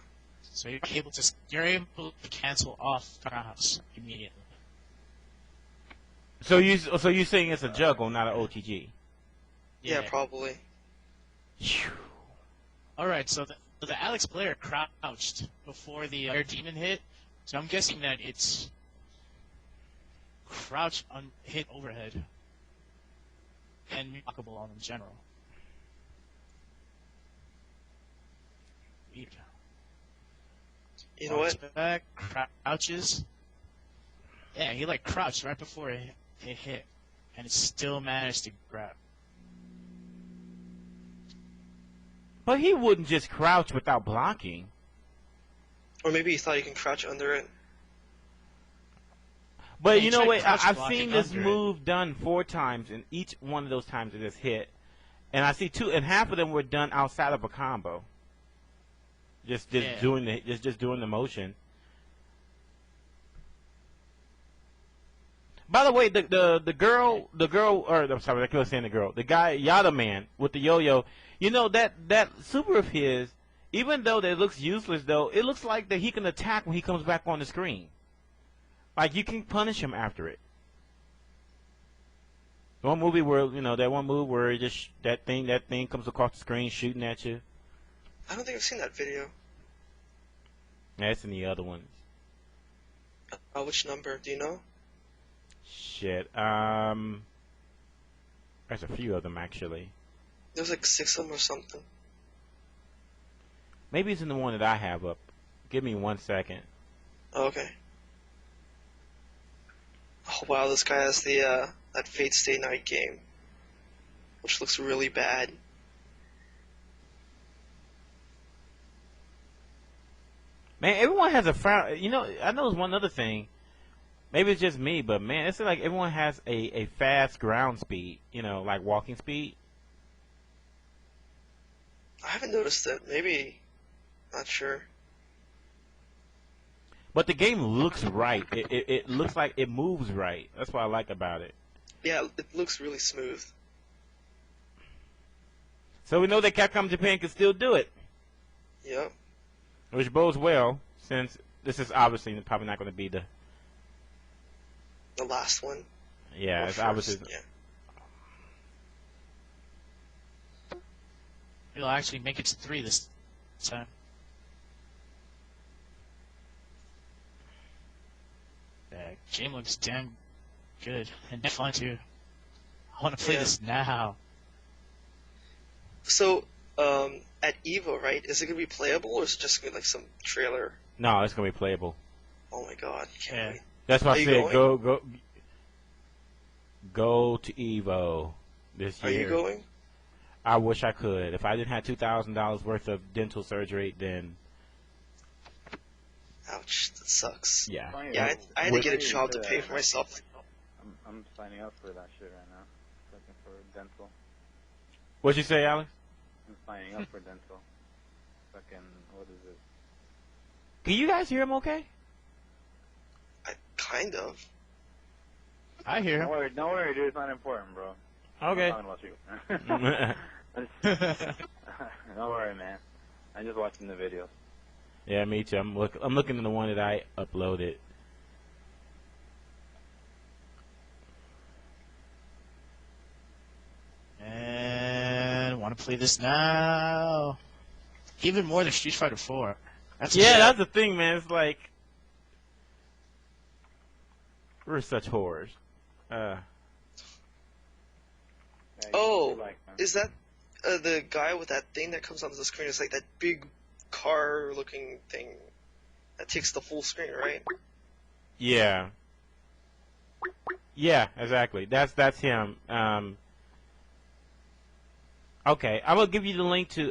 So you're able to cancel off rounds immediately. So you saying it's a juggle, not an OTG? Yeah, probably. All right, so the Alex player crouched before the air demon hit, so I'm guessing that it's crouch hit overhead and blockable on in general. You know what? Back, crouches. Yeah, he like crouched right before it hit, and it still managed to grab. But he wouldn't just crouch without blocking. Or maybe he thought he can crouch under it. But He you know tried what? crouch I've blocking seen this under it. move done 4 times, and each one of those times it just hit. And I see 2, and half of them were done outside of a combo. Just doing the motion. By the way, the girl, or I'm sorry, I keep saying the girl, the guy, Yada Man with the yo-yo. You know that super of his, even though that looks useless, though it looks like that he can attack when he comes back on the screen. Like you can punish him after it. One movie where that one move where it just that thing comes across the screen shooting at you. I don't think I've seen that video. That's in the other ones. Which number? Do you know? Shit. There's a few of them actually. There's like 6 of them or something. Maybe it's in the one that I have up. Give me 1 second. Oh, okay. Oh wow, this guy has the that Fate Stay Night game, which looks really bad. Man, everyone has a frown. I know there's one other thing. Maybe it's just me, but man, it's like everyone has a fast ground speed. Like walking speed. I haven't noticed it. Maybe. Not sure. But the game looks right. It looks like it moves right. That's what I like about it. Yeah, it looks really smooth. So we know that Capcom Japan can still do it. Yep. Which bodes well, since this is obviously probably not going to be the last one. Yeah, it's obviously. Yeah. It'll actually make it to 3 this time. That game looks damn good and fun too. I want to play this now. So, at EVO, right? Is it gonna be playable, or is it just gonna be like some trailer? No, it's going to be playable. Oh my god! Can't wait. That's why I said going? go to Evo this year. Are you going? I wish I could. If I didn't have $2,000 worth of dental surgery, then. Ouch, that sucks. Yeah. Yeah, I had to get a job to pay for myself. I'm signing up for that shit right now. Looking for dental. What'd you say, Alex? I'm signing up for dental. Fucking, what is it? Can you guys hear him okay? Kind of. I hear him. Don't worry, dude. It's not important, bro. Okay. I'm talking about you. Don't worry, man. I'm just watching the videos. Yeah, me too. I'm looking at the one that I uploaded. And want to play this now. Even more than Street Fighter 4. That's the thing, man. It's like we're such whores. Is that the guy with that thing that comes onto the screen? It's like that big car-looking thing that takes the full screen, right? Yeah. Yeah, exactly. That's him. Okay, I will give you the link to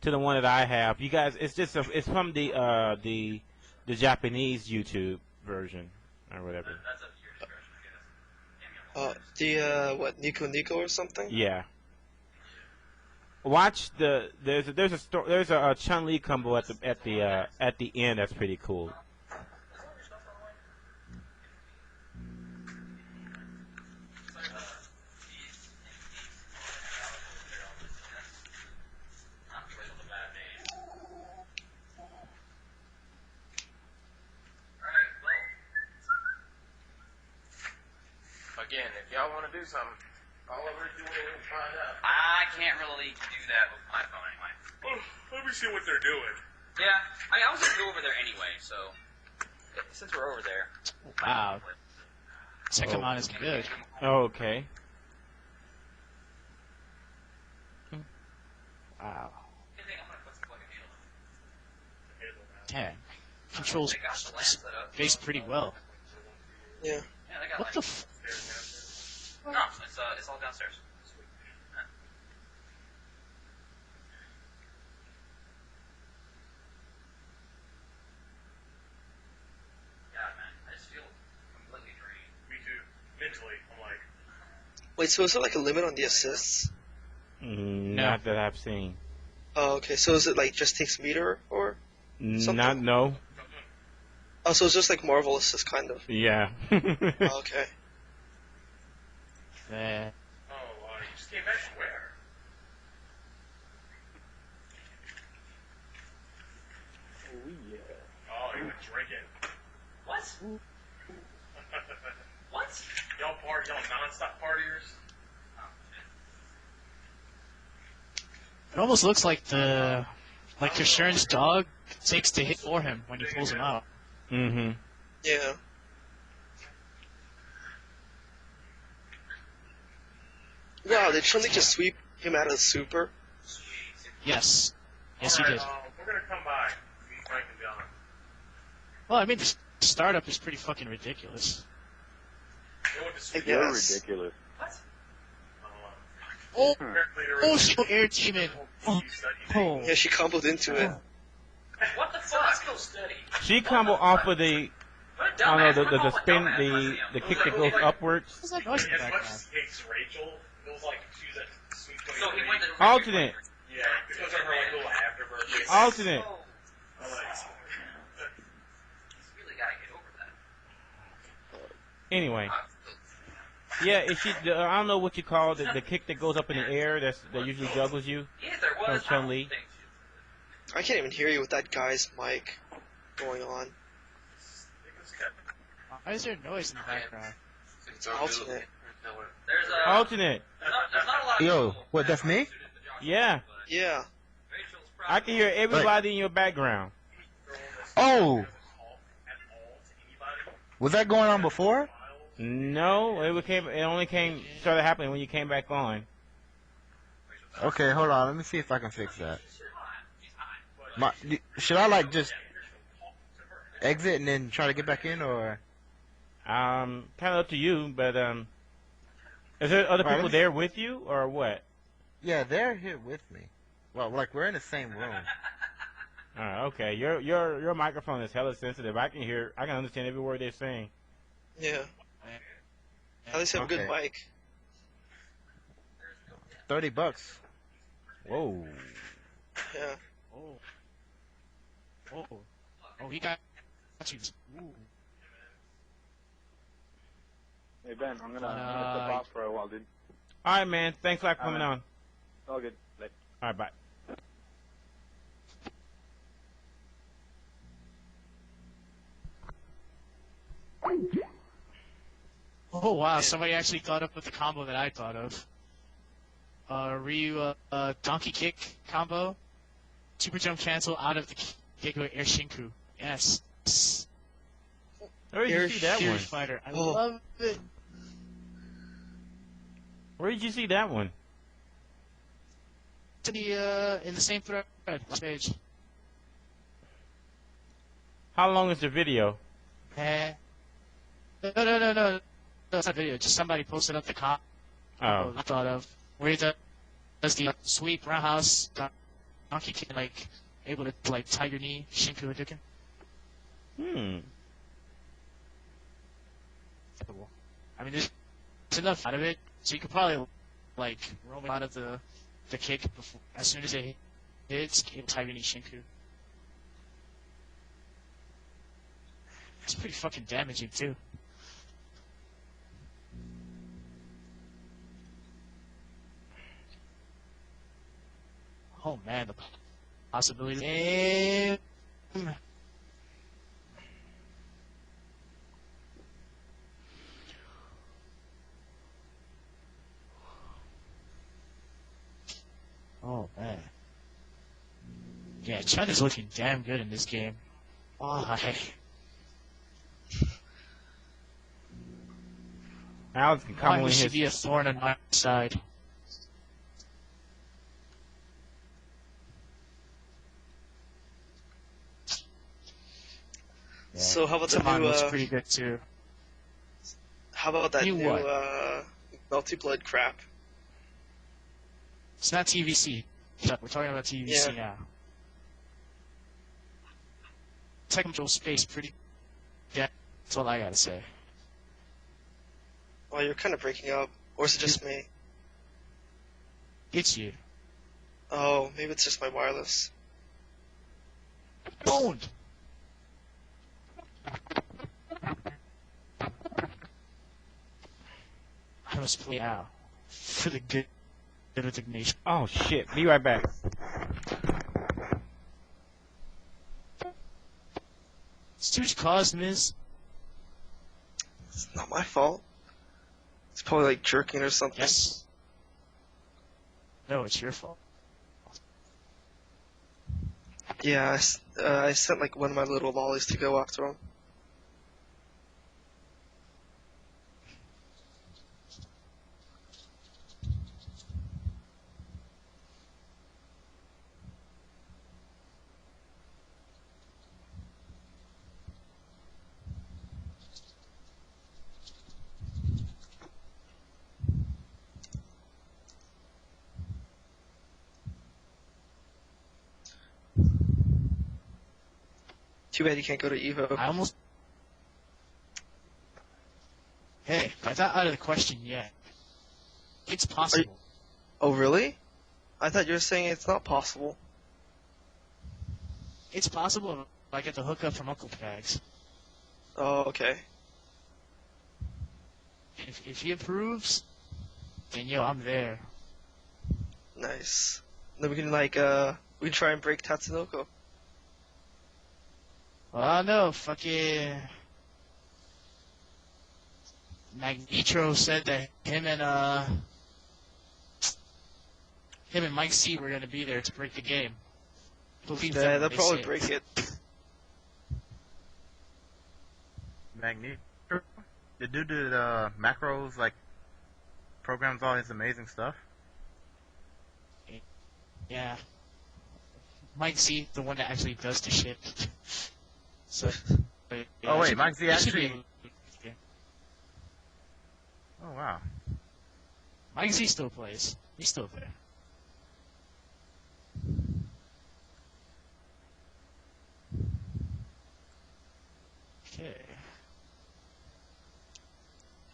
the one that I have. You guys, it's from the Japanese YouTube version or whatever. Nico Nico or something? Yeah. Watch there's a Chun-Li combo at the end that's pretty cool. Again, if y'all want to do something, all over to do it and find out. I can't really do that with my phone anyway. Well, let me see what they're doing. Yeah, I was going to go over there anyway, so since we're over there. Wow. Second line is good. Okay. Wow. Dang. Controls face pretty well. Yeah. Yeah, they got What the f... No, it's all downstairs. Wait, so is there like a limit on the assists? Not that I've seen. Oh, okay. So is it like just takes meter or something? No. Oh, so it's just like Marvel assist kind of. Yeah. Oh, okay. Oh, you just came back from where? Oh yeah. Oh, you were drinking. What? What? Y'all non-stop partiers? It almost looks like Shern's dog takes the hit for him when he pulls him out. Mm-hmm. Yeah. Wow, did Chun-Li just sweep him out of the super? Yes. Yes, he All did. right, we're gonna come by. Me, Frank, and John. Well, I mean, the startup is pretty fucking ridiculous. You're ridiculous. Oh, she air demon. Oh. Yeah, she comboed into it. What the fuck? Let's go study. She combo off of the, I don't know, the spin, the kick that goes upwards. What's that noise in the As much background? as he hates Rachel, it was like she was at Sweet 23. So he went to Alternate. Yeah, it was her like little afterbirth. Alternate. He's really gotta get over that. Anyway. Yeah, is she? I don't know what you call the kick that goes up in the air. That usually juggles you. Yeah, there From was. Chun-Li. I can't even hear you with that guy's mic going on. Why is there noise in the background? Alternate. There's Alternate. there's not a lot of Yo, people what? That's me? Yeah, Yeah. I can hear everybody in your background. Oh, was that going on before? No, it only started happening when you came back on. Okay, hold on. Let me see if I can fix that. Should I like just exit and then try to get back in, or? Kind of up to you, but is there other people there with you or what? Yeah, they're here with me. Well, like we're in the same room. Okay. Your microphone is hella sensitive. I can understand every word they're saying. Yeah. At least have a good mic. $30. Whoa. Yeah. Oh, he got you. Ooh. Hey Ben, I'm gonna step off for a while, dude. All right, man. Thanks for coming on. All good. Bye. All right, bye. Oh wow, somebody actually thought up with the combo that I thought of. Ryu, donkey kick combo, super jump cancel out of the kick with air Shinkuu. Yes. Where did you see that one? Fighter. I love it. Where did you see that one? To the in the same thread, last page. How long is the video? No, no, that's not video. Just somebody posted up the combo I thought of. Where he does the sweep, roundhouse, donkey kick, like, able to, like, tiger knee, Shinkuu Hadouken. I mean, there's enough out of it, so you could probably, like, roam out of the kick before, as soon as it hits, able to tiger knee Shinkuu. It's pretty fucking damaging, too. Oh man, the possibilities. Oh man. Yeah, Chun is looking damn good in this game. Why? Alex can come Why on would she his. be a thorn on my side? Yeah. So how about the Tamon new? Looks pretty good too. How about that new what? Melty Blood crap? It's not TvC. We're talking about TvC now. Technical space, pretty. Yeah, that's all I gotta say. Well, you're kind of breaking up. Or is it just me? It's you. Oh, maybe it's just my wireless. Boned! I must play out for the good of the nation. Oh shit! Be right back. It's too much cost, Miz. It's not my fault. It's probably like jerking or something. Yes. No, it's your fault. Yeah, I sent like one of my little lollies to go after him. Too bad you can't go to Evo. I almost... Hey, that's not out of the question yet. It's possible. Oh, really? I thought you were saying it's not possible. It's possible if I get the hookup from Uncle Bags. Oh, okay. If he approves, then yo, I'm there. Nice. Then we can we can try and break Tatsunoko. Well, no, fucking Magneto said that him and Mike C were gonna be there to break the game. Believe Yeah, them they'll when probably they say break it. Magneto. The dude did macros, like, programs all his amazing stuff. Yeah. Mike Z, the one that actually does the shit. So. Yeah, Oh wait, Mike Z it should actually. be- Oh wow. Mike Z still plays. He's still there. Okay.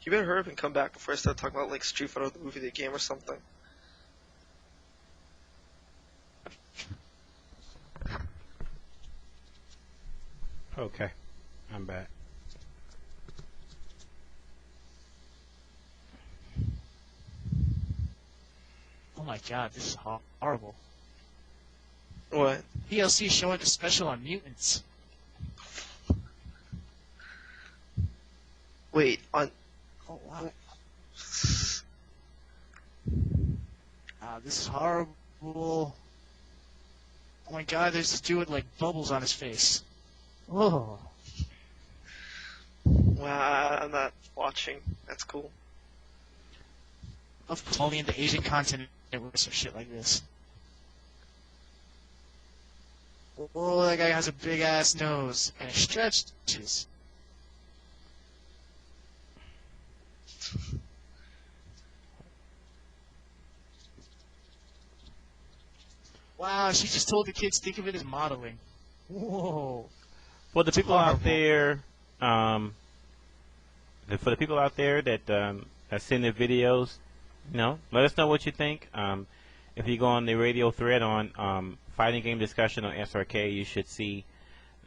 You better hurry up and come back before I start talking about like Street Fighter the movie, the game, or something. Okay, I'm back. Oh my god, this is horrible. What? PLC showing the special on mutants. Wait, on. Oh wow. This is horrible. Oh my god, there's this dude with like bubbles on his face. Oh. Wow, I'm not watching. That's cool. Of only in the Asian continent with some shit like this. Oh, that guy has a big ass nose and it stretches. Wow, she just told the kids think of it as modeling. Whoa. For the people out there, for the people out there that send their videos, let us know what you think. If you go on the radio thread on Fighting Game Discussion on SRK, you should see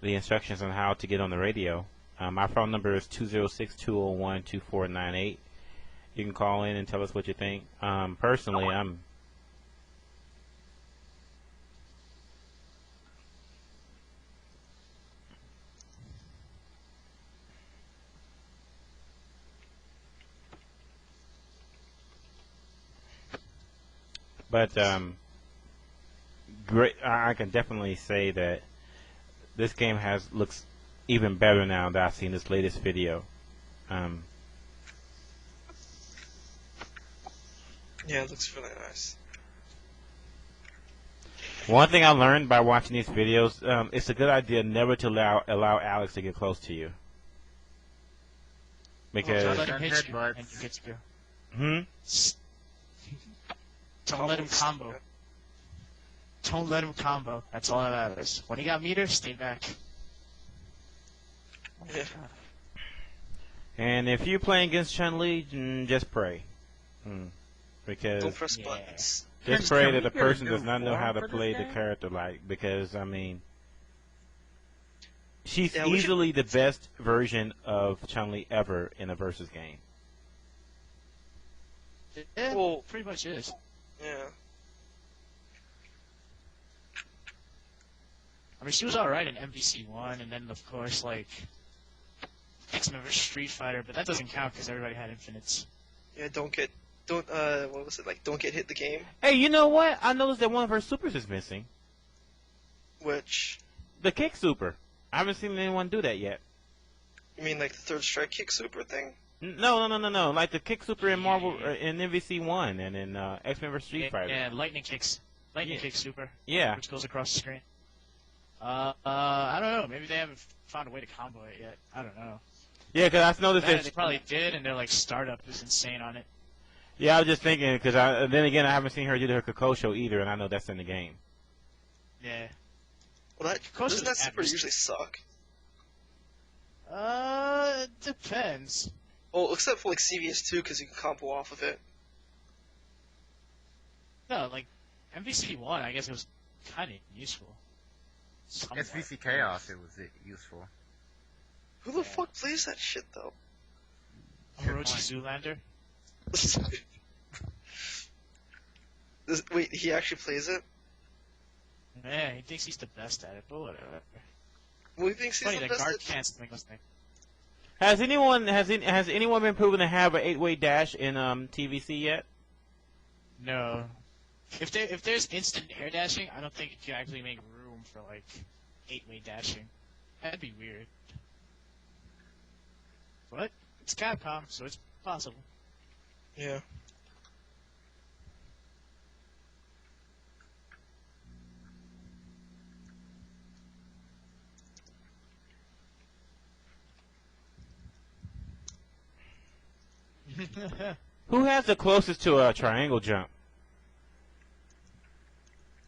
the instructions on how to get on the radio. My phone number is 206-201-2498. You can call in and tell us what you think. Personally, I'm... But great. I can definitely say that this game looks even better now that I've seen this latest video. Yeah, it looks really nice. One thing I learned by watching these videos, it's a good idea never to allow Alex to get close to you. Because Don't let him hit you and you get to go. Don't let him combo. Don't let him combo. That's all that matters. When he got meter, stay back. Yeah. And if you're playing against Chun-Li, just pray. Because Don't press buttons. just pray that the person does not know how to play the character because I mean, she's easily the best version of Chun-Li ever in a versus game. Yeah, well, pretty much is. Yeah. I mean, she was alright in MVC 1, and then, of course, like, X-Men vs. Street Fighter, but that doesn't count because everybody had infinites. Yeah, don't get hit the game. Hey, you know what? I noticed that one of her supers is missing. Which? The kick super. I haven't seen anyone do that yet. You mean like the third strike kick super thing? No. Like the kick super in Marvel, in MVC 1 and in X-Men vs. Street Fighter. Yeah, lightning kicks. Lightning kick super. Yeah. Which goes across the screen. I don't know. Maybe they haven't found a way to combo it yet. I don't know. Yeah, because I noticed that they probably did, and their like startup is insane on it. Yeah, I was just thinking because then again I haven't seen her do her Kokosho either, and I know that's in the game. Yeah. Well, doesn't that super usually suck? It depends. Well, except for like CVS2 because you can combo off of it. No, like MVC 1, I guess it was kind of useful. Somewhat. SVC Chaos, it was useful. Who the fuck plays that shit though? Orochi Zoolander. Wait, he actually plays it? Yeah, he thinks he's the best at it, but whatever. Well, he thinks he's the best guard at it? canceling this thing. Has anyone been proven to have an 8-way dash in TvC yet? No. If there's instant air dashing, I don't think it can actually make room for like 8-way dashing. That'd be weird. But it's Capcom, so it's possible. Yeah. Who has the closest to a triangle jump?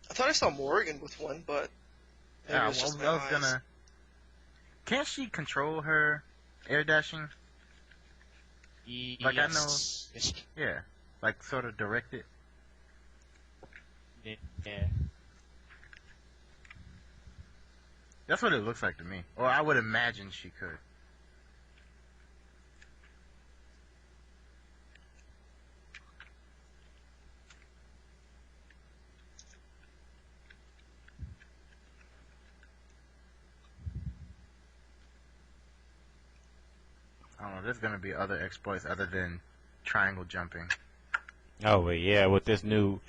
I thought I saw Morgan with one, but yeah, I was gonna. Can't she control her air dashing? Like yes. I know. Yeah, like sort of direct it. Yeah. That's what it looks like to me. Or I would imagine she could. I don't know, there's gonna be other exploits other than triangle jumping. Oh well, yeah, with this new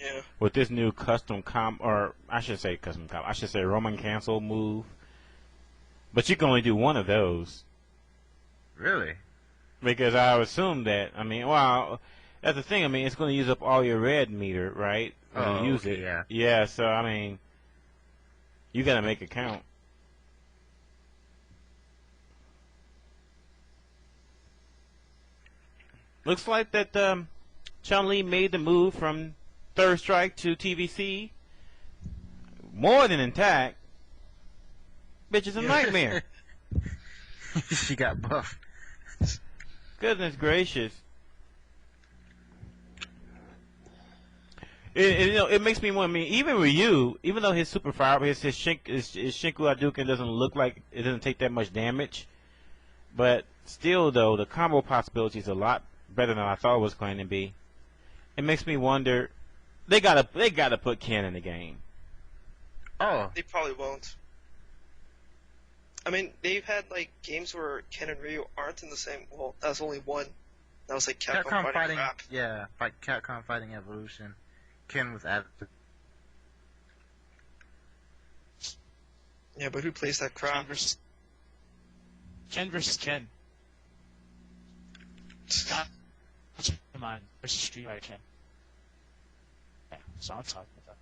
custom or I should say custom I should say Roman cancel move. But you can only do one of those. Really? Because I would assume that, I mean, well, that's the thing, I mean, it's going to use up all your red meter, right? When you use it. Yeah. Yeah, so, I mean, you got to make it count. Looks like that Chun-Li made the move from third strike to TvC. More than intact. Bitch is a nightmare. She got buff. Goodness gracious. It makes me want. I mean, even Ryu, even though his super fire, his Shinkuu Hadouken doesn't look like it doesn't take that much damage, but still though the combo possibility is a lot better than I thought it was going to be. It makes me wonder. They gotta put Ken in the game. Oh, they probably won't. I mean, they've had like games where Ken and Ryu aren't in the same. Well, that was only one. That was like Capcom fighting crap. Yeah, like Capcom fighting Evolution. Ken was attitude. Yeah, but who plays that crap? Ken versus Ken. Come on, versus Street Fighter Ken. Yeah, so I'm talking about.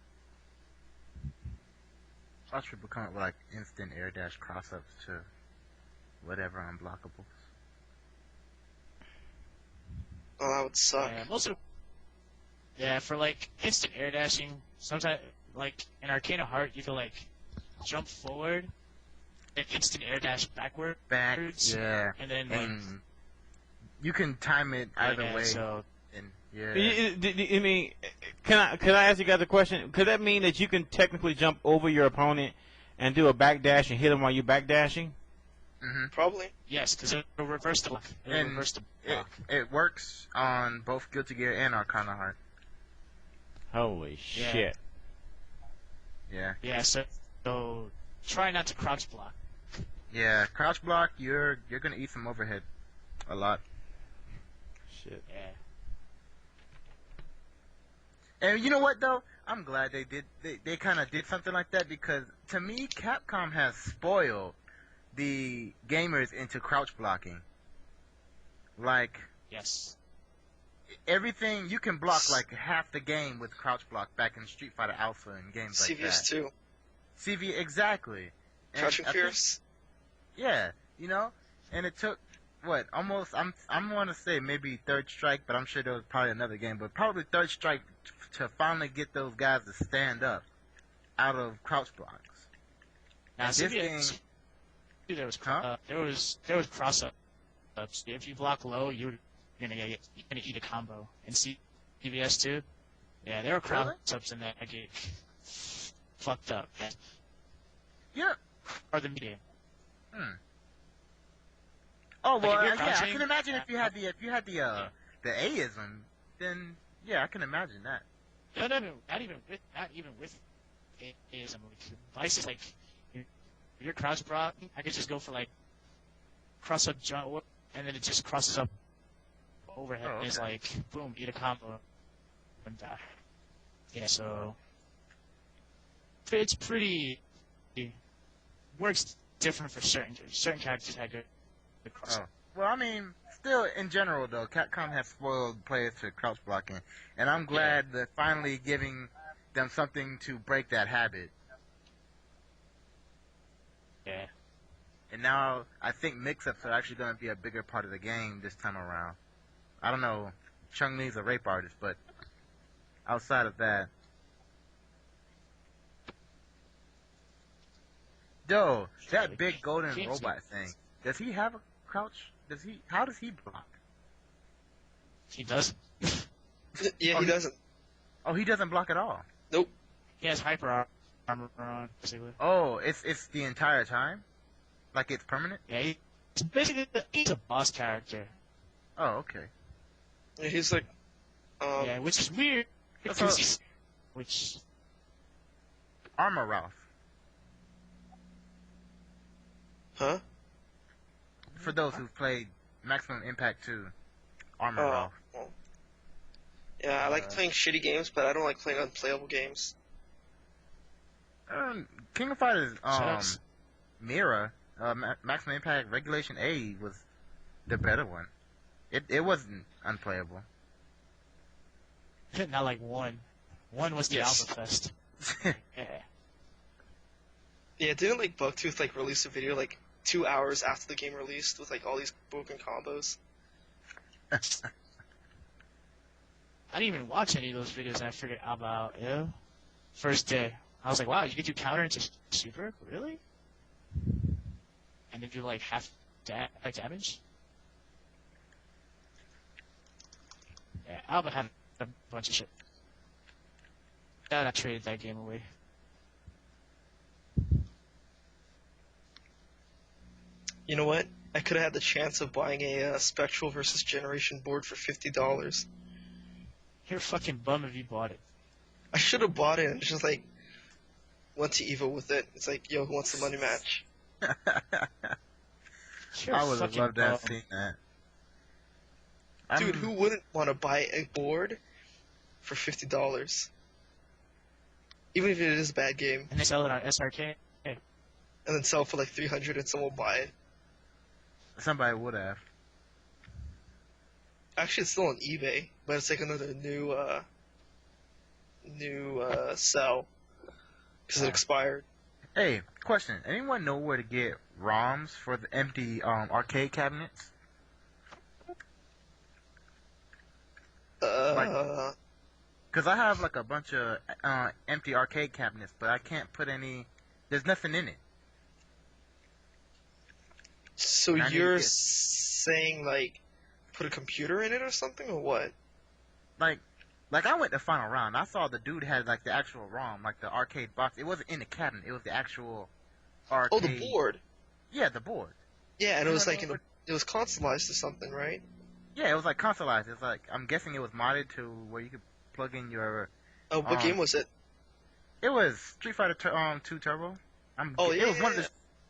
I should become like instant air dash cross ups to whatever unblockables. Oh, that would suck. Yeah, for like instant air dashing, sometimes like in Arcana Heart, you can like jump forward and instant air dash backwards. Yeah. And then you can time it either way. So, and Yeah. I mean, can I ask you guys a question? Could that mean that you can technically jump over your opponent and do a backdash and hit him while you're backdashing? Mm-hmm. Probably. Yes, because it'll reverse the block. It works on both Guilty Gear and Arcana Heart. Holy shit. Yeah, so try not to crouch block. Yeah, crouch block, you're gonna eat some overhead. A lot. Shit. Yeah. And you know what though? I'm glad they kind of did something like that, because to me, Capcom has spoiled the gamers into crouch blocking. Like, yes, everything you can block like half the game with crouch block back in Street Fighter Alpha and games like that. CVS 2. CV exactly. Crouching Fierce. Yeah, you know, and it took what almost I'm gonna say maybe Third Strike, but I'm sure there was probably another game, but probably Third Strike to finally get those guys to stand up out of crouch blocks. Now, and this game, there was cross ups. If you block low, you're gonna eat a combo. And CVS 2, yeah, there were cross ups in that game. Fucked up. Yeah. Or the medium. Oh well, like yeah. I can imagine if you had the AISM, then yeah, I can imagine that. No, not even with AISM. Vice is like, if you're crouch block, I could just go for like cross up jump, and then it just crosses up overhead. Oh, okay. And it's like boom, eat a combo and die. Yeah, so it's pretty works different for certain characters had good cross. Oh. Well, I mean, still in general though, Capcom has spoiled players to crouch blocking, and I'm glad that finally giving them something to break that habit. Yeah. And now I think mix-ups are actually going to be a bigger part of the game this time around. I don't know, Chun-Li's a rape artist, but outside of that. Yo, that big golden robot thing, does he have a crouch? How does he block? He doesn't. Yeah, he doesn't. Oh, he doesn't block at all? Nope. He has hyper armor on, basically. Oh, it's the entire time? Like it's permanent? Yeah, he's a boss character. Oh, okay. Yeah, he's like, yeah, which is weird. Which Armor Ralph. Huh? For those who've played Maximum Impact 2, Armor Ralph. Well, yeah, I like playing shitty games, but I don't like playing unplayable games. King of Fighters, Mira, Maximum Impact Regulation A was the better one. It wasn't unplayable. not like one. One was the Alpha Fest. Yeah. Yeah, didn't like Bucktooth like release a video like 2 hours after the game released with like all these broken combos? I didn't even watch any of those videos, and I figured out about first day. I was like, wow, you could do counter into super? Really? And then do like half damage? Yeah, Alba had a bunch of shit. I traded that game away. You know what? I could have had the chance of buying a Spectral versus Generation board for $50. You're a fucking bum if you bought it. I should have bought it and just like went to Evo with it. It's like, yo, who wants the money match? I would have loved to have seen that. Dude, who wouldn't want to buy a board for $50? Even if it is a bad game. And they sell it on SRK. And then sell it for like $300 and someone will buy it. Somebody would have. Actually, it's still on eBay, but it's like another new sell because it expired. Hey, question. Anyone know where to get ROMs for the empty arcade cabinets? Because I have like a bunch of empty arcade cabinets, but I can't put any. There's nothing in it. So you're saying like put a computer in it or something, or what? like I went to final round. I saw the dude had like the actual ROM, like the arcade box. It wasn't in the cabinet. It was the actual arcade. Oh, the board. Yeah, the board. Yeah, and it was like it was consoleized to something, right? Yeah, it was like consoleized. It was like I'm guessing it was modded to where you could plug in your. Oh, what game was it? It was Street Fighter 2 Turbo. It was one of the.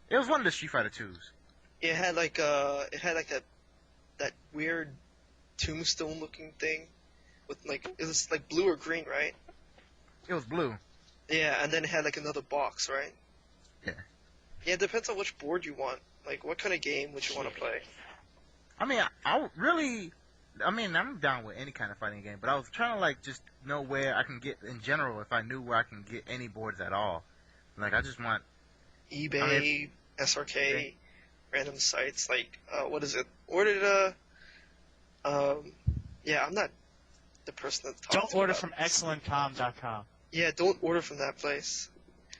It was one of the Street Fighter 2s. It had like that weird tombstone looking thing with like it was like blue or green, right? It was blue. Yeah, and then it had like another box, right? Yeah. Yeah, it depends on which board you want. Like, what kind of game would you want to play? I mean, I'm down with any kind of fighting game, but I was trying to like just know where I can get in general. If I knew where I can get any boards at all, like I just want eBay, SRK, random sites. Like, what is it? Ordered yeah, I'm not the person that talks. Don't order from excellentcom.com. Yeah, don't order from that place.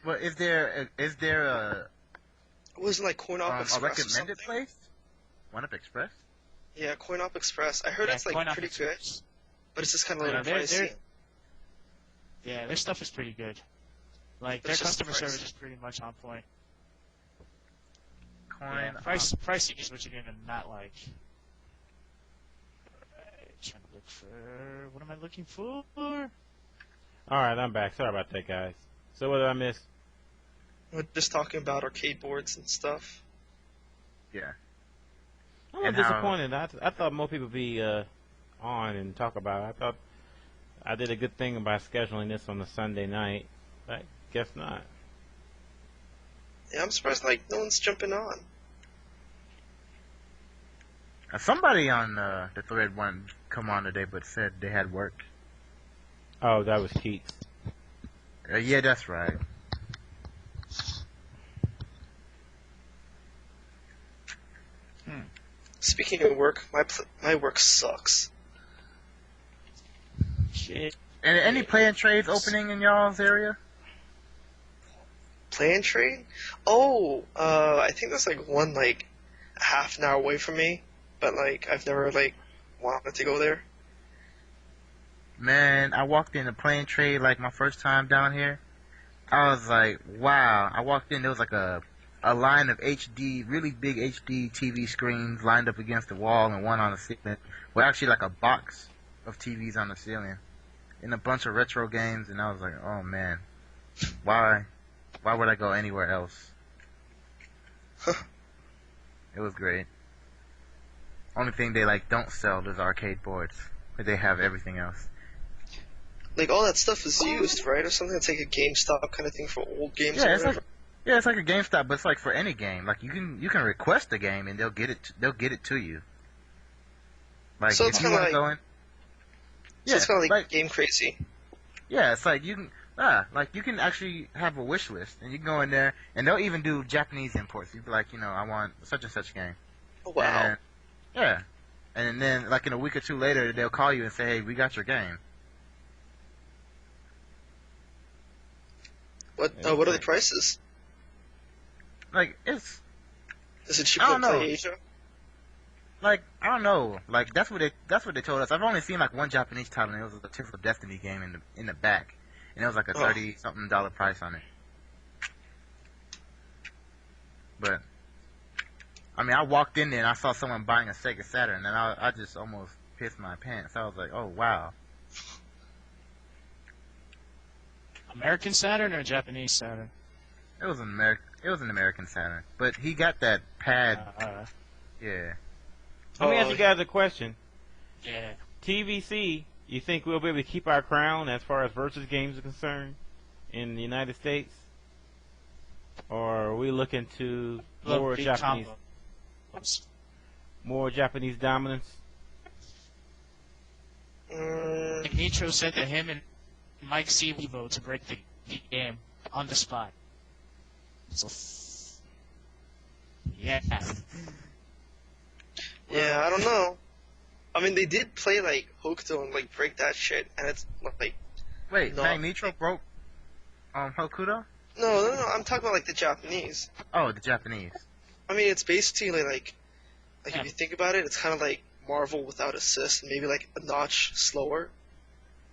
Well, is there a wasn't like CoinOp Express a recommended place? OneUp Express? Yeah, CoinOp Express. I heard it's like pretty good, but it's just kind of a little pricey. Yeah, their stuff is pretty good. Like their customer service is pretty much on point. Pricing is what you're gonna not like. Trying to look for what am I looking for? All right, I'm back. Sorry about that, guys. So what did I miss? We're just talking about arcade boards and stuff. Yeah. I'm disappointed. I thought more people would be on and talk about it. I thought I did a good thing by scheduling this on a Sunday night. But guess not. Yeah, I'm surprised like no one's jumping on. Somebody on the thread wanted to come on today, but said they had work. Oh, that was Keats. Yeah, that's right. Speaking of work, my work sucks. Shit. And any play-in trades opening in y'all's area? Play-in trade? Oh, I think there's like one like half an hour away from me, but like I've never like wanted to go there. Man, I walked in a play-in trade like my first time down here. I was like, wow. I walked in, there was like a line of HD, really big HD TV screens lined up against the wall and one on the ceiling. Well, actually like a box of TVs on the ceiling. And a bunch of retro games, and I was like, oh man. Why would I go anywhere else? It was great. Only thing they like don't sell is arcade boards. But they have everything else. Like all that stuff is used, right? Or something that's like a GameStop kind of thing for old games. Yeah, or it's like a GameStop, but it's like for any game. Like you can request a game and they'll get it to you. Like so it's if you want to go in. So it's kind of like Game Crazy. Yeah, it's like you can actually have a wish list and you can go in there and they'll even do Japanese imports. You'd be like, I want such and such game. Oh, wow. And, yeah. And then like in a week or two later they'll call you and say, hey, we got your game. What are the prices? Like is it cheaper than Play Asia? Like I don't know. Like that's what they told us. I've only seen like one Japanese title, and it was a typical Destiny game in the back, and it was like a $30-something price on it. But I mean, I walked in there and I saw someone buying a Sega Saturn, and I just almost pissed my pants. I was like, oh wow. American Saturn or Japanese Saturn? It was an American Saturn, but he got that pad. Yeah. Let me ask you guys a question. Yeah. TvC, you think we'll be able to keep our crown as far as versus games are concerned in the United States, or are we looking to more Japanese dominance? Nitro said that him and Mike C. vote to break the game on the spot. So, yeah. Yeah, I don't know. I mean, they did play like Hokuto and like break that shit, and it's like. Wait, Nitro broke Hokuto? No. I'm talking about like the Japanese. Oh, the Japanese. I mean, it's basically like if you think about it, it's kind of like Marvel without assist, and maybe like a notch slower.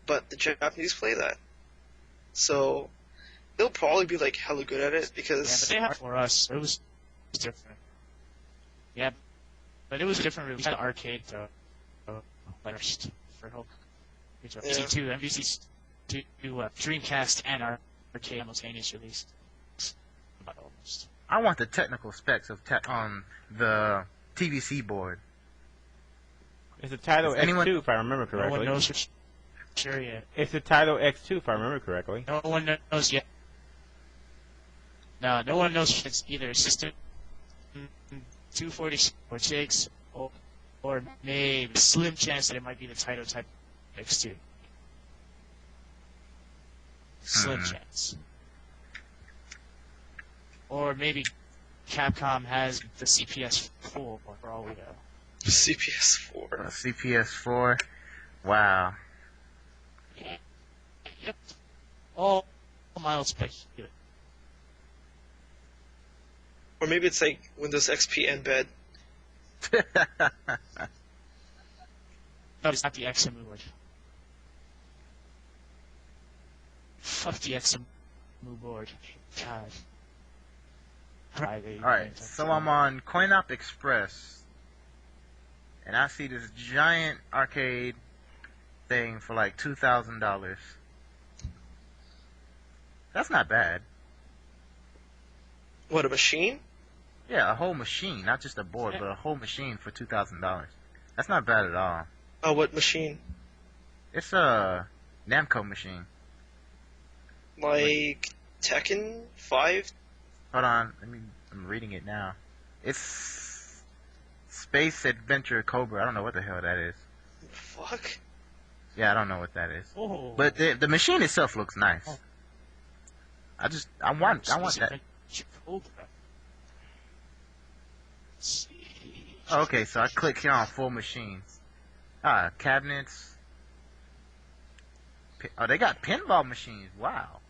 but the Japanese play that. So they'll probably be like hella good at it because yeah, but for us, it was different. Yeah, but it was different. We had arcade though, first for whole. MVC2, MVC to Dreamcast and arcade simultaneous release. Almost. I want the technical specs of on the TvC board. It's a Title X2 if I remember correctly. No one knows for sure yet. It's a Title X2 if I remember correctly. No one knows yet. No one knows if it's either System 246 or maybe slim chance that it might be the Title Type X2. Slim chance. Or maybe Capcom has the CPS-4 for all we know. CPS-4. CPS-4. Wow. Yep. All mild speculation. Or maybe it's like Windows XP embed. No, it's not the XMU board. Fuck the XMU board. God. Alright, so I'm on CoinOp Express, and I see this giant arcade thing for like $2,000. That's not bad. What, a machine? Yeah, a whole machine, not just a board, but a whole machine for $2,000. That's not bad at all. Oh, what machine? It's a Namco machine. Like Tekken 5? Hold on, I'm reading it now. It's Space Adventure Cobra. I don't know what the hell that is. Fuck? Yeah, I don't know what that is. Oh. But the machine itself looks nice. Oh. I want that. Oh, okay, so I click here on full machines. Cabinets. Oh, they got pinball machines. Wow.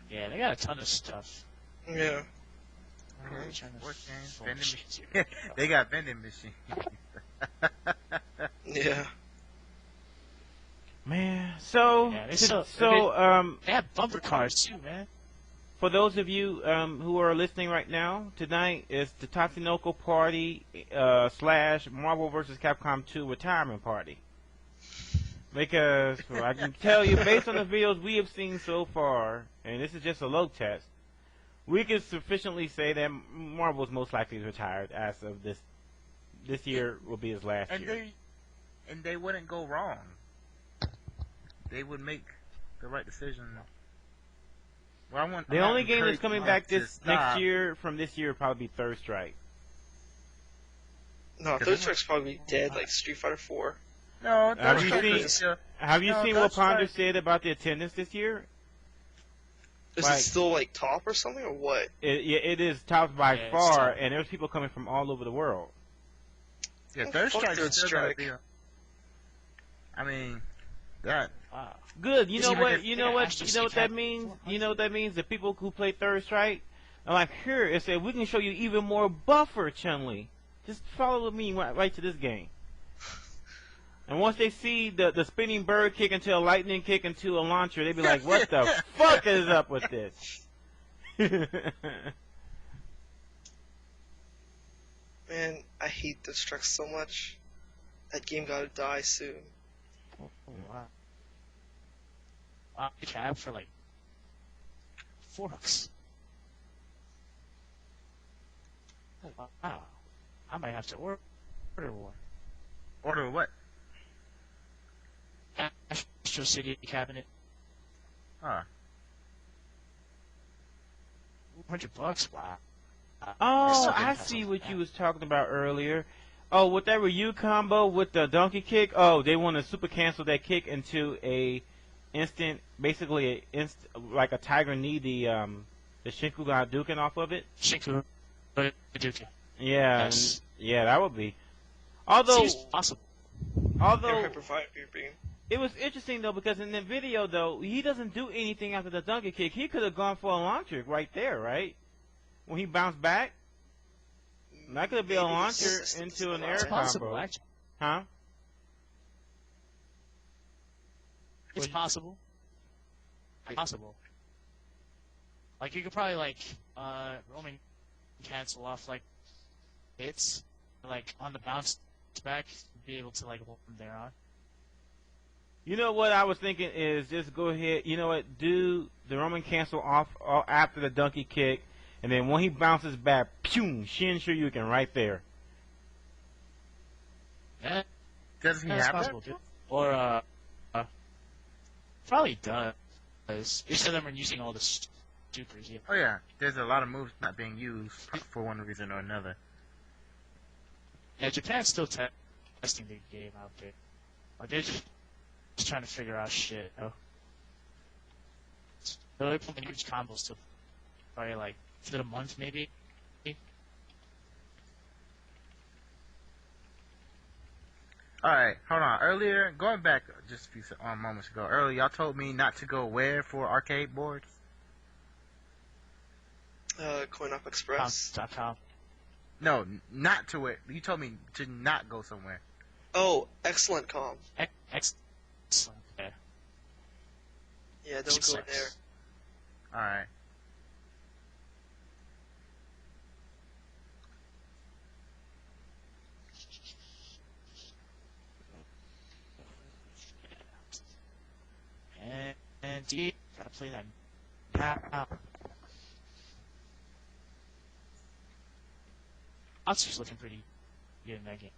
Yeah, they got a ton of stuff. Yeah. Vending machines. They got vending machines. Yeah. Man, so they have bumper cars too, man. For those of you who are listening right now, tonight is the Tatsunoko party / Marvel vs. Capcom 2 retirement party. Because I can tell you, based on the videos we have seen so far, and this is just a load test, we can sufficiently say that Marvel's most likely retired as of this year will be his last year. And they wouldn't go wrong. They would make the right decision. Well, the only game that's coming back next year from this year would probably be Third Strike. No, Third Strike's probably dead, like Street Fighter 4. No, have you seen what Ponder said about the attendance this year? Is it still like top or something, or what? It is top by far, and there's people coming from all over the world. Yeah, Third Strike. I mean, that. Wow. Good. You know what that means? You know what that means? The people who play Third Strike are like, here, it said we can show you even more buffer, Chun-Li. Just follow me right to this game. And once they see the spinning bird kick into a lightning kick into a launcher, they be like, what the fuck is up with this? Man, I hate Destruct so much. That game gotta die soon. Oh, wow. Wow, cab for like $4. Oh, wow. I might have to order one. Order what? Astro City cabinet. Huh. $100? Wow. Oh, I see what you was talking about earlier. Oh, with that Ryu combo with the donkey kick. Oh, they want to super cancel that kick into a instant, basically like a tiger knee. The Shinkuu Hadouken off of it. Shinkuu Hadouken. Yeah, yes. Yeah, that would be. Although, awesome. It was interesting though because in the video though he doesn't do anything after the donkey kick. He could have gone for a launcher right there, right? When he bounced back, that could be a launcher into an air combo, huh? It's possible. Possible. Like, you could probably, like, roaming cancel off, like, hits, like, on the bounce back, be able to, like, hold them there on. You know what I was thinking is just go ahead, you know what, do the Roman cancel off after the donkey kick, and then when he bounces back, pew, Shin Shoryuken right there. Yeah. Does he That's have possible, that? dude. Or, probably does. Each of them are using all the supers, yeah. Oh yeah, there's a lot of moves not being used for one reason or another. Yeah, Japan's still testing the game out there. Like, they're just trying to figure out shit, you know? They're like putting huge combos to probably like for a month maybe. Alright, hold on. Earlier, going back just a few moments ago, earlier y'all told me not to go where for arcade boards? CoinOp Express. .com. No, not to where. You told me to not go somewhere. Oh, excellent com. Excellent. Yeah. Yeah, don't go there. Alright. And you gotta play that now. Otsu's looking pretty good in that game.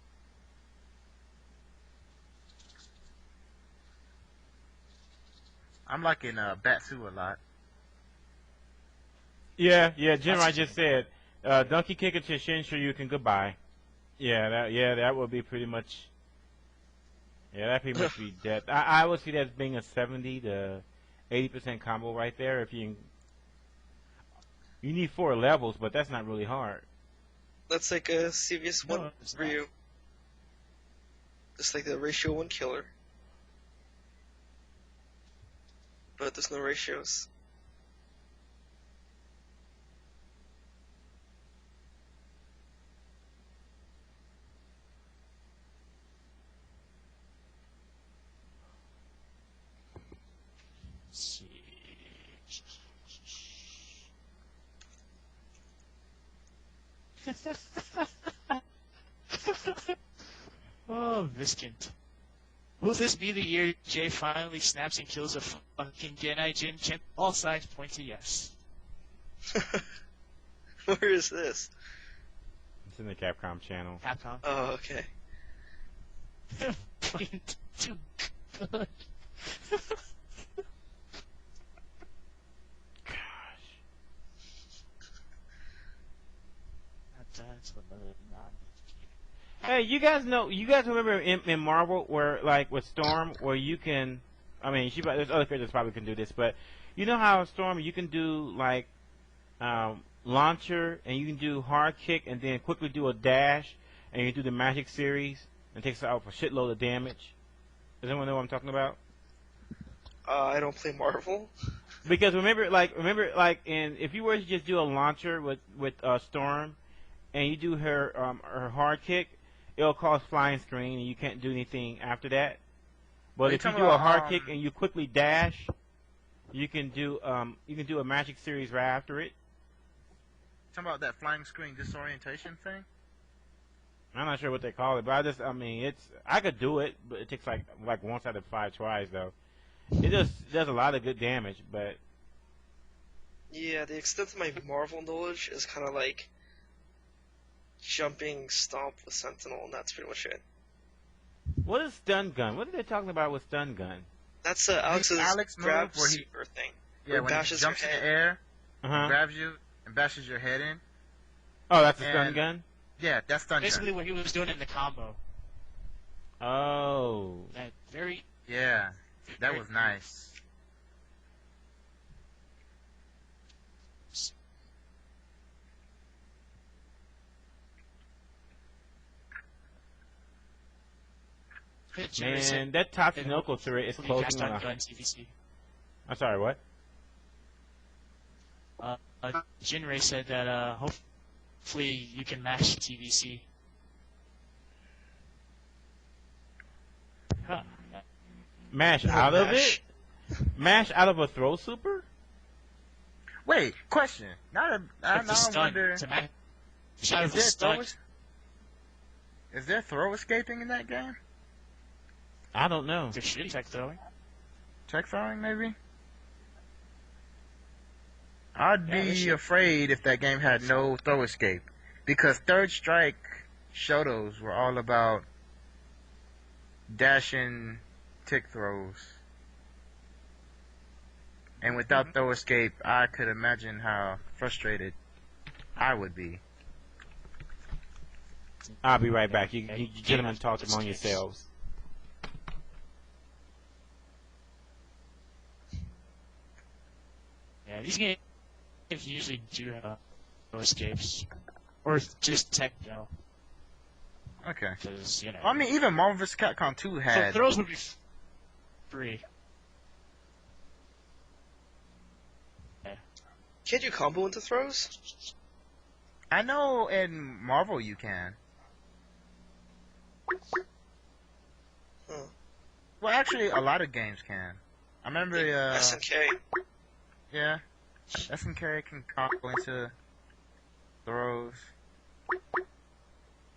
I'm liking Batsu a lot. Yeah, Jim, I just said, donkey kick it to Shin Shoryuken, goodbye. That would be pretty much. Yeah, that pretty much be dead. I would see that as being a 70 to 80% combo right there. If you need 4 levels, but that's not really hard. That's like a CVS 1 Ryu. It's like the ratio 1 killer. But there's no ratios. Let's see. Oh, Viscant. Will this be the year Jay finally snaps and kills a fucking Genai Jin Chen? All signs point to yes. Where is this? It's in the Capcom channel. Capcom. Oh, okay. Too good. That's what Hey, you guys remember in Marvel where, like, with Storm, where you can, I mean, there's other characters probably can do this, but you know how Storm, you can do, like, launcher, and you can do hard kick, and then quickly do a dash, and you do the magic series, and takes out a shitload of damage? Does anyone know what I'm talking about? I don't play Marvel. Because remember, if you were to just do a launcher with Storm, and you do her hard kick, it'll cause flying screen, and you can't do anything after that. But if you do a hard kick and you quickly dash, you can do a magic series right after it. Talking about that flying screen disorientation thing? I'm not sure what they call it, but I could do it, but it takes like once out of 5 tries though. It just does a lot of good damage, but Yeah, the extent of my Marvel knowledge is kind of like jumping stomp with Sentinel, and that's pretty much it. What is stun gun? What are they talking about with stun gun? That's Alex's grab super thing. Yeah, when he jumps in the air, grabs you, and bashes your head in. Oh, that's a stun gun? Yeah, that's stun gun. Basically what he was doing in the combo. Oh. That very... Yeah, that was nice. Man, that Tatsunoko turret is closing on TvC. I'm sorry, what? Jinray said that hopefully you can mash TvC. Mash out of it? Mash out of a throw super? Wait, question. Now I'm wondering. Is there throw escaping in that game? I don't know. There should be tech throwing. Tech throwing, maybe? I'd be afraid if that game had no throw escape. Because Third Strike Shotos were all about dashing tick throws. And without throw escape, I could imagine how frustrated I would be. I'll be right back. You gentlemen talk among yourselves. Yeah, these games usually do have no escapes. Or just tech, you know. Okay. Because, you know. I mean, even Marvel vs. Capcom 2 had... So throws would be free. Yeah. Can't you combo into throws? I know in Marvel you can. Well, actually, a lot of games can. I remember, SNK. Yeah. SNK can combo into throws.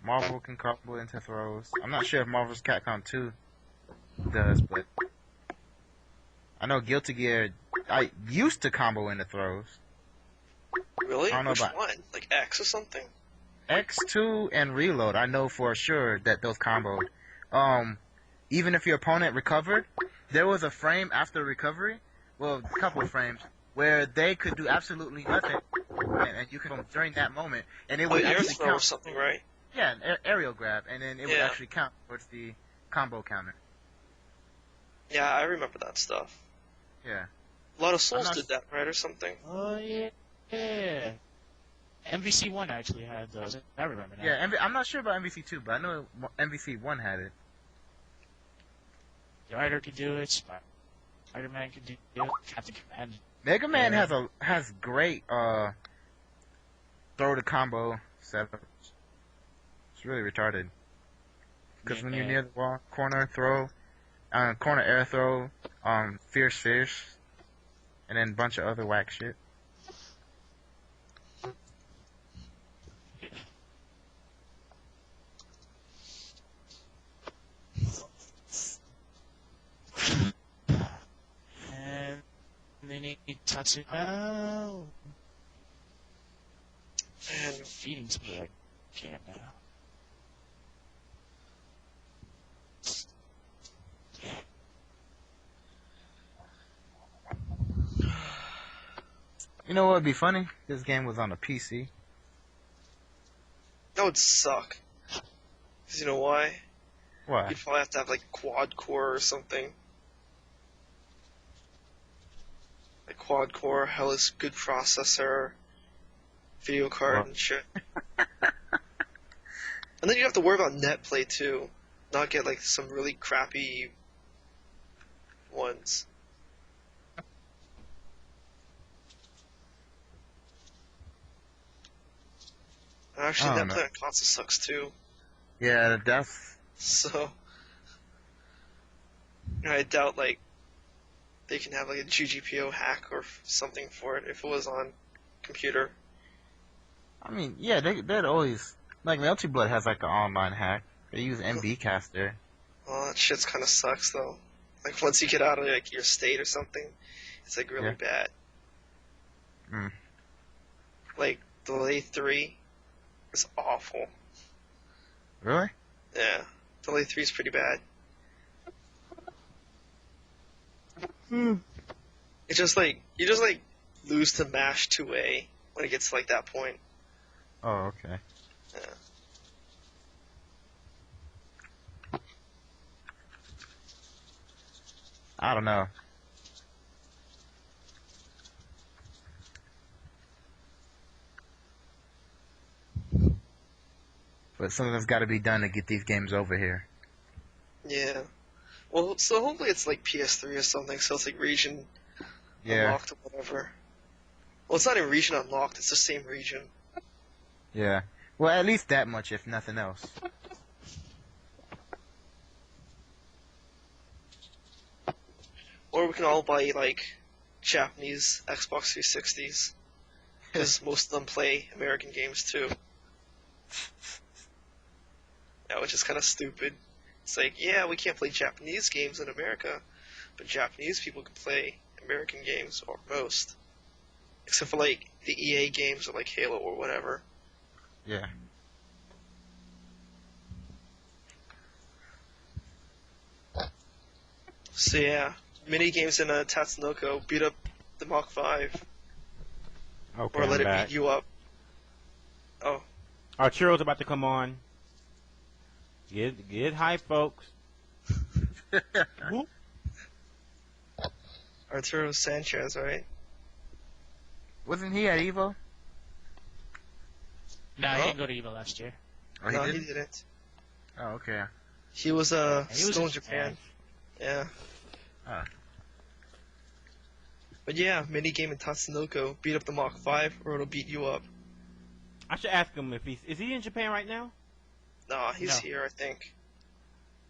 Marvel can combo into throws. I'm not sure if Marvel vs. Capcom 2 does, but I know Guilty Gear, I used to combo into throws. Really? I don't know Which about one? Like X or something? X2 and Reload, I know for sure that those comboed. Even if your opponent recovered, there was a frame after recovery, well, a couple of frames, where they could do absolutely nothing, and you could during that moment, and it would air actually throw count. or something, right? Yeah, an aerial grab, and then it would actually count towards the combo counter. Yeah, I remember that stuff. Yeah. A lot of Souls did that, right, or something? Oh, yeah. Yeah. MVC1 actually had those. I remember that. Yeah, I'm not sure about MVC2, but I know MVC1 had it. Rider could do it. Spider-Man could do it. Captain Command. Mega Man has great throw to combo setup. It's really retarded. Because when you're near the wall, corner throw, corner air throw, fierce fish, and then a bunch of other whack shit. And they need Tatsunoko. And feeding something like can't now. You know what would be funny? This game was on a PC. That would suck. Cause you know why? Why? You'd probably have to have like quad core or something. Like quad core, hellish good processor, video card and shit. And then you have to worry about net play too. Not get like some really crappy ones. Actually, net play on console sucks too. Yeah, that's... So, I doubt like they can have like a GGPO hack or something for it if it was on computer. I mean, yeah, they'd always... Like, Melty Blood has like an online hack. They use MB Caster. Well, that shit's kind of sucks though. Like once you get out of like your state or something, it's like really bad. Mm. Like Delay 3 is awful. Really? Yeah, Delay 3 is pretty bad. It's just like you just like lose to Mash 2A when it gets to like that point. Oh, okay. Yeah. I don't know. But something's got to be done to get these games over here. Yeah. Well, so hopefully it's like PS3 or something, so it's like region unlocked or whatever. Well, it's not even region unlocked, it's the same region. Yeah. Well, at least that much, if nothing else. Or we can all buy, like, Japanese Xbox 360s. Because most of them play American games, too. Yeah, which is kind of stupid. It's like, yeah, we can't play Japanese games in America, but Japanese people can play American games, or most. Except for, like, the EA games, or, like, Halo or whatever. Yeah. So, yeah, mini games in Tatsunoko beat up the Mach 5. Okay, or let I'm it back. beat you up. Oh. Arturo's about to come on. Get hype, folks. Arturo Sanchez, right? Wasn't he at EVO? No, he didn't go to EVO last year. Oh, no, didn't? he didn't. Oh, okay. He was he was still in in Japan. Yeah. Ah. But yeah, minigame in Tatsunoko, beat up the Mach 5 or it'll beat you up. I should ask him if is he in Japan right now? Nah, he's here, I think.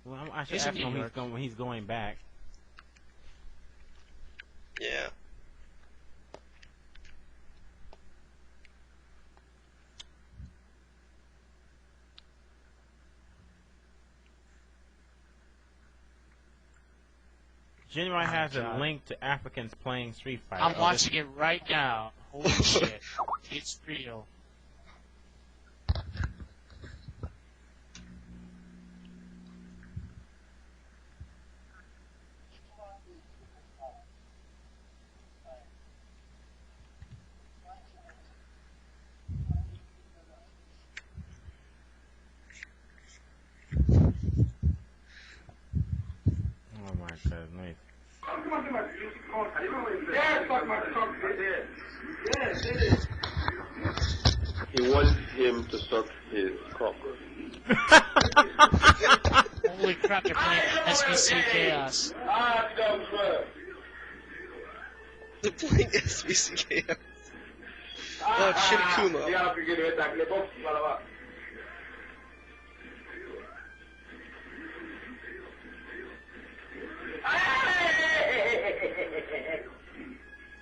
Well, I should He's ask in him New when he's going back. Yeah. January has a link to Africans playing Street Fighter. I'm watching it right now. Holy shit. It's real. Oh my goodness. He wants him to suck his cock. Holy crap, they're playing SBC Chaos. They're playing SBC Chaos. Oh, Shinkuu.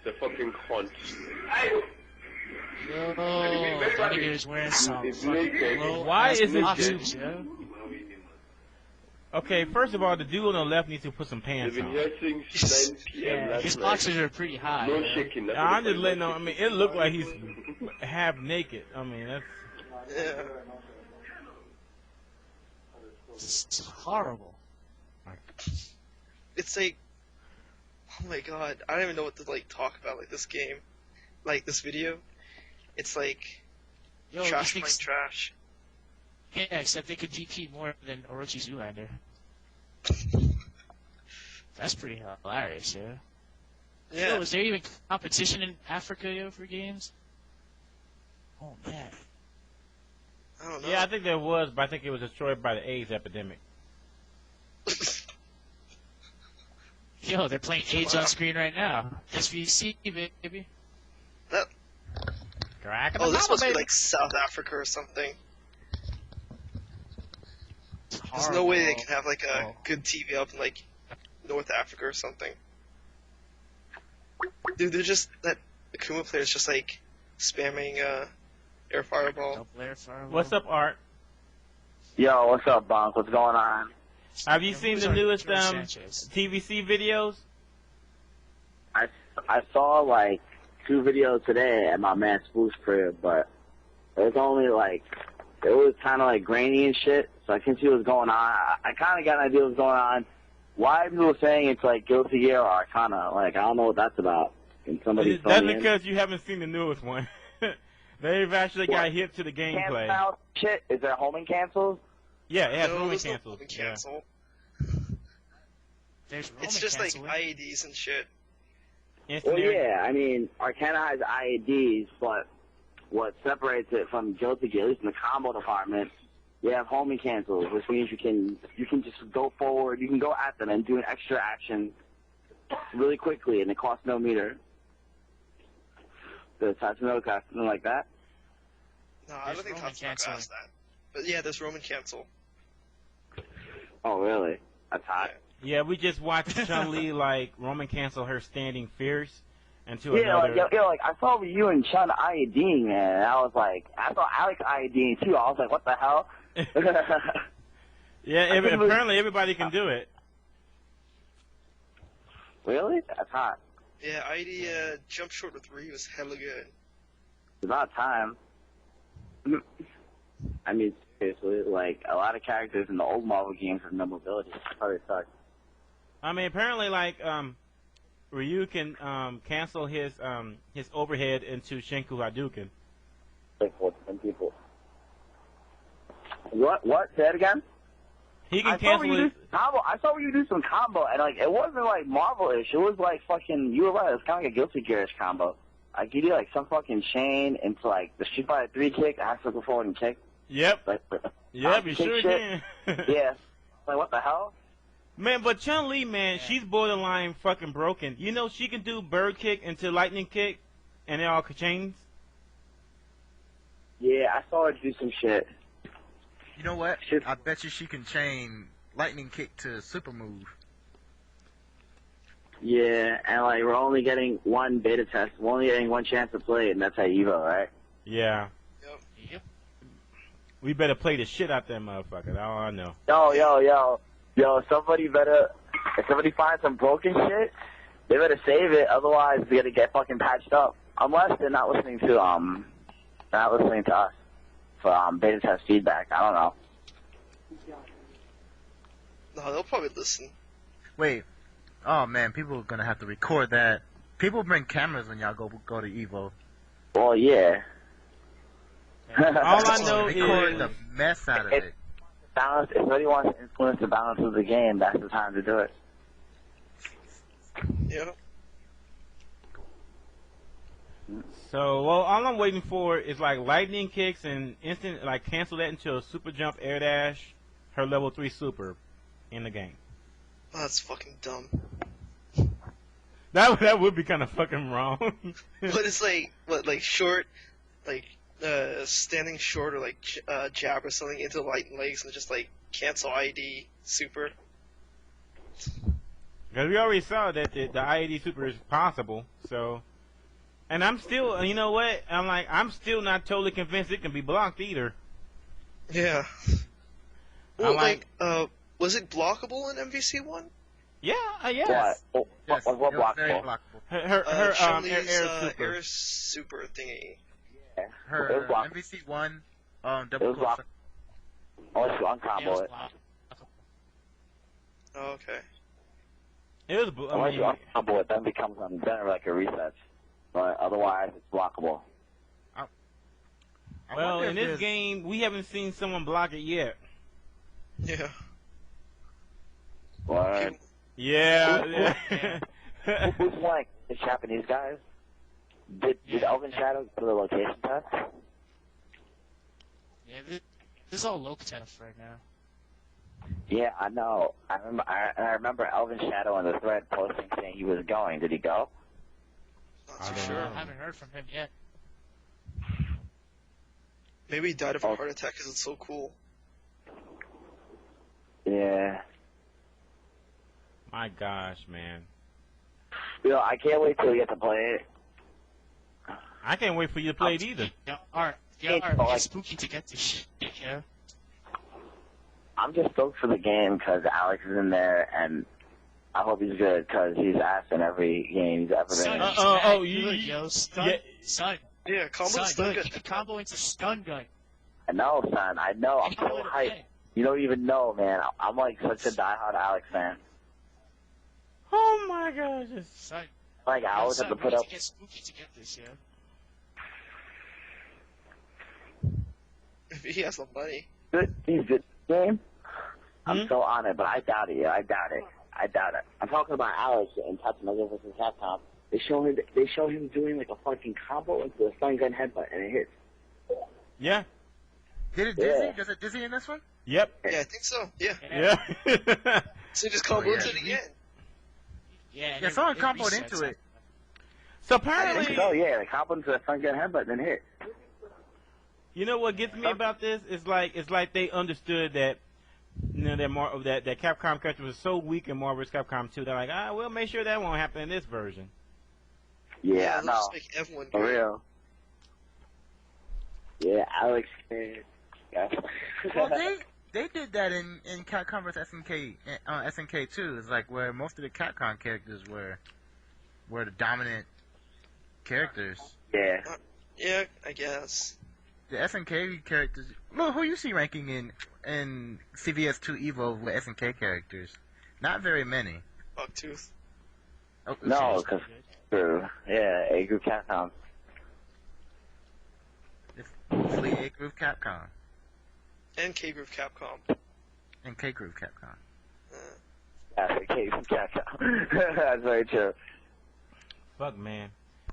The fucking cunt. Yo, that nigga is wearing some fucking low Why is it boxers, yo. Okay, first of all, the dude on the left needs to put some pants They've been on. here since 9 p.m. Yeah, last his night. boxers are pretty high. No yo. shaking. I'm just letting him. I mean, it looked like he's half naked. I mean, that's. Yeah. It's horrible. It's like, oh my god, I don't even know what to like talk about like this game, like this video. It's like Yo, trash you like think- trash. Yeah, except they could GP more than Orochi Zoolander. That's pretty hilarious, yo. Yeah. Yo, is there even competition in Africa, yo, for games? Oh, man. I don't know. Yeah, I think there was, but I think it was destroyed by the AIDS epidemic. Yo, they're playing AIDS on screen right now. SVC, baby. Oh, this must be like South Africa or something. There's no way they can have like a good TV up in like North Africa or something. Dude, they're just that Akuma player is just like spamming air fireball. What's up, Art? Yo, what's up, Bonk? What's going on? Have you seen the newest TvC videos? I saw like 2 videos today at my man Spook's crib, but it was only like, it was kind of like grainy and shit, so I couldn't see what was going on. I kind of got an idea what was going on. Why are people saying it's like Guilty Gear or Arcana? Like, I don't know what that's about. Can somebody fill That's me in? because you haven't seen the newest one. They've actually got hip to the gameplay. Cancel shit? Is there homing cancels? Yeah, it has No, roaming there's no cancels. homing Yeah. cancel. There's It's just like IEDs and shit. Well, yeah, I mean, Arcana has IEDs, but what separates it from Guilty Gear, at least in the combo department, you have homing cancels, which means you can just go forward, you can go at them and do an extra action really quickly, and it costs no meter. Does Tatsunoko have something like that? No, I don't think Tatsunoko has that. But yeah, there's Roman cancel. Oh, really? That's hot. Yeah, we just watched Chun-Li like Roman cancel her standing fierce into Yeah, another. like I saw you and Chun IEDing, man, and I was like, I saw Alex IEDing too. I was like, what the hell? Yeah, apparently everybody can do it. Really? That's hot. Yeah, ID jump short with Ryu was hella good. It's about time. I mean, seriously, like, a lot of characters in the old Marvel games have no mobility. It probably sucks. I mean, apparently, like, Ryu can cancel his overhead into Shinkuu Hadouken. Like 10 people. What? Say that again? He can cancel his... I saw you do some combo, and, like, it wasn't, like, Marvel-ish. It was, like, fucking... You were right. It was kind of like a Guilty Gear-ish combo. Like, you do, like, some fucking chain into, like, the Street Fighter 3 kick, and I circle forward and kick. Yep. Like, yep, you sure shit. can. Yeah. Like, what the hell? Man, but Chun-Li, man, she's borderline fucking broken. You know, she can do bird kick into lightning kick, and they're all chains. Yeah, I saw her do some shit. You know what? I bet you she can chain lightning kick to super move. Yeah, and like we're only getting one beta test. We're only getting one chance to play it, and that's at Evo, right? Yeah. Yep. We better play the shit out that motherfucker. That's all I know. Yo, somebody better, if somebody finds some broken shit, they better save it, otherwise they're gonna get fucking patched up. Unless they're not listening to us for beta test feedback. I don't know. No, they'll probably listen. Wait. Oh man, people are gonna have to record that. People bring cameras when y'all go to Evo. Well, yeah. All I know record is the mess out of it. Balance. If somebody wants to influence the balance of the game, that's the time to do it. Yeah. so. Well, all I'm waiting for is like lightning kicks and instant like cancel that into a super jump air dash, her level 3 super, in the game. Oh, that's fucking dumb. That would be kind of fucking wrong. But it's like short, like standing short or like jab or something into lightning legs and just like cancel ID super. Because we already saw that the IAD super is possible, so. And I'm still, you know what? I'm still not totally convinced it can be blocked either. Yeah. Well, was it blockable in MVC1? Yeah, yes. What? Yes, What it was very blockable? blockable. Her Chun-Li's, air super. super thingy. Yeah. It Her was blockable. MVC1 It double was cross. blockable. Unless you uncombo it. Oh, okay. It was. Unless you uncombo it, then it becomes then like a reset. But otherwise, it's blockable. Well, in this game, we haven't seen someone block it yet. Yeah. What? Yeah. Who's playing? The Japanese guys? Did Elvin Shadow go to the location test? Yeah, this is all local test right now. Yeah, I know. I remember Elvin Shadow in the thread posting saying he was going. Did he go? Not too sure. I haven't heard from him yet. Maybe he died of a heart attack because it's so cool. Yeah. My gosh, man. Yo, I can't wait till we get to play it. I can't wait for you to play it either. Alright, it's spooky to get this shit, yeah. I'm just stoked for the game because Alex is in there, and I hope he's good because he's asked in every game he's ever been in. Son. Yeah, combo stun gun. You can combo into stun gun. I know, son. I know. I'm so hyped. You don't even know, man. I'm like such a diehard Alex fan. Oh my gosh. Son. Like, I always have to put up. Get spooky to get this, yeah. If he has the money. He's good game. I'm so on it, but I doubt it. I doubt it. I'm talking about Alex and Tatsunoko versus Capcom. They show him doing like a fucking combo into a stun gun headbutt, and it hits. Yeah. Did it dizzy? Yeah. Does it dizzy in this one? Yep. Yeah, I think so. Yeah. Yeah. So just combo into it again. Yeah, someone comboed into it. So apparently. I think so, yeah. They combo into a stun gun headbutt, and then hit. You know what gets me about this? It's like they understood that you know, that Capcom character was so weak in Marvel vs. Capcom 2. They're like, we'll make sure that won't happen in this version. Yeah, no, just make everyone for great. real. Yeah, Alex. Well, they did that in Capcom vs. SNK too. It's like where most of the Capcom characters were the dominant characters. Yeah. Yeah, I guess. The SNK characters. Look, who you see ranking in CVS 2 Evo with SNK characters? Not very many. Bucktooth. Oh, no, because true. Yeah, A Group Capcom. It's mostly A Group Capcom. And K Group Capcom. And K Group Capcom. Yeah, K Group Capcom. That's very true. Fuck, man.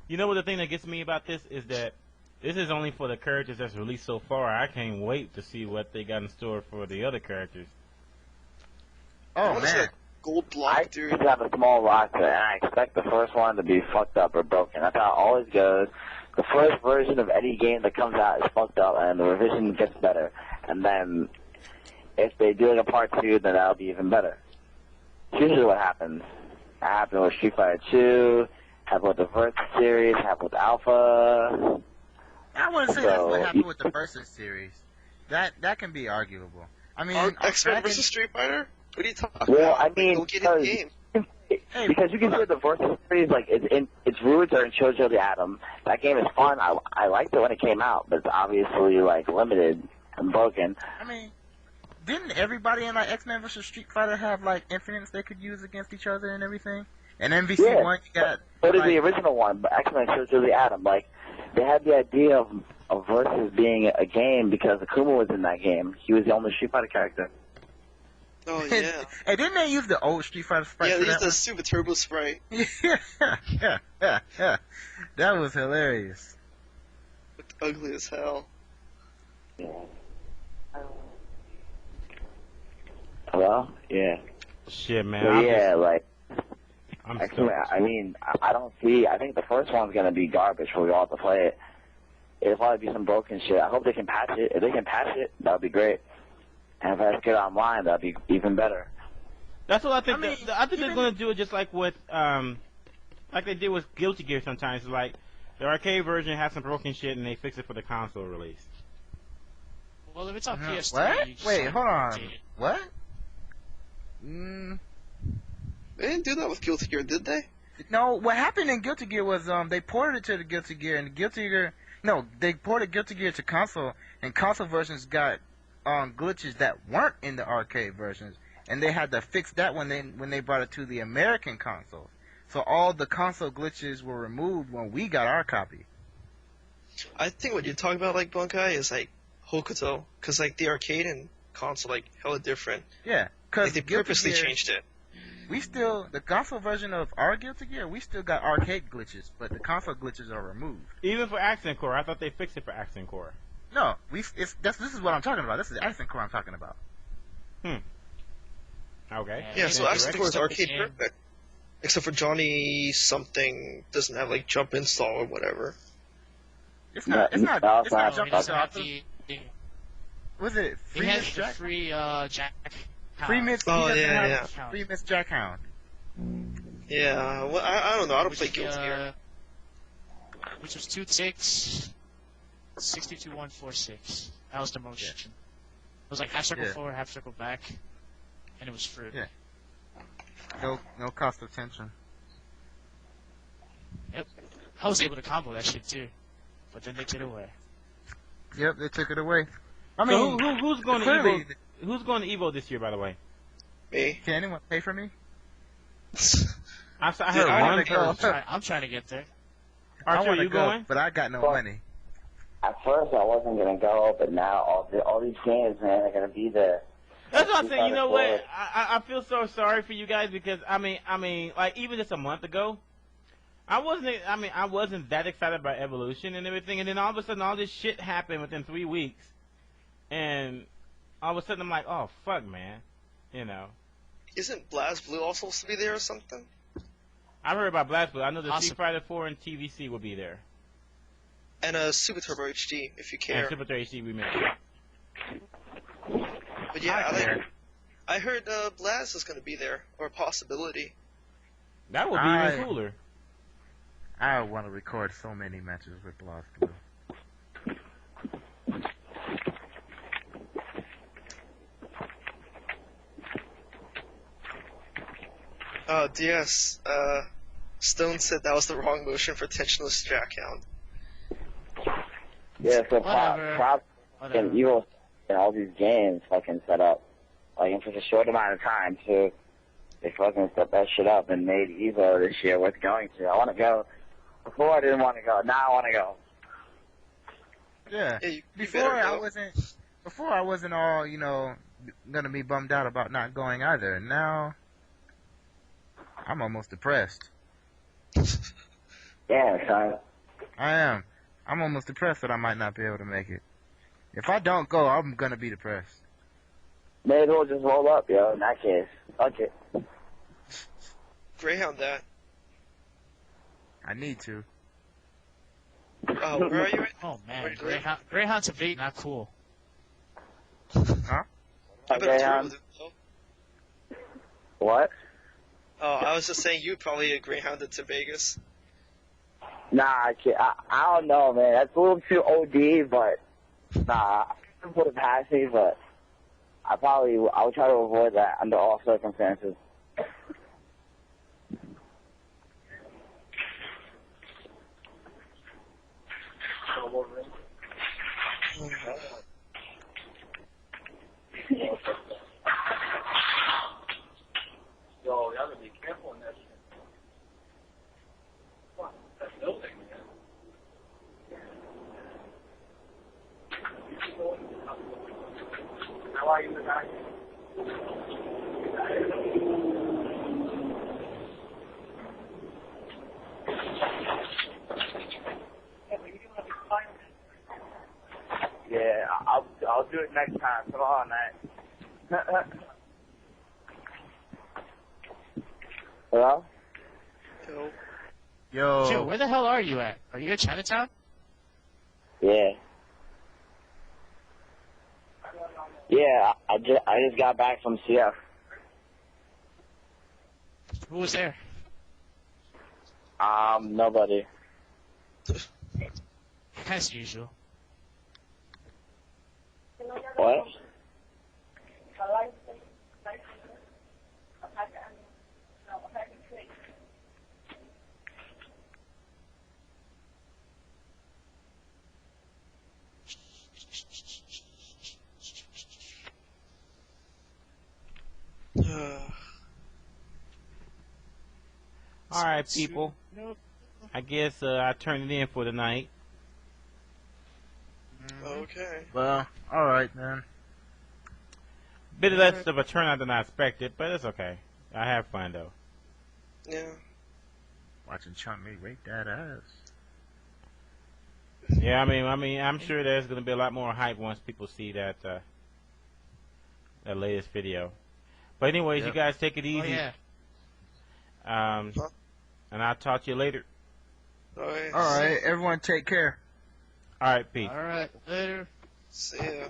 You know what the thing that gets me about this is that this is only for the characters that's released so far. I can't wait to see what they got in store for the other characters. Oh, man. Gold block, dude. I have a small roster, and I expect the first one to be fucked up or broken. That's how it always goes. The first version of any game that comes out is fucked up, and the revision gets better. And then, if they do like a part 2, then that'll be even better. It's usually what happens. That happened with Street Fighter 2, happened with the Versus series, happened with Alpha. I wouldn't say that's what happened with the Versus series. That can be arguable. I mean, X-Men vs. Street Fighter? What are you talking well, about? I mean, go get in the game. Because you consider the Versus series, like, its roots are in Shoujo the Atom. That game is fun. I liked it when it came out, but it's obviously, like, limited and broken. I mean, didn't everybody in, like, X-Men vs. Street Fighter have, like, infinites they could use against each other and everything? And MVC 1, you got... So did the original one, but X-Men Shoujo the Atom. Like, they had the idea of Versus being a game because Akuma was in that game. He was the only Street Fighter character. Oh, yeah. Hey, didn't they use the old Street Fighter sprite? Yeah, for they used that the Super Turbo sprite. yeah. That was hilarious. Looked ugly as hell. Hello? Yeah. Shit, man. So, yeah, like... I'm I mean, I don't see... I think the first one's going to be garbage for we all to play it. It'll probably be some broken shit. I hope they can patch it. If they can patch it, that would be great. And if I get online, that'd be even better. That's what I think. I think they're going to do it just like with, like they did with Guilty Gear sometimes. Like, the arcade version has some broken shit and they fix it for the console release. Well, if it's on PS3... What? Wait, hold on. What? They didn't do that with Guilty Gear, did they? No, what happened in Guilty Gear was they ported it to the Guilty Gear, and they ported Guilty Gear to console, and console versions got glitches that weren't in the arcade versions, and they had to fix that when they brought it to the American consoles. So all the console glitches were removed when we got our copy. I think what you're talking about, like, Bunkai, is, like, Hokuto, because, like, the arcade and console, like, hella different. Yeah, because like, they purposely changed it. The console version of our Guilty Gear, we still got arcade glitches, but the console glitches are removed. Even for Accent Core, I thought they fixed it for Accent Core. No, this is what I'm talking about. This is the Accent Core I'm talking about. Okay. Yeah, so Accent Core is arcade perfect. Except for Johnny something doesn't have, like, jump install or whatever. It's not jump install. Was it Free Miss Jack? Free Jack. Free Miss. Oh, yeah. Free Miss Jackhound. Yeah, well, I don't know. I don't play Guilty Gear. Which was 2-6, 62-146. That was the motion. It was like half circle forward, half circle back, and it was free. Yeah. No cost of tension. Yep. I was able to combo that shit too, but then they took it away. Yep, they took it away. I mean, so who's going to Evo? Who's going to Evo this year, by the way? Me. Can anyone pay for me? I heard one girl. I'm trying to get there. Archer, are you going? But I got no money. At first, I wasn't gonna go, but now all these games, man, are gonna be there. That's what I'm saying. You know what? I feel so sorry for you guys because I mean, like even just a month ago, I wasn't that excited about Evolution and everything, and then all of a sudden, all this shit happened within 3 weeks, and all of a sudden, I'm like, oh fuck, man, you know. Isn't BlazBlue also supposed to be there or something? I've heard about BlazBlue. I know the Street Fighter 4 and TvC will be there. And Super Turbo HD, if you care. And Super Turbo HD remake. But yeah, I heard Blaz is going to be there, or a possibility. That would be even cooler. I want to record so many matches with Blaz Blue. DS, Stone said that was the wrong motion for tensionless Jack Hound. Yeah, so props and Evil and all these games fucking set up, like in such a short amount of time, too. They fucking set that shit up and made Evo this year worth going to. I want to go. Before I didn't want to go. Now I want to go. Yeah. Hey, Before I wasn't all, you know, gonna be bummed out about not going either. And now I'm almost depressed. Yeah, son. I am. I'm almost depressed that I might not be able to make it. If I don't go, I'm gonna be depressed. Maybe we'll just roll up, yo, in that case. Fuck it. Greyhound that. I need to. Oh, where are you at? Oh man, Greyhound's a bait, not cool. Huh? I bet Greyhound? What? Oh, I was just saying you probably a Greyhounded to Vegas. Nah, I don't know, man. That's a little too OD, but nah, I would have passed me, but I would try to avoid that under all circumstances. Yo, y'all gotta be careful in that shit. What? That building, man. How are you, guys? Yeah, I'll do it next time. Come on, man. Hello? Yo. Joe, where the hell are you at? Are you at Chinatown? Yeah. Yeah, I just got back from CF. Who was there? Nobody. As usual. What? Alright, people. I guess I turned it in for tonight. Okay. Well, alright then. Bit less of a turnout than I expected, but it's okay. I have fun though. Yeah. Watching Chun-Li rape that ass. Yeah, I mean, I'm sure there's gonna be a lot more hype once people see that that latest video. But anyways, Yep. you guys take it easy. Oh yeah. And I'll talk to you later. Alright, everyone take care. Alright, peace. Alright, later. See ya.